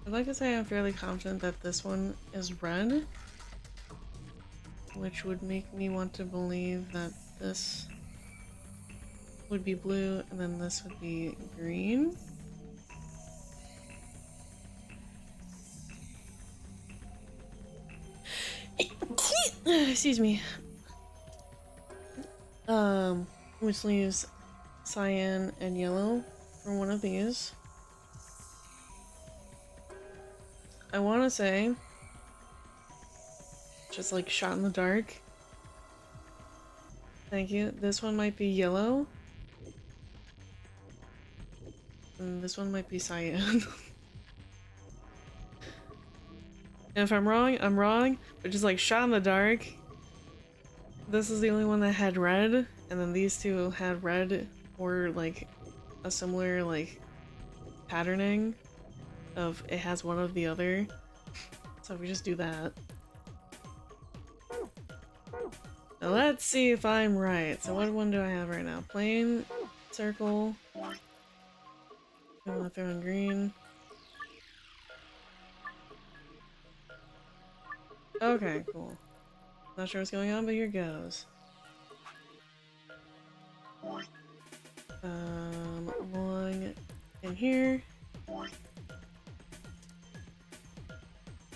I'd like to say I'm fairly confident that this one is red, which would make me want to believe that this would be blue and then this would be green. Excuse me. Which leaves cyan and yellow for one of these. I want to say, just like shot in the dark. Thank you. This one might be yellow. And this one might be cyan. And if I'm wrong, I'm wrong. But just like shot in the dark. This is the only one that had red. And then these two had red or like a similar like patterning of it has one of the other. So we just do that. Now let's see if I'm right. So what one do I have right now? Plain, circle. I want to throw in green. Okay, cool. Not sure what's going on, but here goes. Along in here.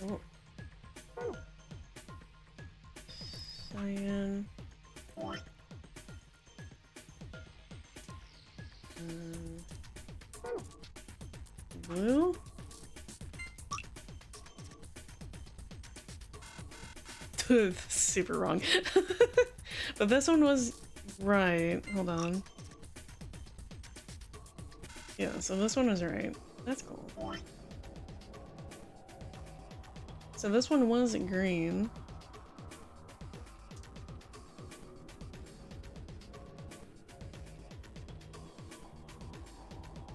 Oh. Cyan. Blue? Super wrong. But this one was right. Hold on. Yeah, so this one was right. That's cool. So this one was green.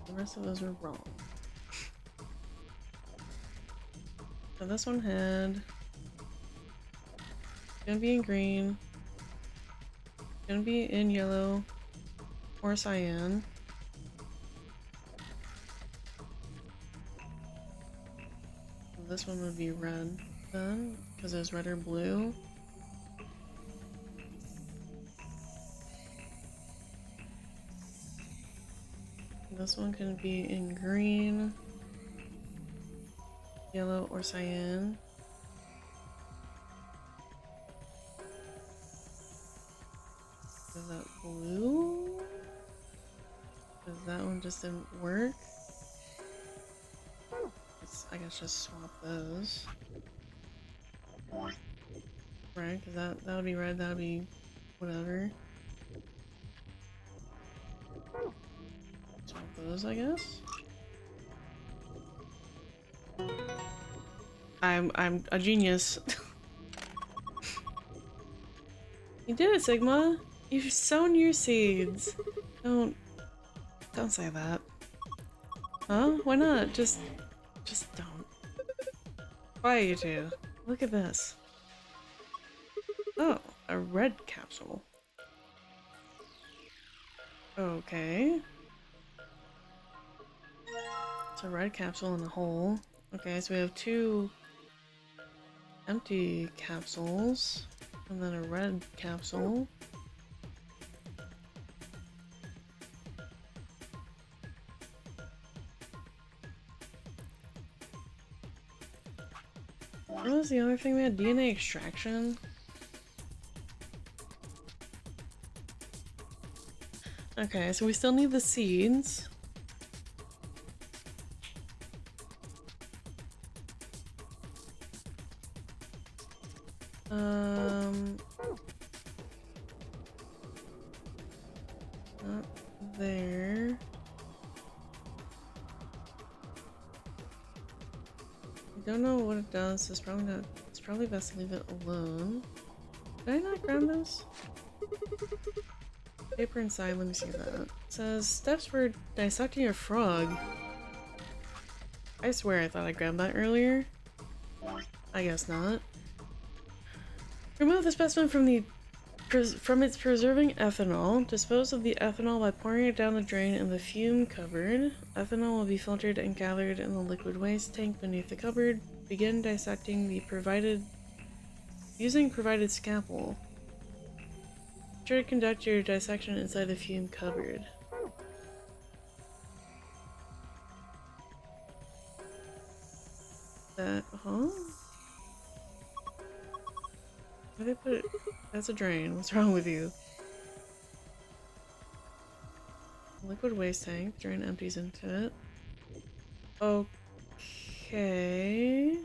The rest of those were wrong. So this one had... gonna be in green. Gonna be in yellow. Or cyan. This one would be red then, because there's red or blue. This one can be in green, yellow, or cyan. Is that blue? Because that one just didn't work. I guess just swap those. Right, because that would be red, that would be whatever. Swap those, I guess. I'm a genius. You did it, Sigma. You've sown your seeds. Don't say that. Huh? Why not? Just don't. Why you two? Look at this. Oh, a red capsule. Okay. It's a red capsule in a hole. Okay, so we have 2 empty capsules, and then a red capsule. What was the other thing we had? DNA extraction? Okay, so we still need the seeds. Not there. I don't know what it does. It's probably not. It's probably best to leave it alone. Did I not grab this? Paper inside. Let me see that. It says steps for dissecting a frog. I swear I thought I grabbed that earlier. I guess not. Remove the specimen from its preserving ethanol. Dispose of the ethanol by pouring it down the drain in the fume cupboard. Ethanol will be filtered and gathered in the liquid waste tank beneath the cupboard. Begin dissecting using provided scalpel. Try to conduct your dissection inside the fume cupboard. Huh? Where did they put it? That's a drain. What's wrong with you? Liquid waste tank. Drain empties into it. Okay.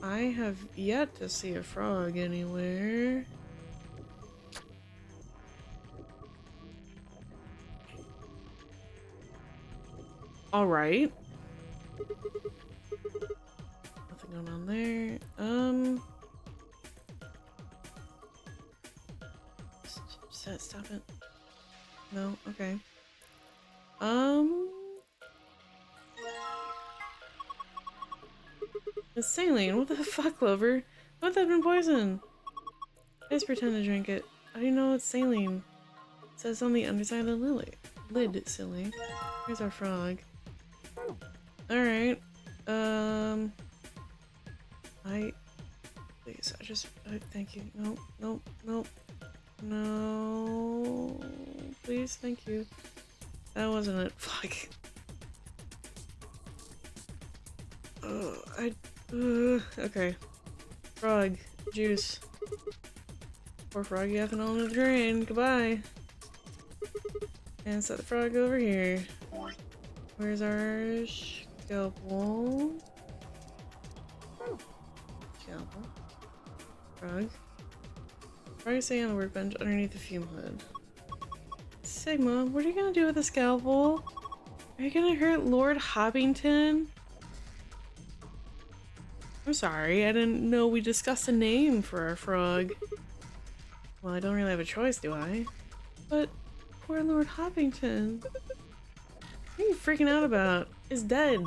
I have yet to see a frog anywhere. Alright. Nothing going on there. Stop it. No, okay. It's saline. What the fuck, Clover? What that been poison? I just pretend to drink it. How do you know it's saline? It says on the underside of the lid, silly. Here's our frog. Alright. Please, thank you. Nope, nope, nope. No. Please, thank you. That wasn't it. Fuck. Okay. Frog. Juice. Poor froggy ethanol in the drain. Goodbye. And set the frog over here. Where's our scalpel? Scalpel. Frog. Frog staying on the workbench underneath the fume hood. Sigma, what are you gonna do with the scalpel? Are you gonna hurt Lord Hoppington? I'm sorry, I didn't know we discussed a name for our frog. Well, I don't really have a choice, do I? But poor Lord Hoppington. What are you freaking out about? Is dead.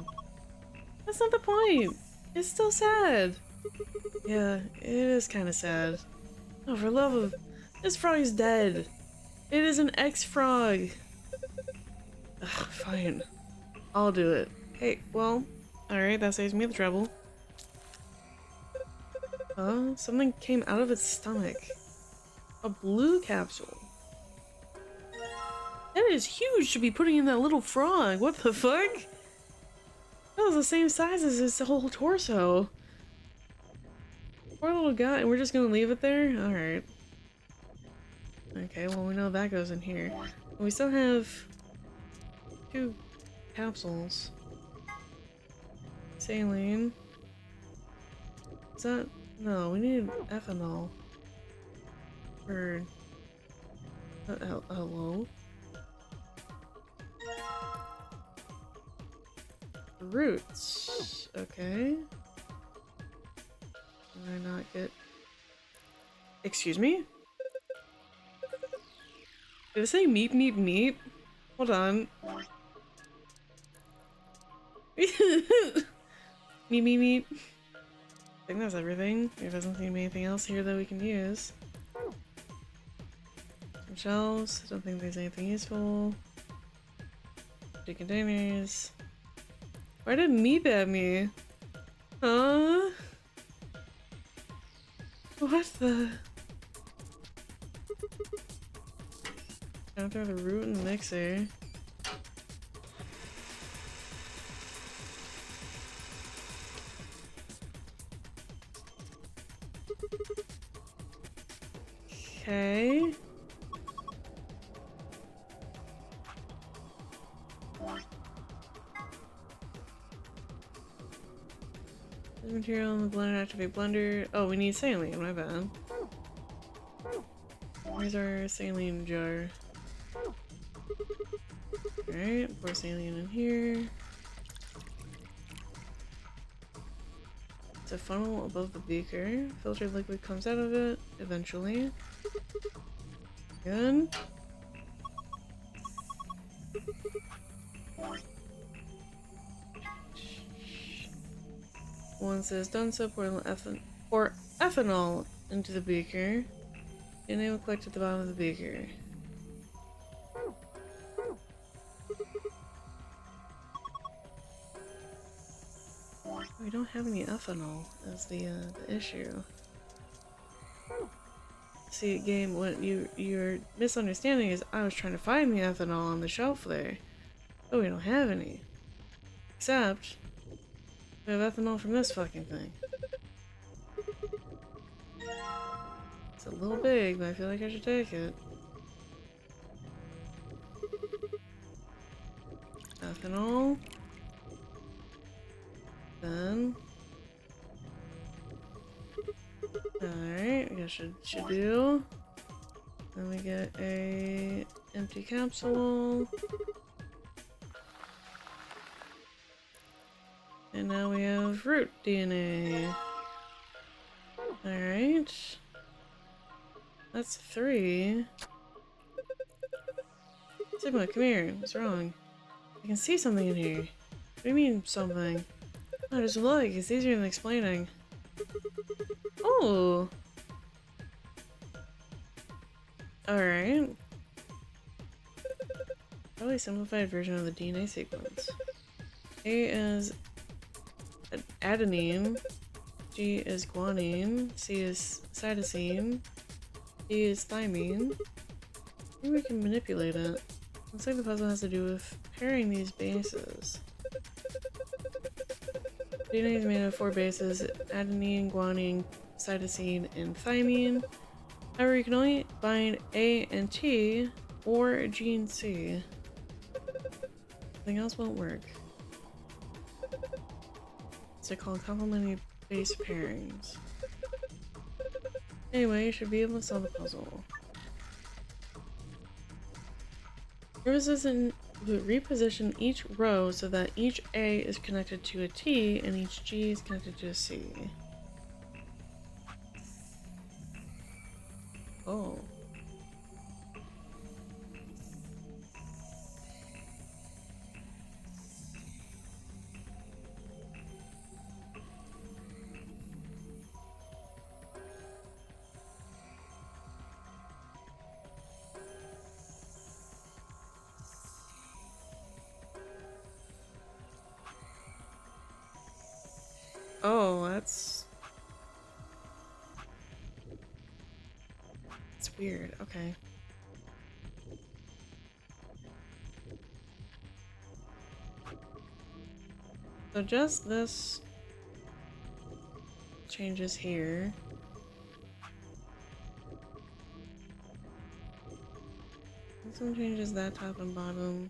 That's not the point. It's still sad. Yeah, it is kind of sad. Oh, for love of... This frog is dead. It is an ex-frog. Fine. I'll do it. Hey, well... Alright, that saves me the trouble. Something came out of its stomach. A blue capsule. That is huge to be putting in that little frog. What the fuck? That was the same size as his whole torso. Poor little guy, and we're just gonna leave it there? Alright. Okay, well we know that goes in here. We still have 2 capsules. Saline. Is that... No, we need ethanol. For... hello? Roots. Okay. Did I not get... Excuse me? Did it say meep meep meep? Hold on. Meep meep meep. I think that's everything. There doesn't seem to be anything else here that we can use. Some shelves. I don't think there's anything useful. 2 containers. Why did Meep at me? Huh? What the? Gonna throw the root in the mixer. Okay. This material in the blender, activate blender. Oh, we need saline, my bad. Where's our saline jar? Alright, pour saline in here. It's a funnel above the beaker. Filtered liquid comes out of it eventually. Good. Once it is done so, pour ethanol into the beaker. And it will collect at the bottom of the beaker. We don't have any ethanol as the issue. See, game, what your misunderstanding is I was trying to find the ethanol on the shelf there. But we don't have any. Except we have ethanol from this fucking thing. It's a little big, but I feel like I should take it. Ethanol. Then. Alright, I guess should do. Then we get a empty capsule. And now we have root DNA. Alright. That's 3. Sigma, come here. What's wrong? I can see something in here. What do you mean, something? Oh, just look. It's easier than explaining. Oh! Alright. Probably a simplified version of the DNA sequence. A is adenine. G is guanine. C is cytosine. D is thymine. Maybe we can manipulate it. Looks like the puzzle has to do with pairing these bases. DNA is made of 4 bases: adenine, guanine, cytosine, and thymine. However, you can only bind A and T or G and C. Anything else won't work. They're called complementary base pairings. Anyway, you should be able to solve the puzzle. Reposition each row so that each A is connected to a T and each G is connected to a C. Oh. Oh, that's weird. Okay. So just this changes here. This one changes that top and bottom.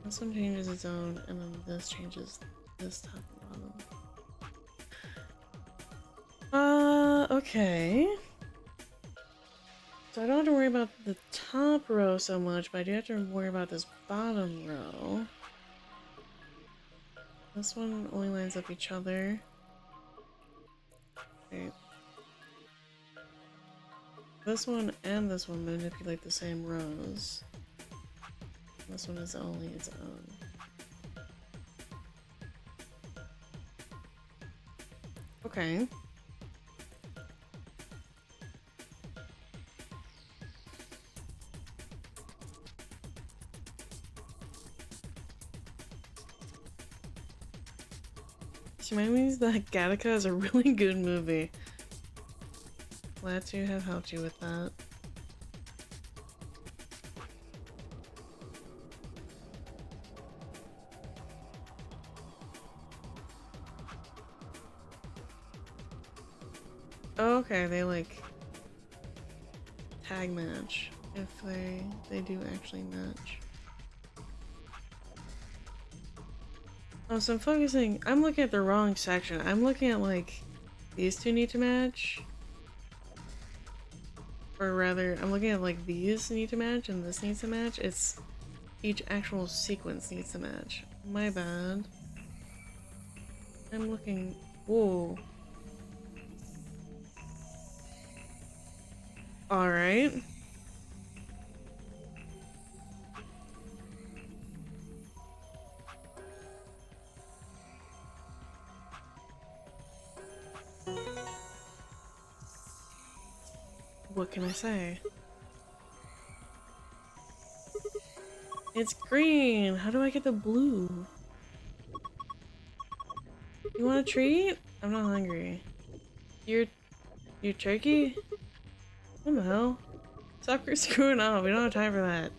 This one changes its own, and then this changes this top and bottom. Okay. So I don't have to worry about the top row so much, but I do have to worry about this bottom row. This one only lines up each other. Okay. This one and this one manipulate the same rows. This one is only its own. Okay. This reminds me that Gattaca is a really good movie. Glad to have helped you with that. Oh, okay, they like tag match if they do actually match. Oh, so I'm looking at the wrong section. I'm looking at like these two need to match. Or rather, I'm looking at like these need to match and this needs to match. It's each actual sequence needs to match. My bad. I'm looking. Whoa. Alright. What can I say? It's green! How do I get the blue? You want a treat? I'm not hungry. You're turkey? What the hell? Stop screwing up. We don't have time for that.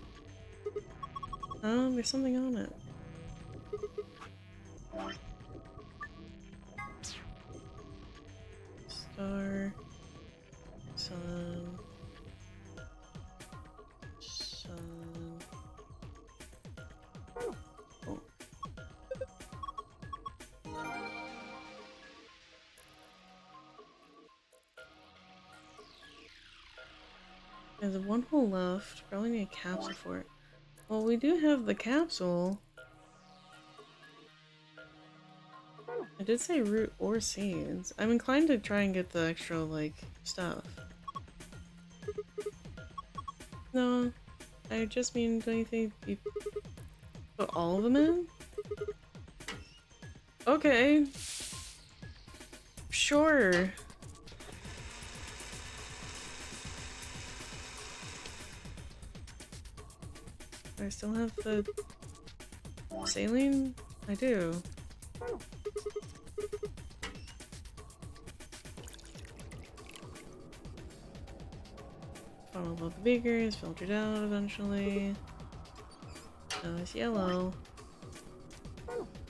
There's something on it. Star. Sun. Sun. Oh. There's one hole left. Probably need a capsule for it. Well, we do have the capsule. I did say root or seeds. I'm inclined to try and get the extra, like, stuff. No, I just mean, don't you think you put all of them in? Okay. Sure. I still have the saline? I do. Funnel above the beaker is filtered out eventually. Now it's yellow.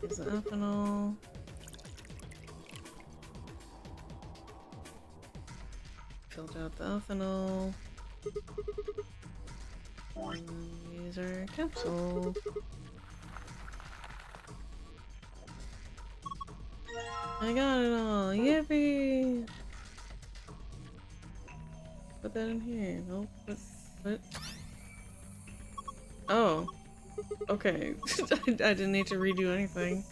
Here's the ethanol. Filter out the ethanol. And then use our capsule. I got it all! Yippee! Put that in here. Nope. What? Oh. Okay. I didn't need to redo anything.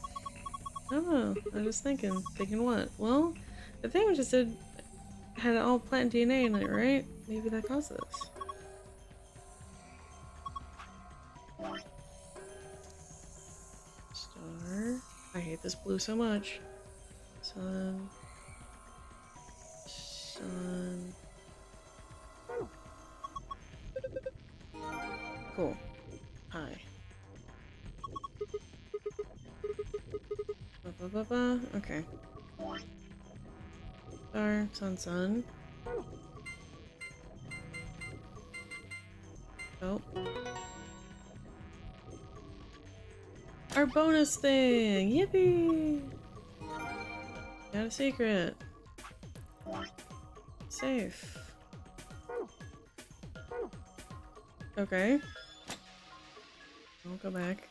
I don't know. I was just thinking. Thinking what? Well, the thing we just did had all plant DNA in it, right? Maybe that caused this. Star. I hate this blue so much. Sun. Sun. Cool. Hi. Okay. Star, sun, sun. Oh. Our bonus thing! Yippee! Got a secret. Safe. Okay. I'll go back.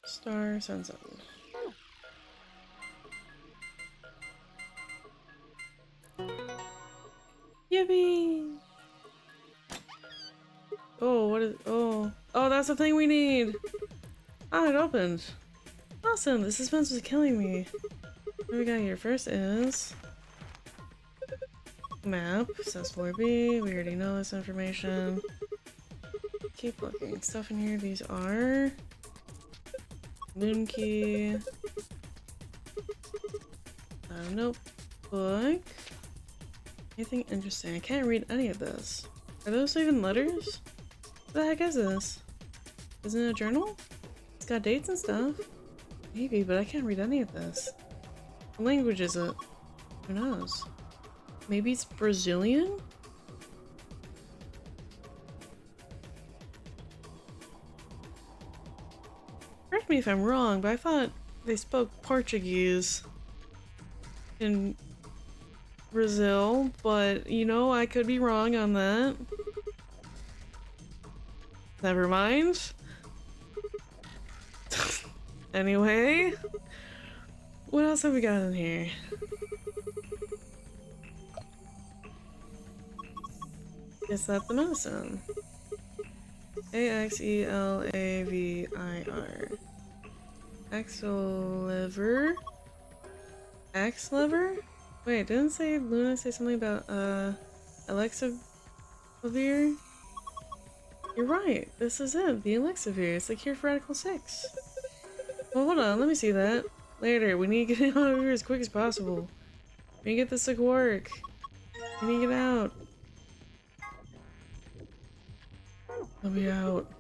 Star, sun, sun. Yippee! Oh, what is- oh. Oh, that's the thing we need! Ah, it opened. Awesome, the suspense was killing me. What we got here first is... map, says 4B, we already know this information. Keep looking. Stuff in here, these are... moon key... notebook... Anything interesting? I can't read any of this. Are those even letters? What the heck is this? Isn't it a journal? It's got dates and stuff. Maybe, but I can't read any of this. What language is it? Who knows? Maybe it's Brazilian? Correct me if I'm wrong, but I thought they spoke Portuguese in Brazil, but you know, I could be wrong on that. Never mind. Anyway, what else have we got in here? Is that the medicine? Axelavir. Axlever? Axlever? Wait, didn't say Luna say something about Elixavir? You're right, this is it, the Elixavir. It's the cure for Radical 6. Well, hold on, let me see that. Later, we need to get out of here as quick as possible. We need to get this to work. We need to get out. Let me out.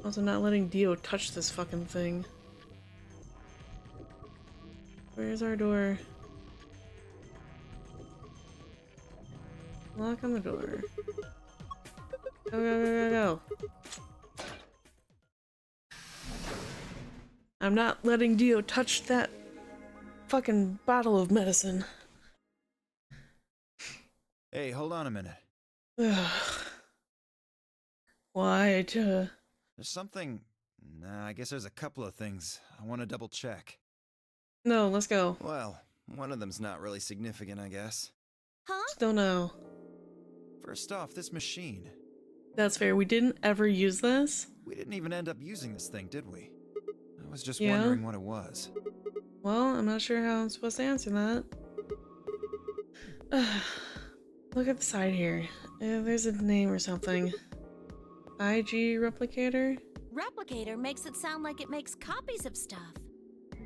Also, not letting Dio touch this fucking thing. Where's our door? Lock on the door. Go, go, go, go, go. I'm not letting Dio touch that fucking bottle of medicine. Hey, hold on a minute. Why? There's something... Nah, I guess there's a couple of things I want to double check. No, let's go. Well, one of them's not really significant, I guess. Huh? Still no. First off, this machine. That's fair. We didn't ever use this. We didn't even end up using this thing, did we? I was just Yeah. wondering what it was. Well, I'm not sure how I'm supposed to answer that. Look at the side here. There's a name or something. IG replicator? Replicator makes it sound like it makes copies of stuff.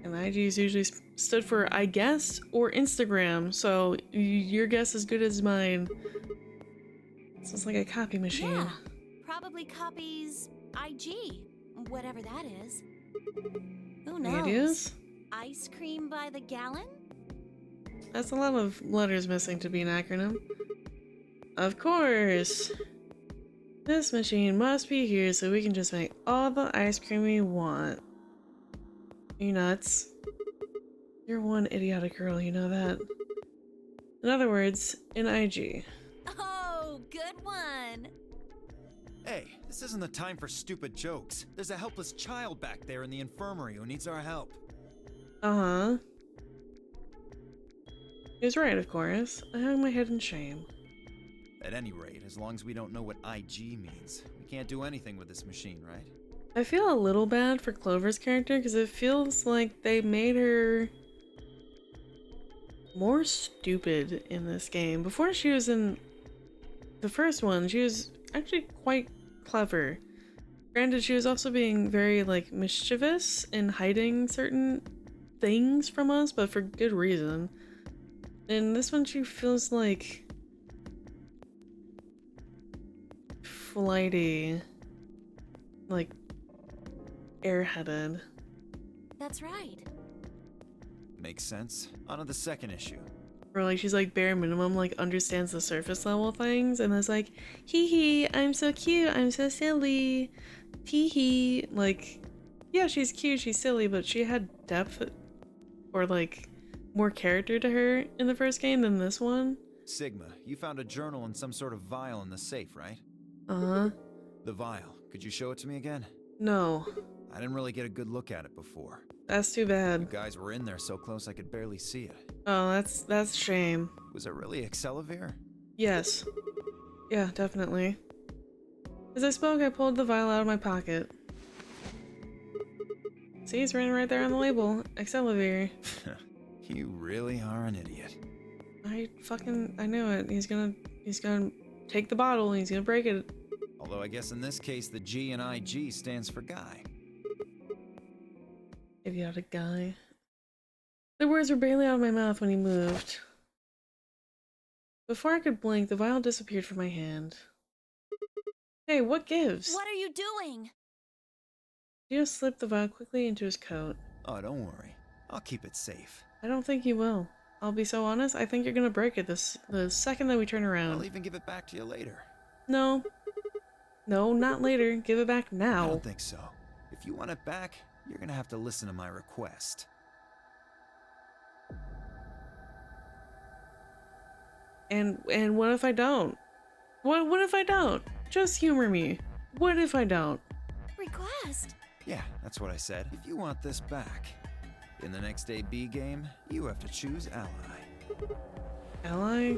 And IG is usually stood for I guess or Instagram, so your guess is good as mine. So it's like a copy machine. Yeah, probably copies IG, whatever that is. Who knows? Any ideas? Ice cream by the gallon? That's a lot of letters missing to be an acronym. Of course! This machine must be here so we can just make all the ice cream we want. You nuts? You're one idiotic girl, you know that. In other words, an IG. Oh, good one! Hey, this isn't the time for stupid jokes. There's a helpless child back there in the infirmary who needs our help. Uh-huh. He was right, of course. I hung my head in shame. At any rate, as long as we don't know what IG means, we can't do anything with this machine, right? I feel a little bad for Clover's character because it feels like they made her more stupid in this game. Before she was in the first one, she was actually quite clever. Granted, she was also being very, like, mischievous and hiding certain things from us, but for good reason. In this one, she feels like flighty, like airheaded. That's right. Makes sense. On to the second issue. Or like she's like bare minimum like understands the surface level things and is like, hee hee, I'm so cute, I'm so silly, tee hee. Like, yeah, she's cute, she's silly, but she had depth or like more character to her in the first game than this one. Sigma, you found a journal and some sort of vial in the safe, right? Uh-huh. The vial. Could you show it to me again? No. I didn't really get a good look at it before. That's too bad. You guys were in there so close I could barely see it. Oh, that's a shame. Was it really Excelavir? Yes. Yeah, definitely. As I spoke, I pulled the vial out of my pocket. See, it's written right there on the label. Excelavir. You really are an idiot. I knew it. He's gonna take the bottle and he's gonna break it. Although I guess in this case the G in IG stands for guy. Idiotic guy. The words were barely out of my mouth when he moved. Before I could blink, the vial disappeared from my hand. Hey, what gives? What are you doing? Dio slipped the vial quickly into his coat. Oh, don't worry. I'll keep it safe. I don't think you will. I'll be so honest, I think you're gonna break it the second that we turn around. I'll even give it back to you later. No. No, not later. Give it back now. I don't think so. If you want it back, you're gonna have to listen to my request. And what if I don't? What if I don't? Just humor me. What if I don't? Request? Yeah, that's what I said. If you want this back, in the next AB game, you have to choose ally. Ally?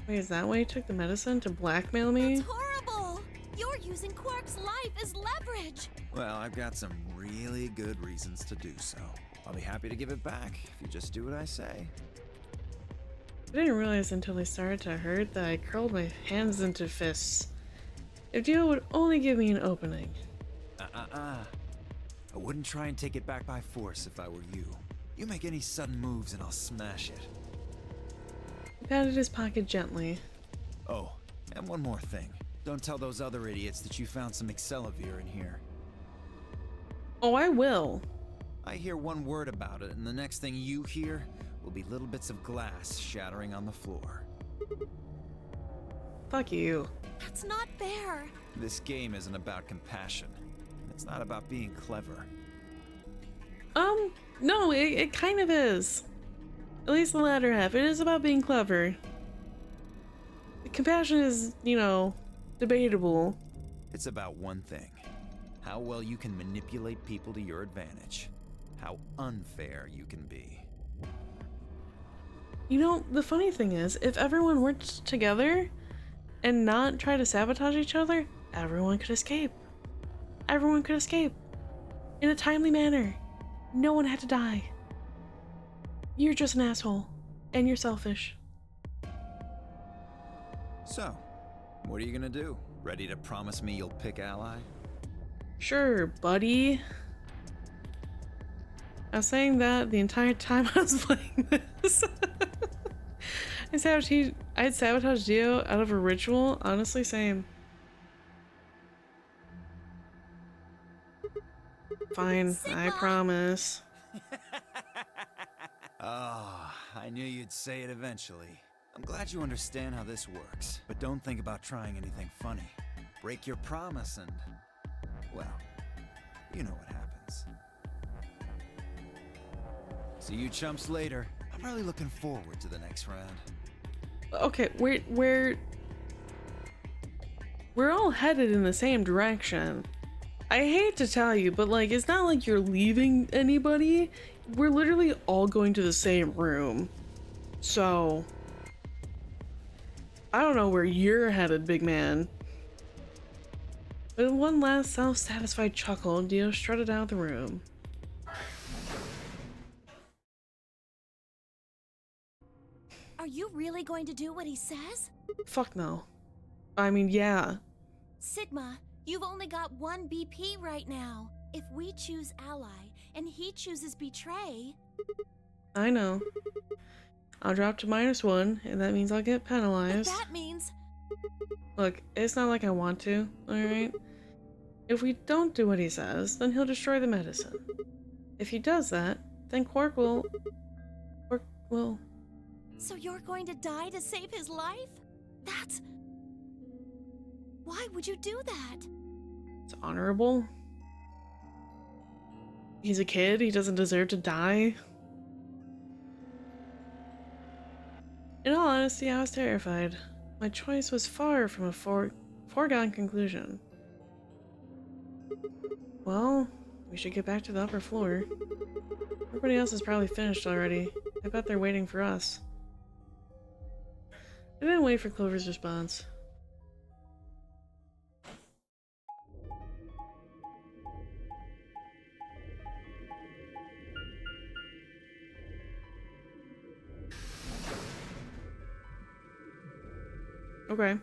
Wait, is that why you took the medicine to blackmail me? That's horrible! You're using Quark's life as leverage! Well, I've got some really good reasons to do so. I'll be happy to give it back if you just do what I say. I didn't realize until they started to hurt that I curled my hands into fists. If Dio would only give me an opening. I wouldn't try and take it back by force if I were you. You make any sudden moves and I'll smash it. He patted his pocket gently. Oh, and one more thing. Don't tell those other idiots that you found some Excelavir in here. Oh, I will. I hear one word about it, and the next thing you hear will be little bits of glass shattering on the floor. Fuck you. That's not fair. This game isn't about compassion. It's not about being clever. No, it kind of is. At least the latter half. It is about being clever. Compassion is, you know, debatable. It's about one thing. How well you can manipulate people to your advantage. How unfair you can be. You know, the funny thing is, if everyone worked together and not try to sabotage each other, everyone could escape. Everyone could escape. In a timely manner. No one had to die. You're just an asshole. And you're selfish. So, what are you gonna do? Ready to promise me you'll pick ally? Sure, buddy. I was saying that the entire time I was playing this. I'd sabotage Dio out of a ritual. Honestly, same. Fine, Sigma! I promise. Ah, I knew you'd say it eventually. I'm glad you understand how this works, but don't think about trying anything funny. Break your promise and, well, you know what happens. See you chumps later. I'm really looking forward to the next round. Okay, we're all headed in the same direction. I hate to tell you, but like, it's not like you're leaving anybody. We're literally all going to the same room. So, I don't know where you're headed, big man. With one last self-satisfied chuckle, Dio strutted out of the room. Are you really going to do what he says? Fuck no. I mean, yeah. Sigma, you've only got one BP right now. If we choose ally and he chooses betray... I know. I'll drop to -1, and that means I'll get But penalized. that means... Look, it's not like I want to, alright? If we don't do what he says, then he'll destroy the medicine. If he does that, then Quark will... So you're going to die to save his life? That's... Why would you do that? It's honorable. He's a kid, he doesn't deserve to die. In all honesty, I was terrified. My choice was far from a foregone conclusion. Well, we should get back to the upper floor. Everybody else is probably finished already. I bet they're waiting for us. I didn't wait for Clover's response. Okay.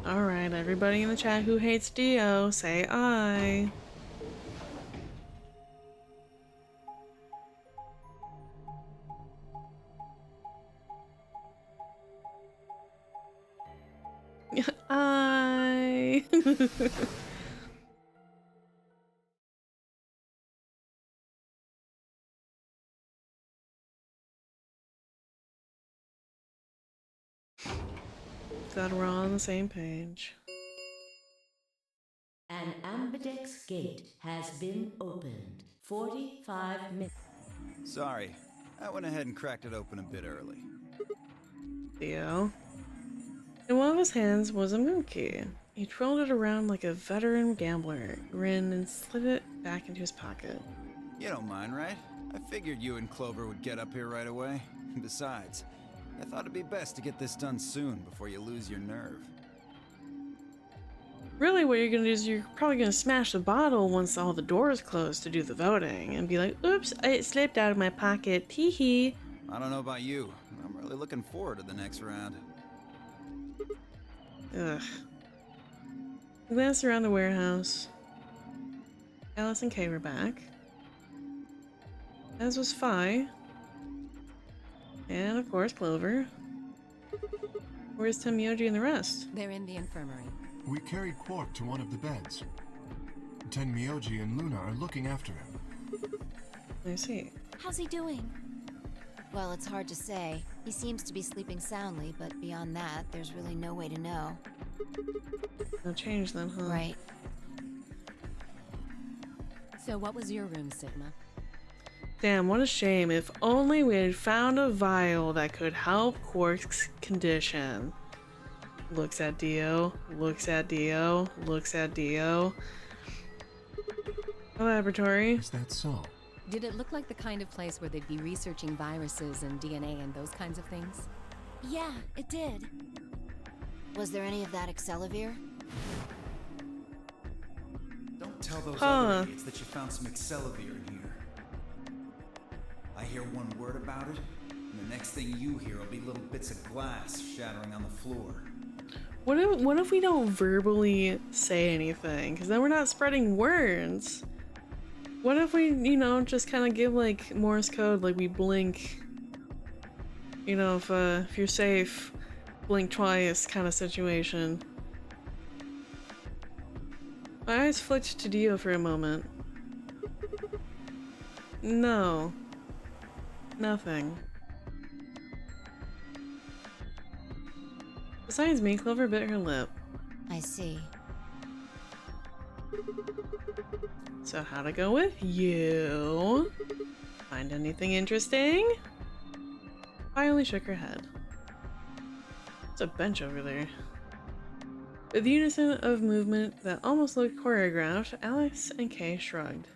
Alright, everybody in the chat who hates Dio, say I. I. Glad we're all on the same page. An ambidex gate has been opened. 45 minutes. Sorry, I went ahead and cracked it open a bit early. Theo. In one of his hands was a moon key. He twirled it around like a veteran gambler, grinned, and slid it back into his pocket. You don't mind, right? I figured you and Clover would get up here right away. Besides, I thought it'd be best to get this done soon before you lose your nerve. Really, what you're gonna do is you're probably gonna smash the bottle once all the doors close to do the voting, and be like, oops, it slipped out of my pocket, tee-hee. I don't know about you, but I'm really looking forward to the next round. Ugh. I glanced around the warehouse. Alice and Kay were back. As was Phi. And, of course, Clover. Where's Tenmyoji and the rest? They're in the infirmary. We carried Quark to one of the beds. Tenmyoji and Luna are looking after him. I see. How's he doing? Well, it's hard to say. He seems to be sleeping soundly, but beyond that, there's really no way to know. No change then, huh? Right. So what was your room, Sigma? Damn, what a shame. If only we had found a vial that could help Quark's condition. Looks at Dio, looks at Dio, looks at Dio. A laboratory. Is that so? Did it look like the kind of place where they'd be researching viruses and DNA and those kinds of things? Yeah, it did. Was there any of that Excelivir? Don't tell those other idiots that you found some Excelivir in here. I hear one word about it, and the next thing you hear will be little bits of glass shattering on the floor. What if we don't verbally say anything? Because then we're not spreading words. What if we, you know, just kind of give like Morse code, like we blink. You know, if you're safe, blink twice kind of situation. My eyes flicked to Dio for a moment. No. Nothing. Besides me, Clover bit her lip. I see. So how'd it go with you? Find anything interesting? I only shook her head. There's a bench over there. With unison of movement that almost looked choreographed, Alex and Kay shrugged.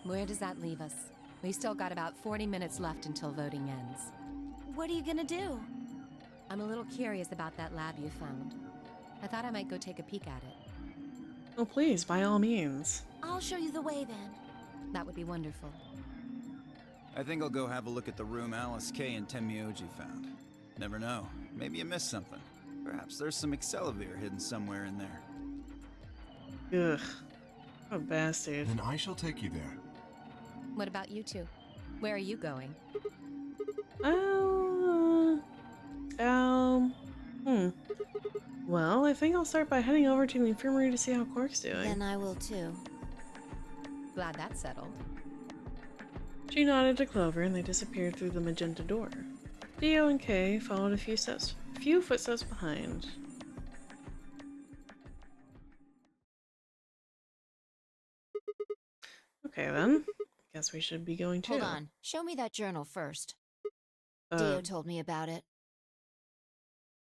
Where does that leave us? We've still got about 40 minutes left until voting ends. What are you gonna do? I'm a little curious about that lab you found. I thought I might go take a peek at it. Oh please, by all means. I'll show you the way then. That would be wonderful. I think I'll go have a look at the room Alice, Kay, and Tenmyoji found. Never know. Maybe you missed something. Perhaps there's some Excelivir hidden somewhere in there. Ugh. What a bastard. Then I shall take you there. What about you two? Where are you going? Well, I think I'll start by heading over to the infirmary to see how Quark's doing. Then I will too. Glad that's settled. She nodded to Clover and they disappeared through the magenta door. Dio and Kay followed a few footsteps behind. Okay then. Guess we should be going too. Hold on. Show me that journal first. Dio told me about it.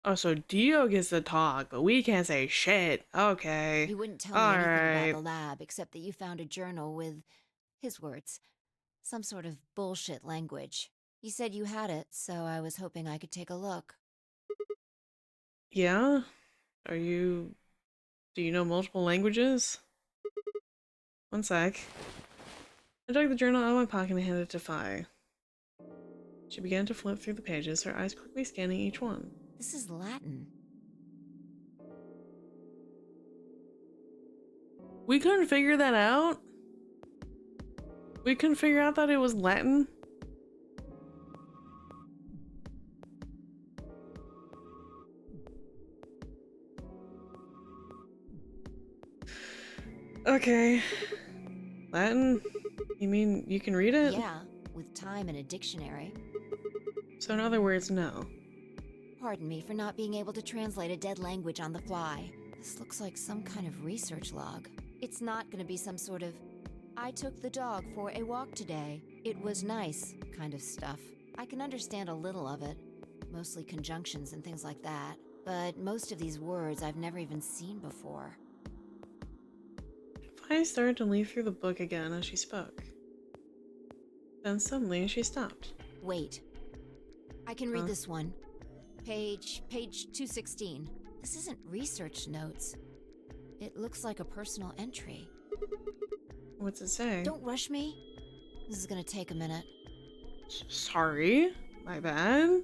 Oh, so Dio gets to talk, but we can't say shit. Okay. You wouldn't tell me anything about the lab, except that you found a journal with, his words, some sort of bullshit language. You said you had it, so I was hoping I could take a look. Yeah? Do you know multiple languages? One sec. I took the journal out of my pocket and handed it to Phi. She began to flip through the pages, her eyes quickly scanning each one. This is Latin. We couldn't figure that out? We couldn't figure out that it was Latin? Okay. Latin? You mean you can read it? Yeah, with time in a dictionary. So in other words, no. Pardon me for not being able to translate a dead language on the fly. This looks like some kind of research log. It's not gonna be some sort of, I took the dog for a walk today. It was nice kind of stuff. I can understand a little of it, mostly conjunctions and things like that. But most of these words I've never even seen before. I started to leaf through the book again as she spoke. Then suddenly she stopped. Wait. I can read this one. Page 216. This isn't research notes. It looks like a personal entry. What's it say? Don't rush me. This is gonna take a minute. Sorry, my bad.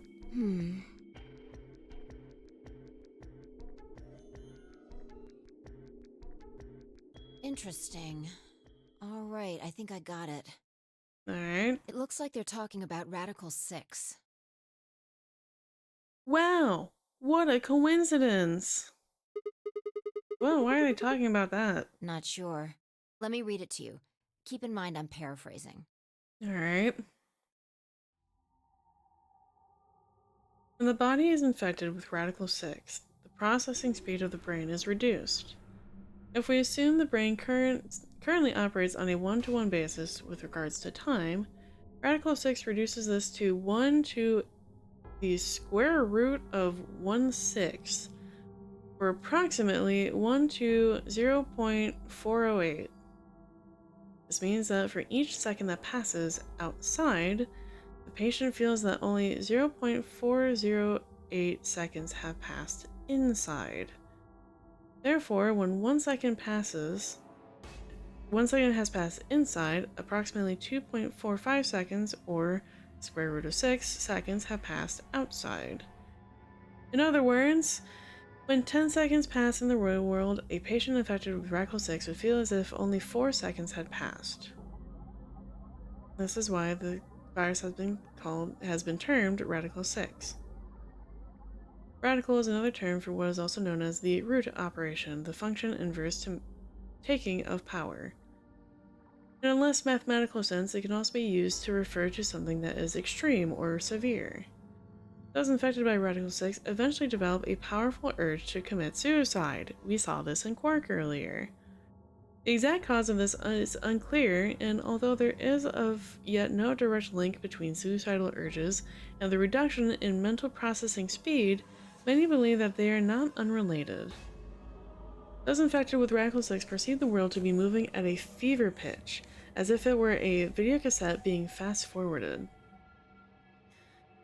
Interesting. All right, I think I got it. All right. It looks like they're talking about Radical 6. Wow, what a coincidence. Well, why are they talking about that? Not sure. Let me read it to you. Keep in mind I'm paraphrasing. All right. When the body is infected with Radical 6, the processing speed of the brain is reduced. If we assume the brain currently operates on a one-to-one basis with regards to time, Radical 6 reduces this to 1 to the square root of 1/6, or approximately 1 to 0.408. This means that for each second that passes outside, the patient feels that only 0.408 seconds have passed inside. Therefore, when 1 second has passed inside, approximately 2.45 seconds, or square root of 6 seconds, have passed outside. In other words, when 10 seconds pass in the real world, a patient infected with Radical 6 would feel as if only 4 seconds had passed. This is why the virus has been termed Radical 6. Radical is another term for what is also known as the root operation, the function inverse to taking of power. In a less mathematical sense, it can also be used to refer to something that is extreme or severe. Those infected by Radical 6 eventually develop a powerful urge to commit suicide. We saw this in Quark earlier. The exact cause of this is unclear, and although there is of yet no direct link between suicidal urges and the reduction in mental processing speed, many believe that they are not unrelated. Those infected with Radical 6 perceive the world to be moving at a fever pitch, as if it were a videocassette being fast-forwarded.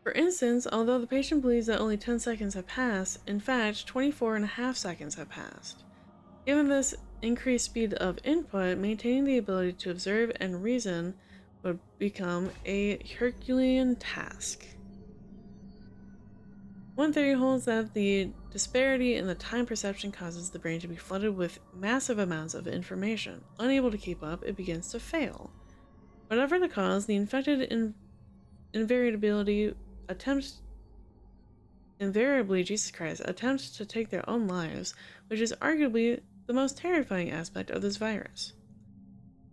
For instance, although the patient believes that only 10 seconds have passed, in fact, 24.5 seconds have passed. Given this increased speed of input, maintaining the ability to observe and reason would become a Herculean task. One theory holds that the disparity in the time perception causes the brain to be flooded with massive amounts of information. Unable to keep up, it begins to fail. Whatever the cause, the infected invariably attempt to take their own lives, which is arguably the most terrifying aspect of this virus.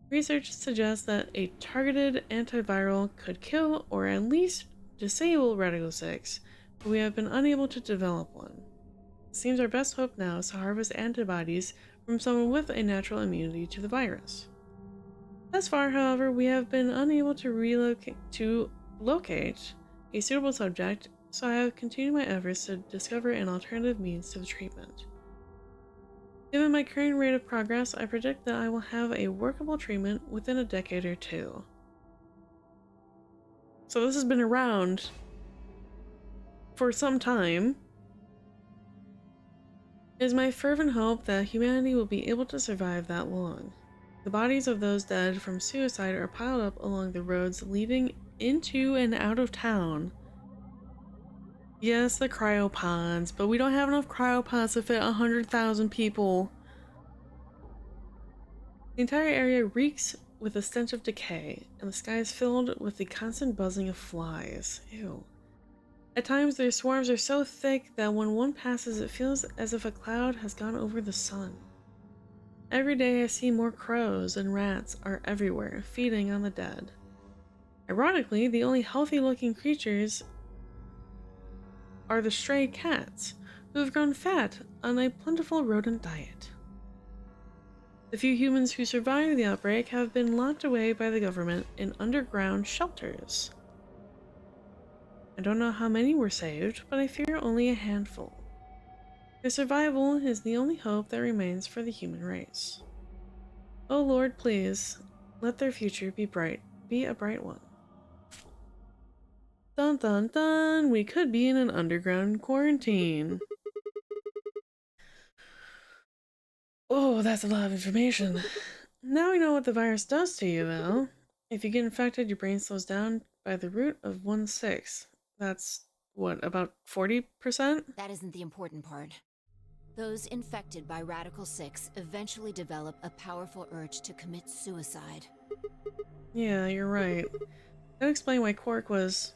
Research suggests that a targeted antiviral could kill or at least disable Radical 6, but we have been unable to develop one. It seems our best hope now is to harvest antibodies from someone with a natural immunity to the virus. Thus far, however, we have been unable to locate a suitable subject, so I have continued my efforts to discover an alternative means to the treatment. Given my current rate of progress, I predict that I will have a workable treatment within a decade or two. So this has been around for some time. It is my fervent hope that humanity will be able to survive that long. The bodies of those dead from suicide are piled up along the roads leading into and out of town. Yes, the cryopods, but we don't have enough cryopods to fit 100,000 people. The entire area reeks with the stench of decay, and the sky is filled with the constant buzzing of flies. Ew. At times, their swarms are so thick that when one passes, it feels as if a cloud has gone over the sun. Every day I see more crows, and rats are everywhere, feeding on the dead. Ironically, the only healthy-looking creatures are the stray cats, who have grown fat on a plentiful rodent diet. The few humans who survived the outbreak have been locked away by the government in underground shelters. I don't know how many were saved, but I fear only a handful. Their survival is the only hope that remains for the human race. Oh Lord, please, let their future be a bright one. Dun dun dun, we could be in an underground quarantine. Oh, that's a lot of information. Now we know what the virus does to you, though. If you get infected, your brain slows down by the root of 1/6. That's, what, about 40%? That isn't the important part. Those infected by Radical 6 eventually develop a powerful urge to commit suicide. Yeah, you're right. That explains why Quark was,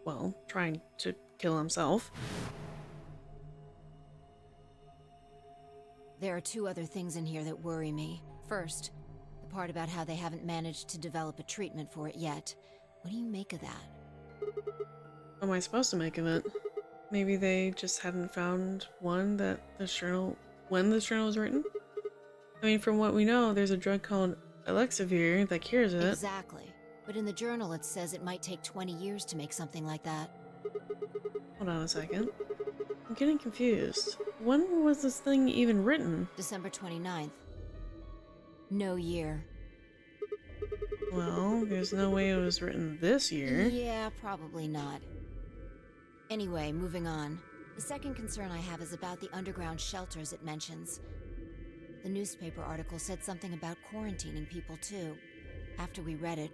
well, trying to kill himself. There are two other things in here that worry me. First, the part about how they haven't managed to develop a treatment for it yet. What do you make of that? What am I supposed to make of it? Maybe they just hadn't found one that when this journal was written? I mean, from what we know, there's a drug called Elixavir that cures it. Exactly. But in the journal it says it might take 20 years to make something like that. Hold on a second. I'm getting confused. When was this thing even written? December 29th. No year. Well, there's no way it was written this year. Yeah, probably not. Anyway, moving on. The second concern I have is about the underground shelters it mentions. The newspaper article said something about quarantining people too. After we read it,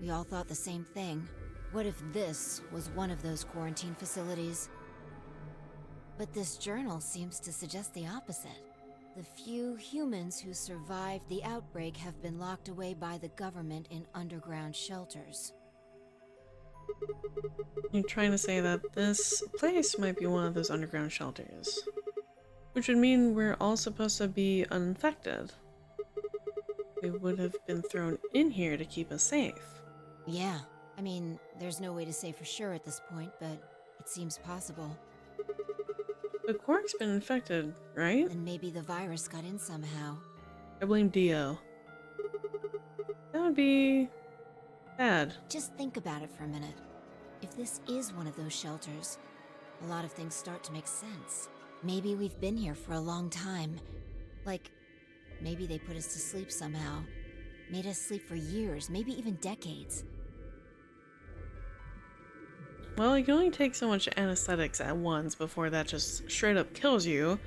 we all thought the same thing. What if this was one of those quarantine facilities? But this journal seems to suggest the opposite. The few humans who survived the outbreak have been locked away by the government in underground shelters. You're trying to say that this place might be one of those underground shelters. Which would mean we're all supposed to be uninfected. We would have been thrown in here to keep us safe. Yeah, I mean, there's no way to say for sure at this point, but it seems possible. But Quark's been infected, right? And maybe the virus got in somehow. I blame Dio. That would be bad. Just think about it for a minute. If this is one of those shelters, a lot of things start to make sense. Maybe we've been here for a long time. Like, maybe they put us to sleep somehow. Made us sleep for years, maybe even decades. Well, you can only take so much anesthetics at once before that just straight up kills you.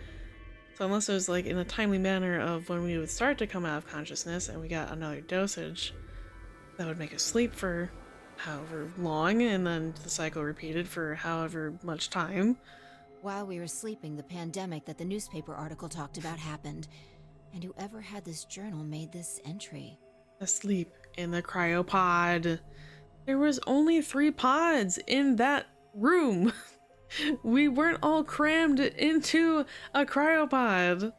So unless it was like in a timely manner of when we would start to come out of consciousness and we got another dosage, that would make us sleep for however long and then the cycle repeated for however much time. While we were sleeping, the pandemic that the newspaper article talked about happened, and whoever had this journal made this entry. Asleep in the cryopod. There was only 3 pods in that room. We weren't all crammed into a cryopod.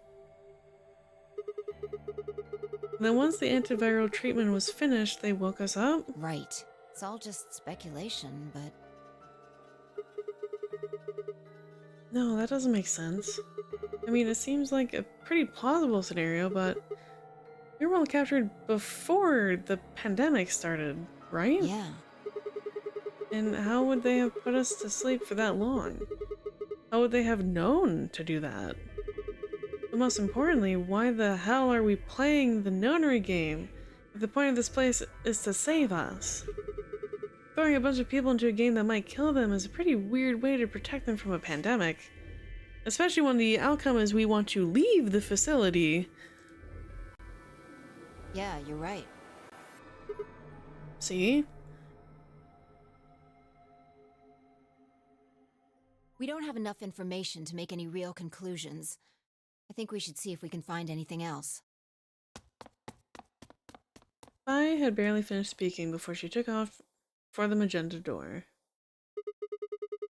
Then once the antiviral treatment was finished, they woke us up. Right. It's all just speculation, but... No, that doesn't make sense. I mean, it seems like a pretty plausible scenario, but we were all captured before the pandemic started, right? Yeah. And how would they have put us to sleep for that long? How would they have known to do that? But most importantly, why the hell are we playing the Nonary game if the point of this place is to save us? Throwing a bunch of people into a game that might kill them is a pretty weird way to protect them from a pandemic. Especially when the outcome is we want to leave the facility. Yeah, you're right. See? We don't have enough information to make any real conclusions. I think we should see if we can find anything else. I had barely finished speaking before she took off for the magenta door.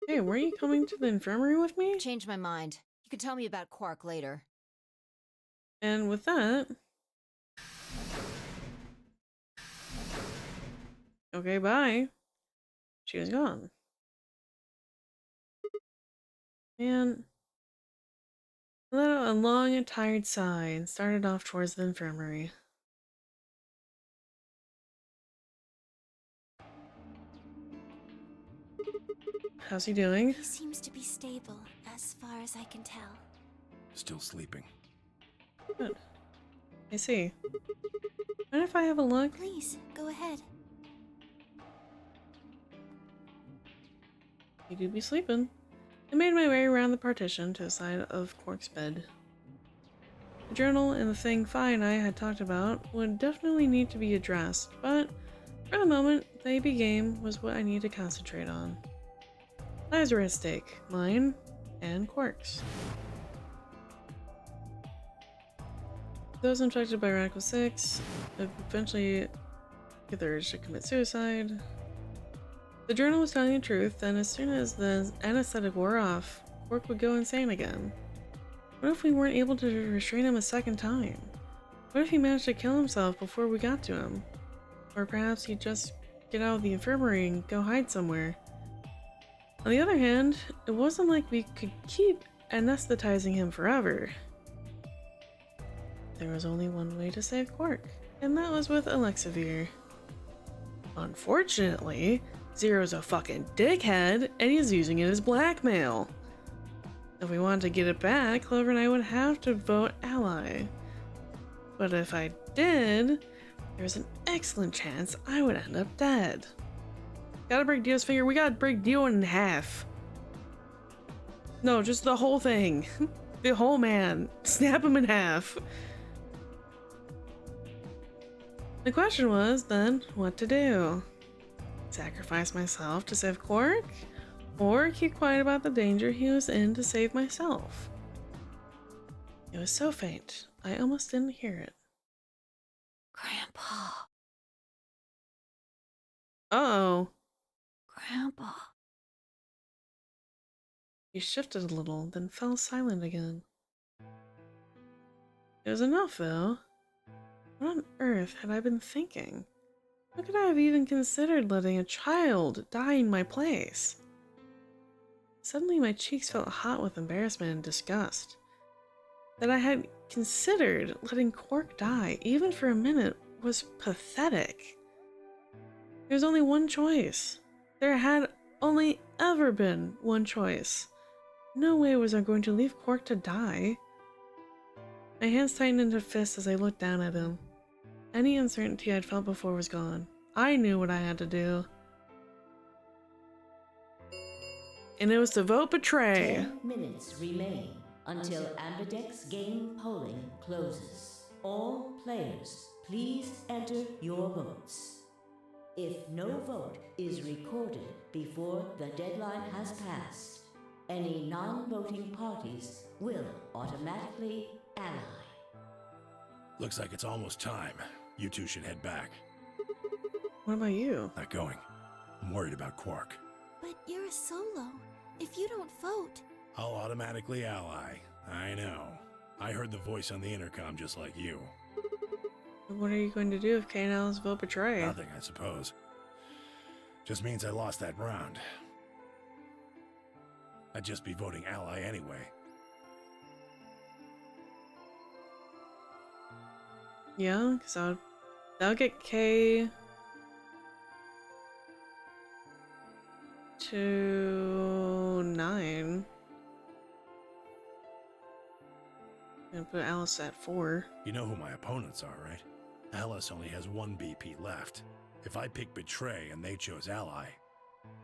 Hey, were you coming to the infirmary with me? Changed my mind. You can tell me about Quark later. And with that... Okay, bye. She was gone. Man. I let out a long and tired sigh and started off towards the infirmary. How's he doing? He seems to be stable, as far as I can tell. Still sleeping. Good. I see. Mind if I have a look? Please, go ahead. He do be sleeping. I made my way around the partition to the side of Quark's bed. The journal and the thing Fi and I had talked about would definitely need to be addressed, but for the moment, the AB game was what I need to concentrate on. Lives were at stake, mine and Quark's. Those infected by Radical 6 eventually get the urge to commit suicide. The journal was telling the truth, and as soon as the anesthetic wore off, Quark would go insane again. What if we weren't able to restrain him a second time? What if he managed to kill himself before we got to him? Or perhaps he'd just get out of the infirmary and go hide somewhere. On the other hand, it wasn't like we could keep anesthetizing him forever. There was only one way to save Quark, and that was with Elexavir. Unfortunately, Zero's a fucking dickhead, and he's using it as blackmail. If we wanted to get it back, Clover and I would have to vote ally. But if I did, there's an excellent chance I would end up dead. Gotta break Dio's finger. We gotta break Dio in half. No, just the whole thing. The whole man. Snap him in half. The question was, then, what to do? Sacrifice myself to save Quark? Or keep quiet about the danger he was in to save myself? It was so faint, I almost didn't hear it. Grandpa. Uh-oh. Grandpa. He shifted a little, then fell silent again. It was enough, though. What on earth had I been thinking? How could I have even considered letting a child die in my place? Suddenly my cheeks felt hot with embarrassment and disgust. That I had considered letting Quark die, even for a minute, was pathetic. There was only one choice. There had only ever been one choice. No way was I going to leave Quark to die. My hands tightened into fists as I looked down at him. Any uncertainty I'd felt before was gone. I knew what I had to do. And it was to vote betray. 10 minutes remain until Ambidex game polling closes. All players, please enter your votes. If no vote is recorded before the deadline has passed, any non-voting parties will automatically ally. Looks like it's almost time. You two should head back. What about you? Not going. I'm worried about Quark. But you're a solo. If you don't vote... I'll automatically ally. I know. I heard the voice on the intercom just like you. What are you going to do if Kane and Alice vote betray? Nothing, I suppose. Just means I lost that round. I'd just be voting ally anyway. Yeah, because that'll get K to 9. And put Alice at 4. You know who my opponents are, right? Alice only has one BP left. If I pick Betray and they chose Ally,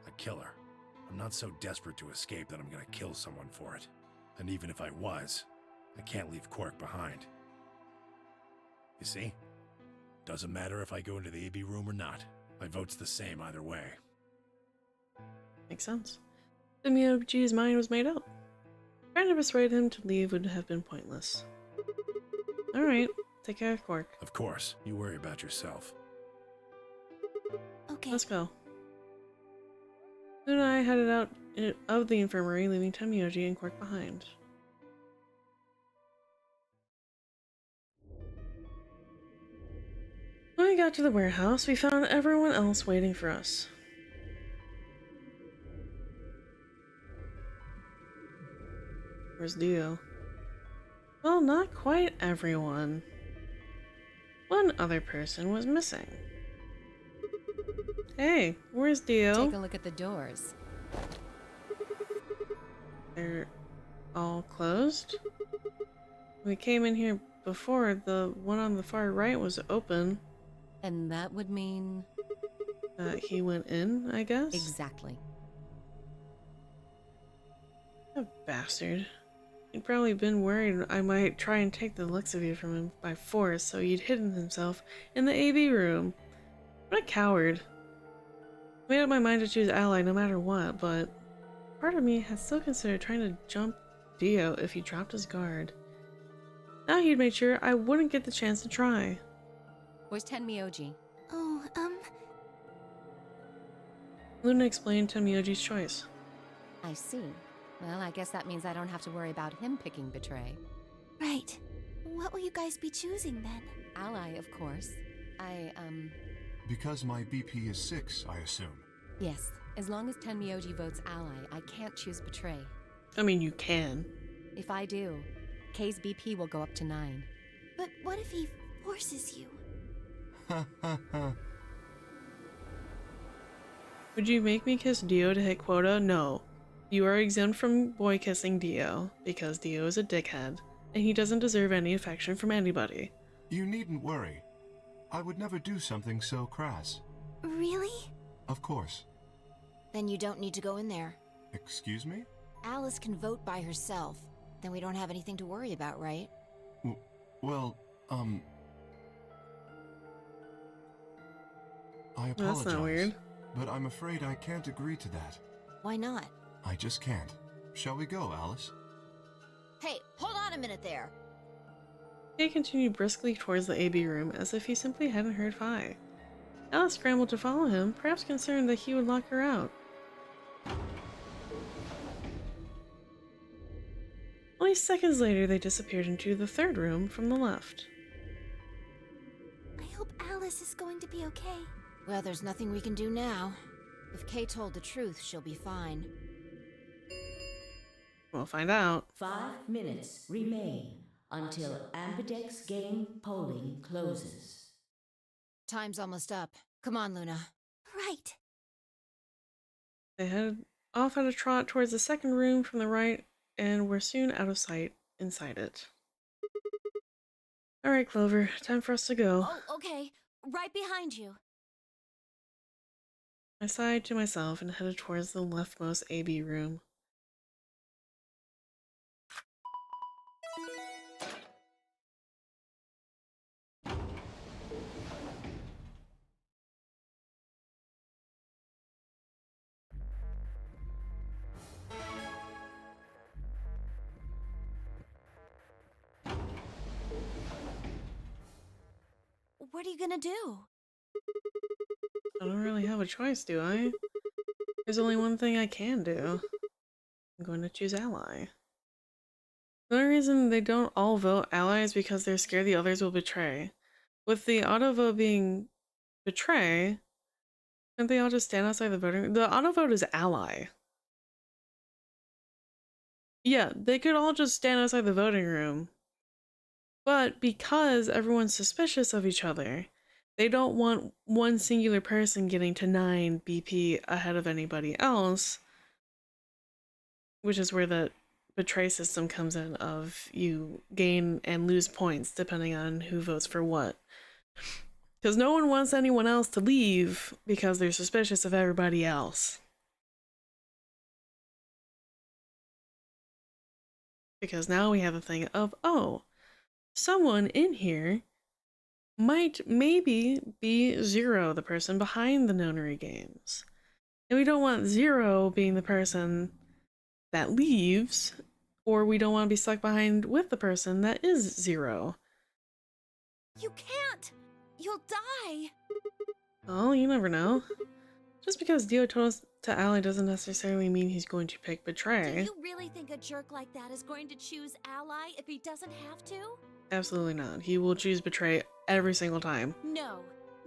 I'd kill her. I'm not so desperate to escape that I'm gonna kill someone for it. And even if I was, I can't leave Quark behind. You see? Doesn't matter if I go into the AB room or not. My vote's the same either way. Makes sense. The Miyoji's mind was made up. Trying to persuade him to leave would have been pointless. Alright, take care of Quark. Of course, you worry about yourself. Okay. Let's go. Luna and I headed out of the infirmary, leaving Miyoji and Quark behind. When we got to the warehouse, we found everyone else waiting for us. Where's Dio? Well, not quite everyone. One other person was missing. Hey, where's Dio? Take a look at the doors. They're all closed? We came in here before. The one on the far right was open. And that would mean... He went in, I guess? Exactly. A bastard. He'd probably been worried I might try and take the Lexavia from him by force, so he'd hidden himself in the AB room. What a coward. I made up my mind to choose Ally no matter what, but part of me has still considered trying to jump Dio if he dropped his guard. Now he'd made sure I wouldn't get the chance to try. Where's Tenmyoji? Oh, Luna explained Tenmyoji's choice. I see. Well, I guess that means I don't have to worry about him picking Betray. right. What will you guys be choosing then? Ally, of course. Because my BP is 6, I assume. Yes. As long as Tenmyoji votes Ally, I can't choose Betray. I mean, you can. If I do, K's BP will go up to 9. But what if he forces you? Ha ha ha. Would you make me kiss Dio to hit quota? No. You are exempt from boy kissing Dio, because Dio is a dickhead, and he doesn't deserve any affection from anybody. You needn't worry. I would never do something so crass. Really? Of course. Then you don't need to go in there. Excuse me? Alice can vote by herself. Then we don't have anything to worry about, right? Well, I apologize. That's not weird. But I'm afraid I can't agree to that. Why not? I just can't. Shall we go, Alice? Hey, hold on a minute there. He continued briskly towards the AB room as if he simply hadn't heard Phi. Alice scrambled to follow him, perhaps concerned that he would lock her out. Only seconds later, they disappeared into the third room from the left. I hope Alice is going to be okay. Well, there's nothing we can do now. If Kay told the truth, she'll be fine. We'll find out. 5 minutes remain until Ambidex game polling closes. Time's almost up. Come on, Luna. Right. They headed off at a trot towards the second room from the right and were soon out of sight inside it. Alright, Clover, time for us to go. Oh, okay. Right behind you. I sighed to myself and headed towards the leftmost AB room. What are you gonna do? I don't really have a choice, do I? There's only one thing I can do. I'm going to choose Ally. The only reason they don't all vote Ally is because they're scared the others will betray. With the auto vote being Betray, can't they all just stand outside the voting room? The auto vote is Ally. Yeah, they could all just stand outside the voting room. But because everyone's suspicious of each other, they don't want one singular person getting to 9 BP ahead of anybody else, which is where the betray system comes in of you gain and lose points depending on who votes for what. Because no one wants anyone else to leave because they're suspicious of everybody else. Because now we have a thing of, oh, someone in here might maybe be Zero, the person behind the Nonary Games. And we don't want Zero being the person that leaves, or we don't want to be stuck behind with the person that is Zero. You can't! You'll die! Oh, you never know. Just because Dio told us to Ally doesn't necessarily mean he's going to pick Betray. Do you really think a jerk like that is going to choose Ally if he doesn't have to? Absolutely not. He will choose Betray every single time. No.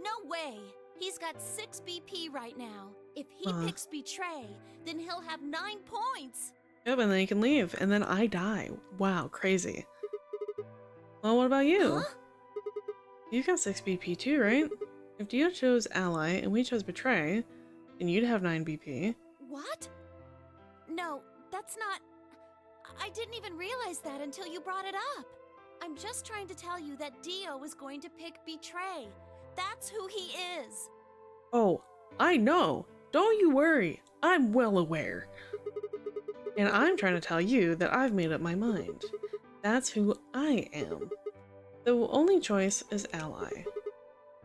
No way! He's got 6 BP right now. If he picks Betray, then he'll have 9 points! Yep, and then you can leave, and then I die. Wow, crazy. Well, what about you? Huh? You got 6 BP too, right? If Dio chose Ally and we chose Betray, then you'd have 9 BP. What? No, that's not... I didn't even realize that until you brought it up. I'm just trying to tell you that Dio is going to pick Betray. That's who he is. Oh, I know. Don't you worry. I'm well aware. And I'm trying to tell you that I've made up my mind. That's who I am. The only choice is Ally.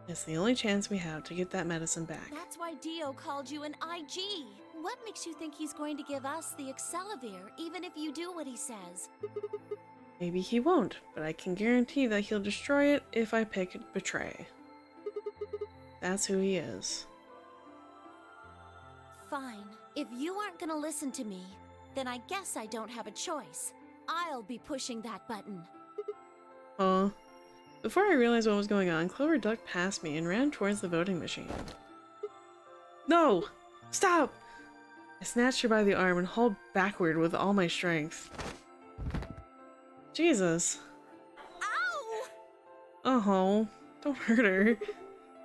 It's the only chance we have to get that medicine back. That's why Dio called you an IG. What makes you think he's going to give us the Excelivir, even if you do what he says? Maybe he won't, but I can guarantee that he'll destroy it if I pick Betray. That's who he is. Fine. If you aren't gonna listen to me, then I guess I don't have a choice. I'll be pushing that button. Huh? Before I realized what was going on, Clover ducked past me and ran towards the voting machine. No! Stop! I snatched her by the arm and hauled backward with all my strength. Jesus. Ow! Oh, don't hurt her.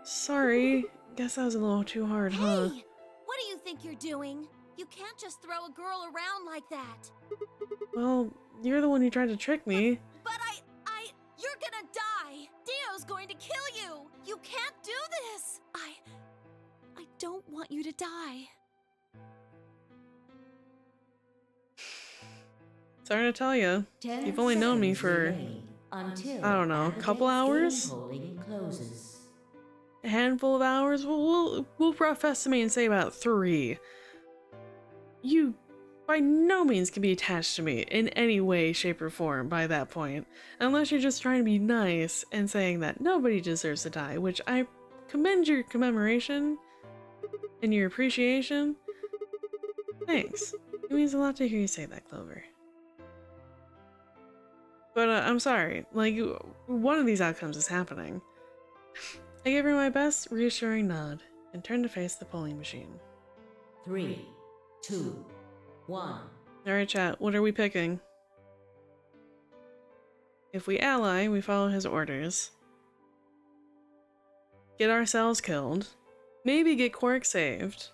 Sorry. Guess that was a little too hard, huh? Hey! What do you think you're doing? You can't just throw a girl around like that. Well, you're the one who tried to trick me. But you're gonna die! Dio's going to kill you! You can't do this! I don't want you to die. Sorry to tell you. 10 You've only known me seconds for, remain until I don't know, a couple Amberdex hours? game polling closes. A handful of hours? We'll rough estimate and say about 3. You by no means can be attached to me in any way, shape, or form by that point, unless you're just trying to be nice and saying that nobody deserves to die, which I commend your commemoration and your appreciation. Thanks. It means a lot to hear you say that, Clover. But I'm sorry, like, one of these outcomes is happening. I gave her my best reassuring nod and turned to face the polling machine. 3, 2, 1. Alright, chat, what are we picking? If we ally, we follow his orders. Get ourselves killed. Maybe get Quark saved.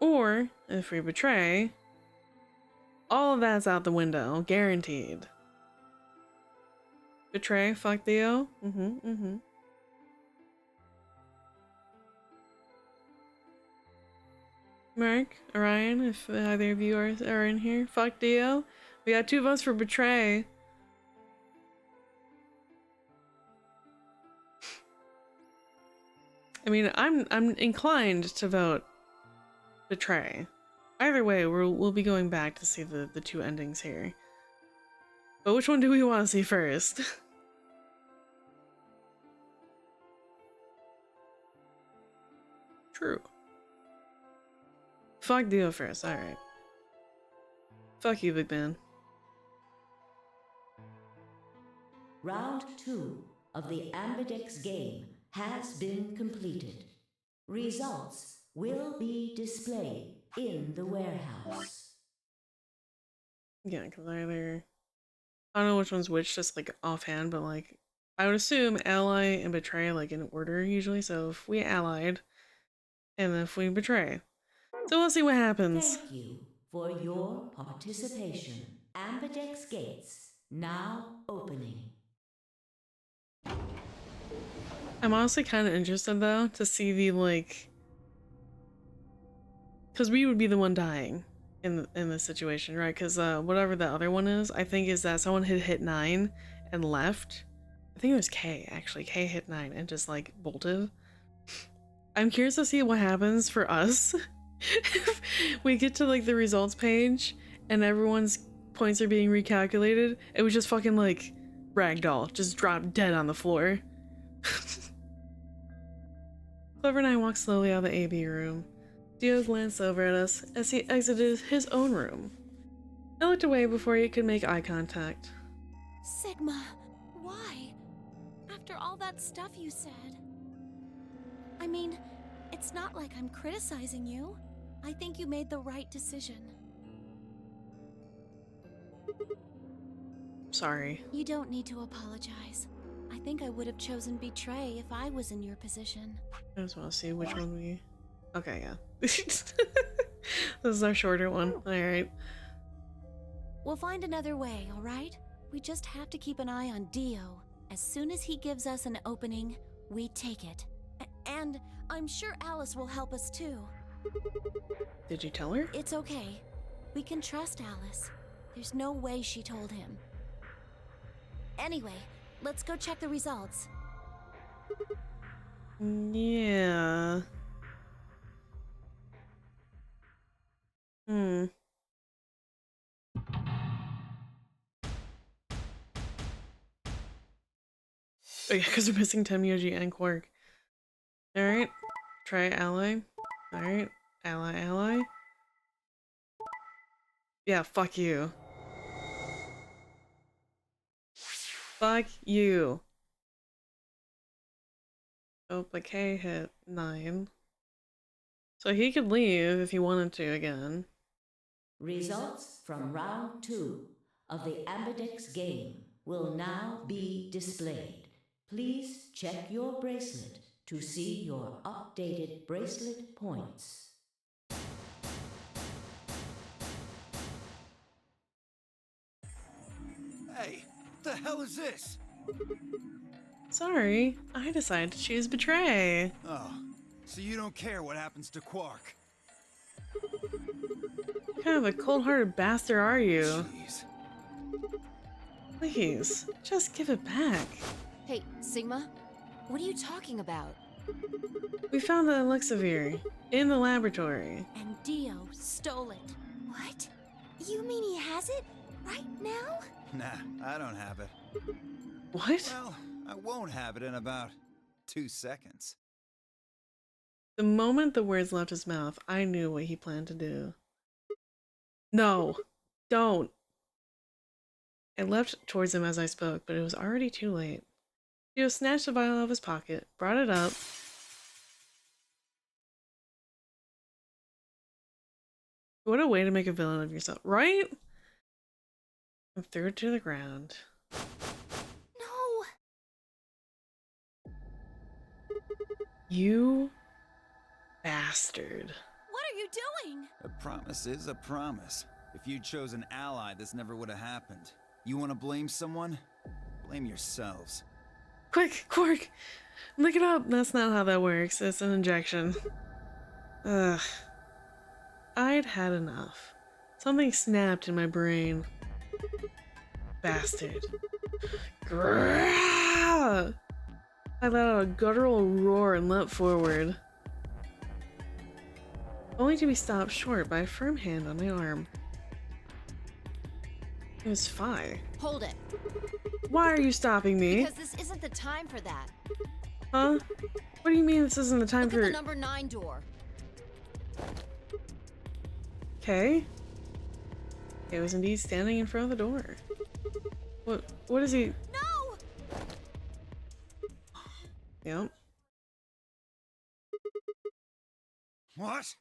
Or, if we betray, all of that's out the window, guaranteed. Betray, fuck Theo? Mark, Orion, if either of you are in here, fuck Dio. We got 2 votes for Betray. I mean, I'm inclined to vote Betray. Either way, we'll be going back to see the 2 endings here. But which one do we want to see first? True. Fuck Dio first, alright. Fuck you, big man. Round 2 of the Amberdex game has been completed. Results will be displayed in the warehouse. Yeah, because either... I don't know which one's which, just like offhand, but like... I would assume ally and betray like in order usually, so if we allied, and then if we betray. So we'll see what happens. Thank you for your participation. Amberdex gates now opening. I'm honestly kind of interested though to see the like, because we would be the one dying in this situation, right? Because whatever the other one is, I think is that someone had hit 9 and left. I think it was K actually. K hit 9 and just like bolted. I'm curious to see what happens for us. If we get to like the results page and everyone's points are being recalculated, it was just fucking like ragdoll, just drop dead on the floor. Clover and I walked slowly out of the AB room. Dio glanced over at us as he exited his own room. I looked away before he could make eye contact. Sigma, why? After all that stuff you said. I mean, it's not like I'm criticizing you. I think you made the right decision. Sorry. You don't need to apologize. I think I would have chosen betray if I was in your position. I just want to see which one we... Okay, yeah. This is our shorter one. Alright. We'll find another way, alright? We just have to keep an eye on Dio. As soon as he gives us an opening, we take it. And I'm sure Alice will help us too. Did you tell her? It's okay. We can trust Alice. There's no way she told him. Anyway, let's go check the results. Yeah. Oh yeah, because we're missing Temyoji and Quark. Alright. Try ally. Alright. Ally. Yeah, fuck you. Fuck you. Oh, but K hit 9. So he could leave if he wanted to again. Results from round 2 of the Ambidex game will now be displayed. Please check your bracelet to see your updated bracelet points. Hey, what the hell is this? Sorry, I decided to choose betray. Oh, so you don't care what happens to Quark? What kind of a cold-hearted bastard are you? Jeez. Please, just give it back. Hey, Sigma, what are you talking about? We found the Elixir in the laboratory. And Dio stole it. What? You mean he has it? Right now? Nah, I don't have it. What? Well, I won't have it in about 2 seconds. The moment the words left his mouth, I knew what he planned to do. No, don't. I leapt towards him as I spoke, but it was already too late. Dio snatched the vial out of his pocket, brought it up. What a way to make a villain of yourself, right? And threw it to the ground. No! You bastard. What are you doing? A promise is a promise. If you'd chose an ally, this never would have happened. You want to blame someone? Blame yourselves. Quick, Quark! Look it up! That's not how that works. It's an injection. Ugh. I'd had enough. Something snapped in my brain. Bastard. Grrrr! I let out a guttural roar and leapt forward, only to be stopped short by a firm hand on my arm. It was Phi. Hold it. Why are you stopping me? Because this isn't the time for that. Huh? What do you mean this isn't the time Look for— at the number 9 door. Okay. He was indeed standing in front of the door. What is he? No! Yep. What?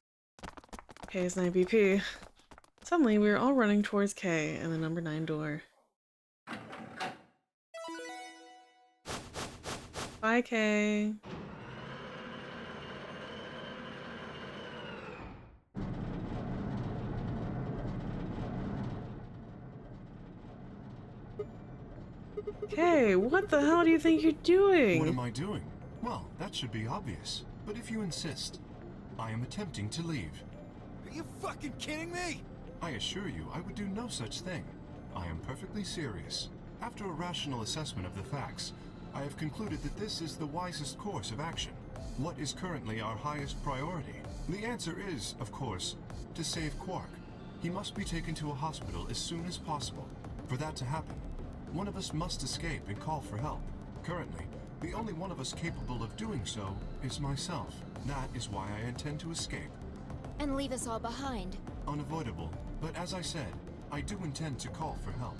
K is 9 BP. Suddenly, we were all running towards K and the number 9 door. Bye, K. K, what the hell do you think you're doing? What am I doing? Well, that should be obvious. But if you insist, I am attempting to leave. Are you fucking kidding me? I assure you, I would do no such thing. I am perfectly serious. After a rational assessment of the facts, I have concluded that this is the wisest course of action. What is currently our highest priority? The answer is, of course, to save Quark. He must be taken to a hospital as soon as possible. For that to happen, one of us must escape and call for help. Currently, the only one of us capable of doing so is myself. That is why I intend to escape. And leave us all behind. Unavoidable, but as I said, I do intend to call for help.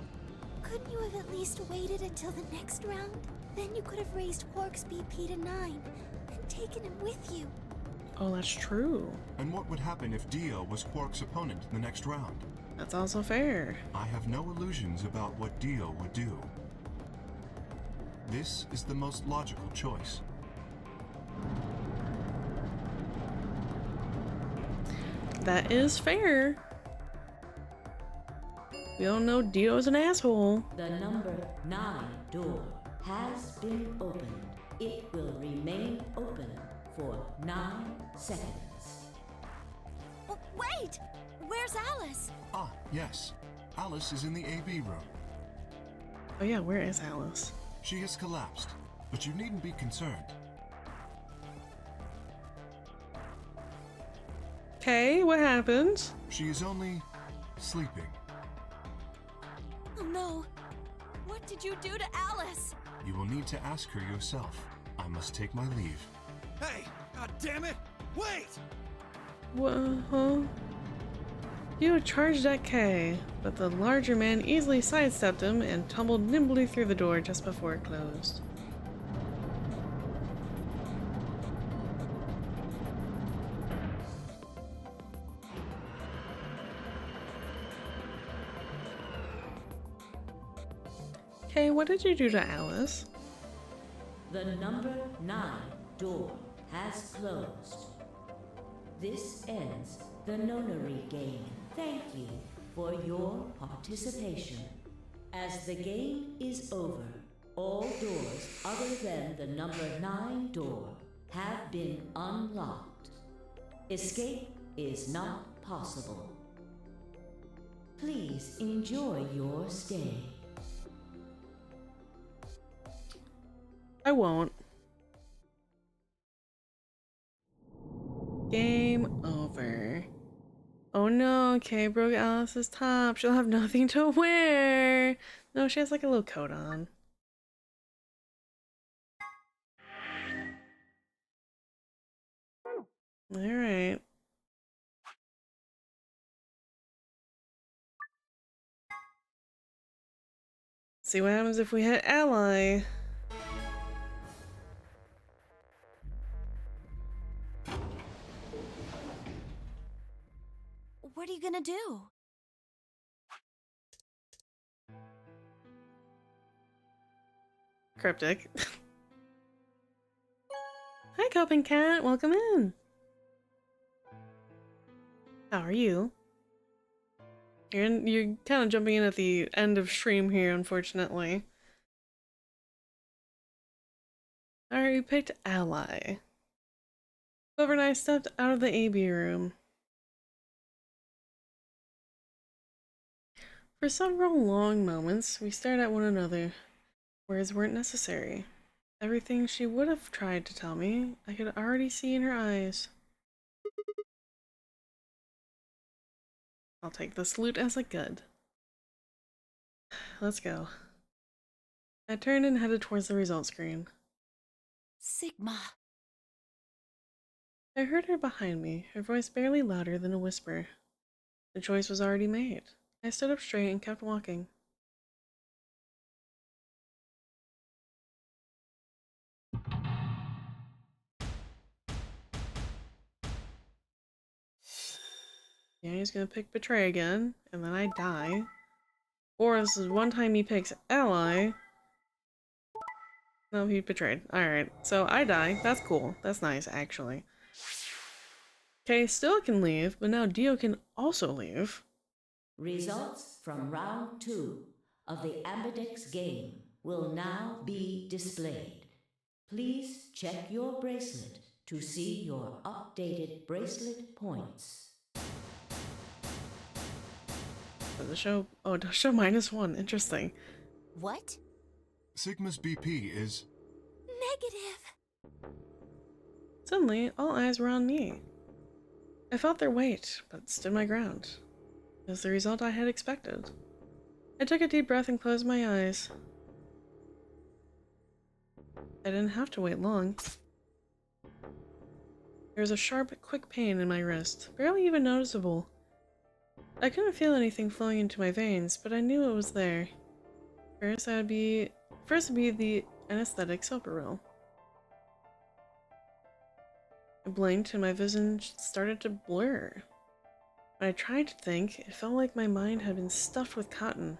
Couldn't you have at least waited until the next round? Then you could have raised Quark's BP to 9 and taken him with you. Oh, that's true. And what would happen if Dio was Quark's opponent in the next round? That's also fair. I have no illusions about what Dio would do. This is the most logical choice. That is fair. We all know Dio's an asshole. The number 9 door has been opened. It will remain open for 9 seconds. Oh, wait! Where's Alice? Ah, yes. Alice is in the AB room. Oh yeah, where is Alice? She has collapsed, but you needn't be concerned. Okay, what happened? She is only sleeping. Oh no. What did you do to Alice? You will need to ask her yourself. I must take my leave. Hey! God damn it! Wait! What? Huh? Dio charged at K, but the larger man easily sidestepped him and tumbled nimbly through the door just before it closed. Okay, what did you do to Alice? The number 9 door has closed. This ends the Nonary Game. Thank you for your participation. As the game is over, all doors other than the number 9 door have been unlocked. Escape is not possible. Please enjoy your stay. I won't. Game over. Oh no, Kay broke Alice's top. She'll have nothing to wear. No, she has like a little coat on. Alright. See what happens if we hit ally. What are you gonna do? Cryptic. Hi, Coping Cat. Welcome in. How are you? You're kind of jumping in at the end of stream here, unfortunately. Alright, we picked ally. Clover and I stepped out of the AB room. For several long moments, we stared at one another. Words weren't necessary. Everything she would have tried to tell me, I could already see in her eyes. I'll take this loot as a good. Let's go. I turned and headed towards the result screen. Sigma. I heard her behind me, her voice barely louder than a whisper. The choice was already made. I stood up straight and kept walking. Yeah, he's gonna pick Betray again, and then I die. Or this is one time he picks Ally. No, he betrayed. Alright, so I die. That's cool. That's nice, actually. Okay, still can leave, but now Dio can also leave. Results from round 2 of the Ambidex game will now be displayed. Please check your bracelet to see your updated bracelet points. The show, oh, the show -1. Interesting. What? Sigma's BP is... Negative. Suddenly, all eyes were on me. I felt their weight, but stood my ground. It was the result I had expected. I took a deep breath and closed my eyes. I didn't have to wait long. There was a sharp, quick pain in my wrist, barely even noticeable. I couldn't feel anything flowing into my veins, but I knew it was there. First would be the an aesthetic soap reel. I blinked and my vision started to blur. When I tried to think, it felt like my mind had been stuffed with cotton.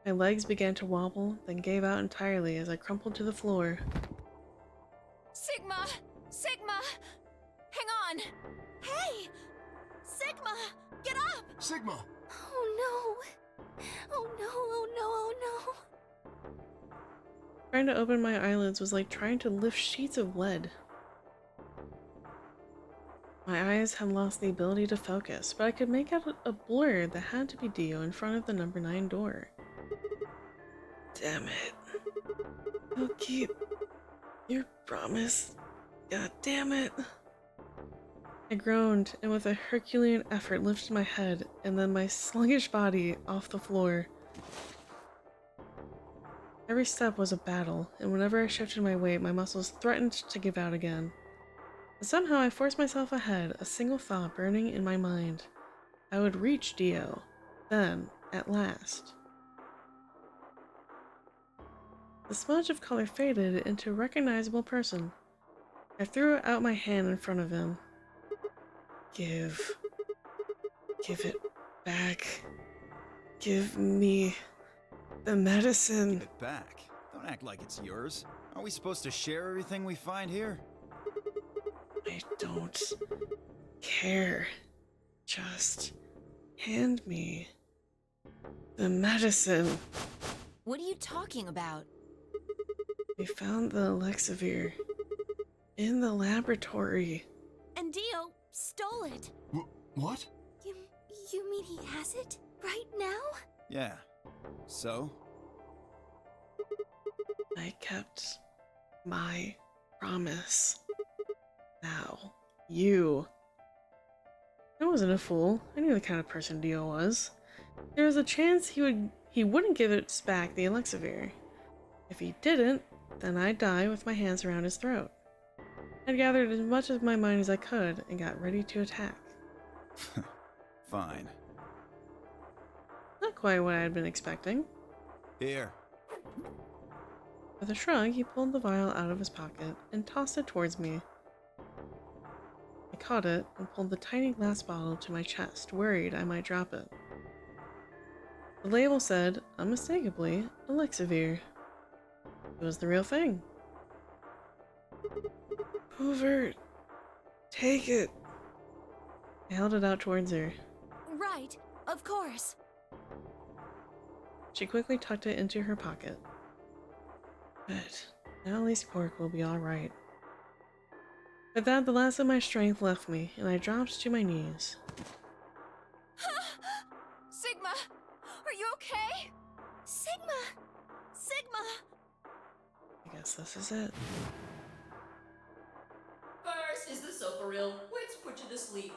My legs began to wobble, then gave out entirely as I crumpled to the floor. Sigma! Sigma! Hang on! Hey! Sigma! Get up! Sigma! Oh no! Oh no, oh no, oh no! Trying to open my eyelids was like trying to lift sheets of lead. My eyes had lost the ability to focus, but I could make out a blur that had to be Dio in front of the number 9 door. Damn it. I'll keep your promise. God damn it. I groaned and with a Herculean effort lifted my head and then my sluggish body off the floor. Every step was a battle, and whenever I shifted my weight, my muscles threatened to give out again. But somehow I forced myself ahead, a single thought burning in my mind. I would reach Dio. Then, at last. The smudge of color faded into a recognizable person. I threw out my hand in front of him. Give it back. Give me the medicine. Give it back. Don't act like it's yours. Aren't we supposed to share everything we find here? I don't care. Just hand me the medicine. What are you talking about? We found the Elixir in the laboratory. And Dio stole it. What? You mean he has it? Right now? Yeah. So? I kept my promise. Now, you. I wasn't a fool. I knew the kind of person Dio was. There was a chance he wouldn't give us back the Elixir. If he didn't, then I'd die with my hands around his throat. I'd gathered as much of my mind as I could and got ready to attack. Fine. Not quite what I had been expecting. Here. With a shrug, he pulled the vial out of his pocket and tossed it towards me. I caught it and pulled the tiny glass bottle to my chest, worried I might drop it. The label said, unmistakably, Elixir. It was the real thing. Hoover, take it. I held it out towards her. Right, of course. She quickly tucked it into her pocket. Good. Now at least Cork will be alright. With that, the last of my strength left me, and I dropped to my knees. Sigma, are you okay? Sigma! Sigma! I guess this is it. First is the sofa reel, which put you to sleep.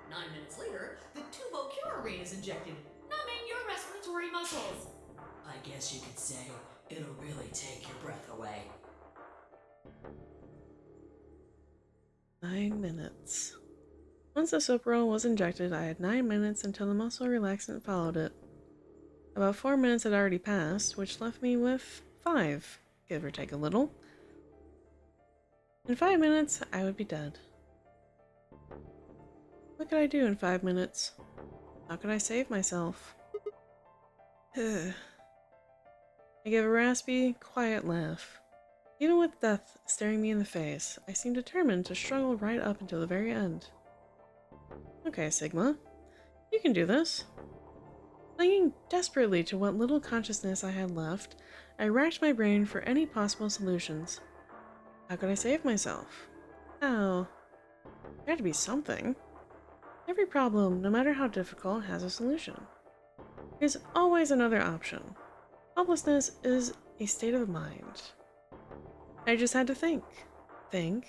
9 minutes later, the tubocurarine is injected, numbing your respiratory muscles. I guess you could say it'll really take your breath away. 9 minutes. Once the soap roll was injected, I had 9 minutes until the muscle relaxant followed it. About 4 minutes had already passed, which left me with 5, give or take a little. In 5 minutes, I would be dead. What could I do in 5 minutes? How could I save myself? I gave a raspy, quiet laugh. Even with death staring me in the face, I seemed determined to struggle right up until the very end. Okay, Sigma. You can do this. Clinging desperately to what little consciousness I had left, I racked my brain for any possible solutions. How could I save myself? How? There had to be something. Every problem, no matter how difficult, has a solution. There's always another option. Helplessness is a state of mind. I just had to think. Think.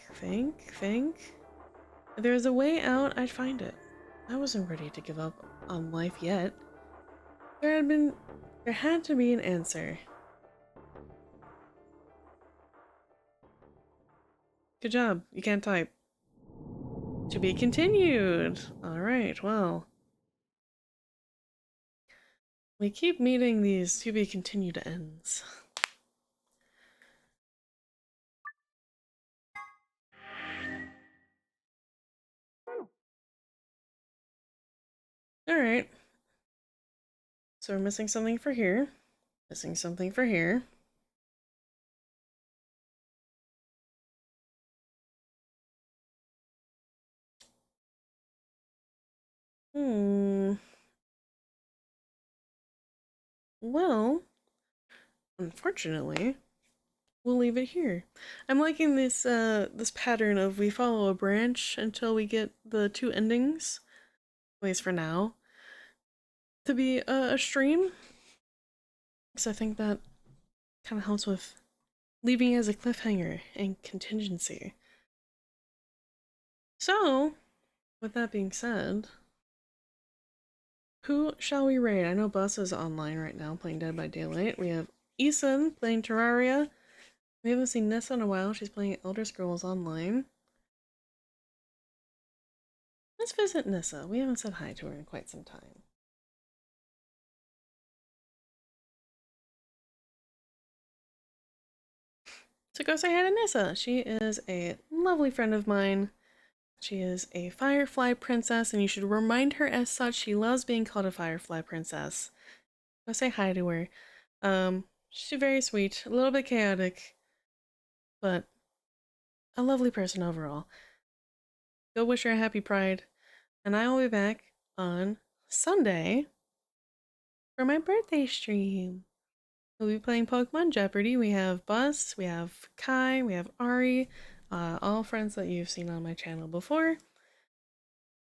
If there was a way out, I'd find it. I wasn't ready to give up on life yet. There had to be an answer. Good job. You can't type. To be continued. Alright, well. We keep meeting these to be continued ends. Alright. So we're missing something for here. Missing something for here. Well, unfortunately, we'll leave it here. I'm liking this pattern of we follow a branch until we get the two endings, at least for now, to be a stream. Because I think that kind of helps with leaving as a cliffhanger and contingency. So, with that being said, who shall we raid? I know Bus is online right now playing Dead by Daylight. We have Ethan playing Terraria. We haven't seen Nessa in a while. She's playing Elder Scrolls Online. Let's visit Nissa. We haven't said hi to her in quite some time. So go say hi to Nissa. She is a lovely friend of mine. She is a Firefly Princess, and you should remind her as such. She loves being called a Firefly Princess. Go say hi to her. She's very sweet, a little bit chaotic, but a lovely person overall. Go wish her a happy Pride, and I will be back on Sunday for my birthday stream. We'll be playing Pokemon Jeopardy. We have Buzz, we have Kai, we have Ari, all friends that you've seen on my channel before.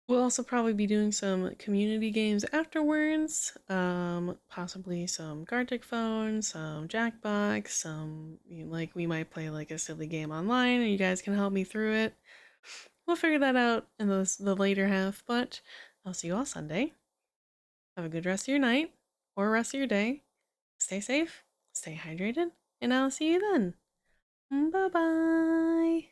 We'll also probably be doing some community games afterwards, possibly some Gartic Phone, some Jackbox, some, like, we might play like a silly game online and you guys can help me through it. We'll figure that out in the later half, but I'll see you all Sunday. Have a good rest of your night, or rest of your day. Stay safe, stay hydrated, and I'll see you then. Bye-bye.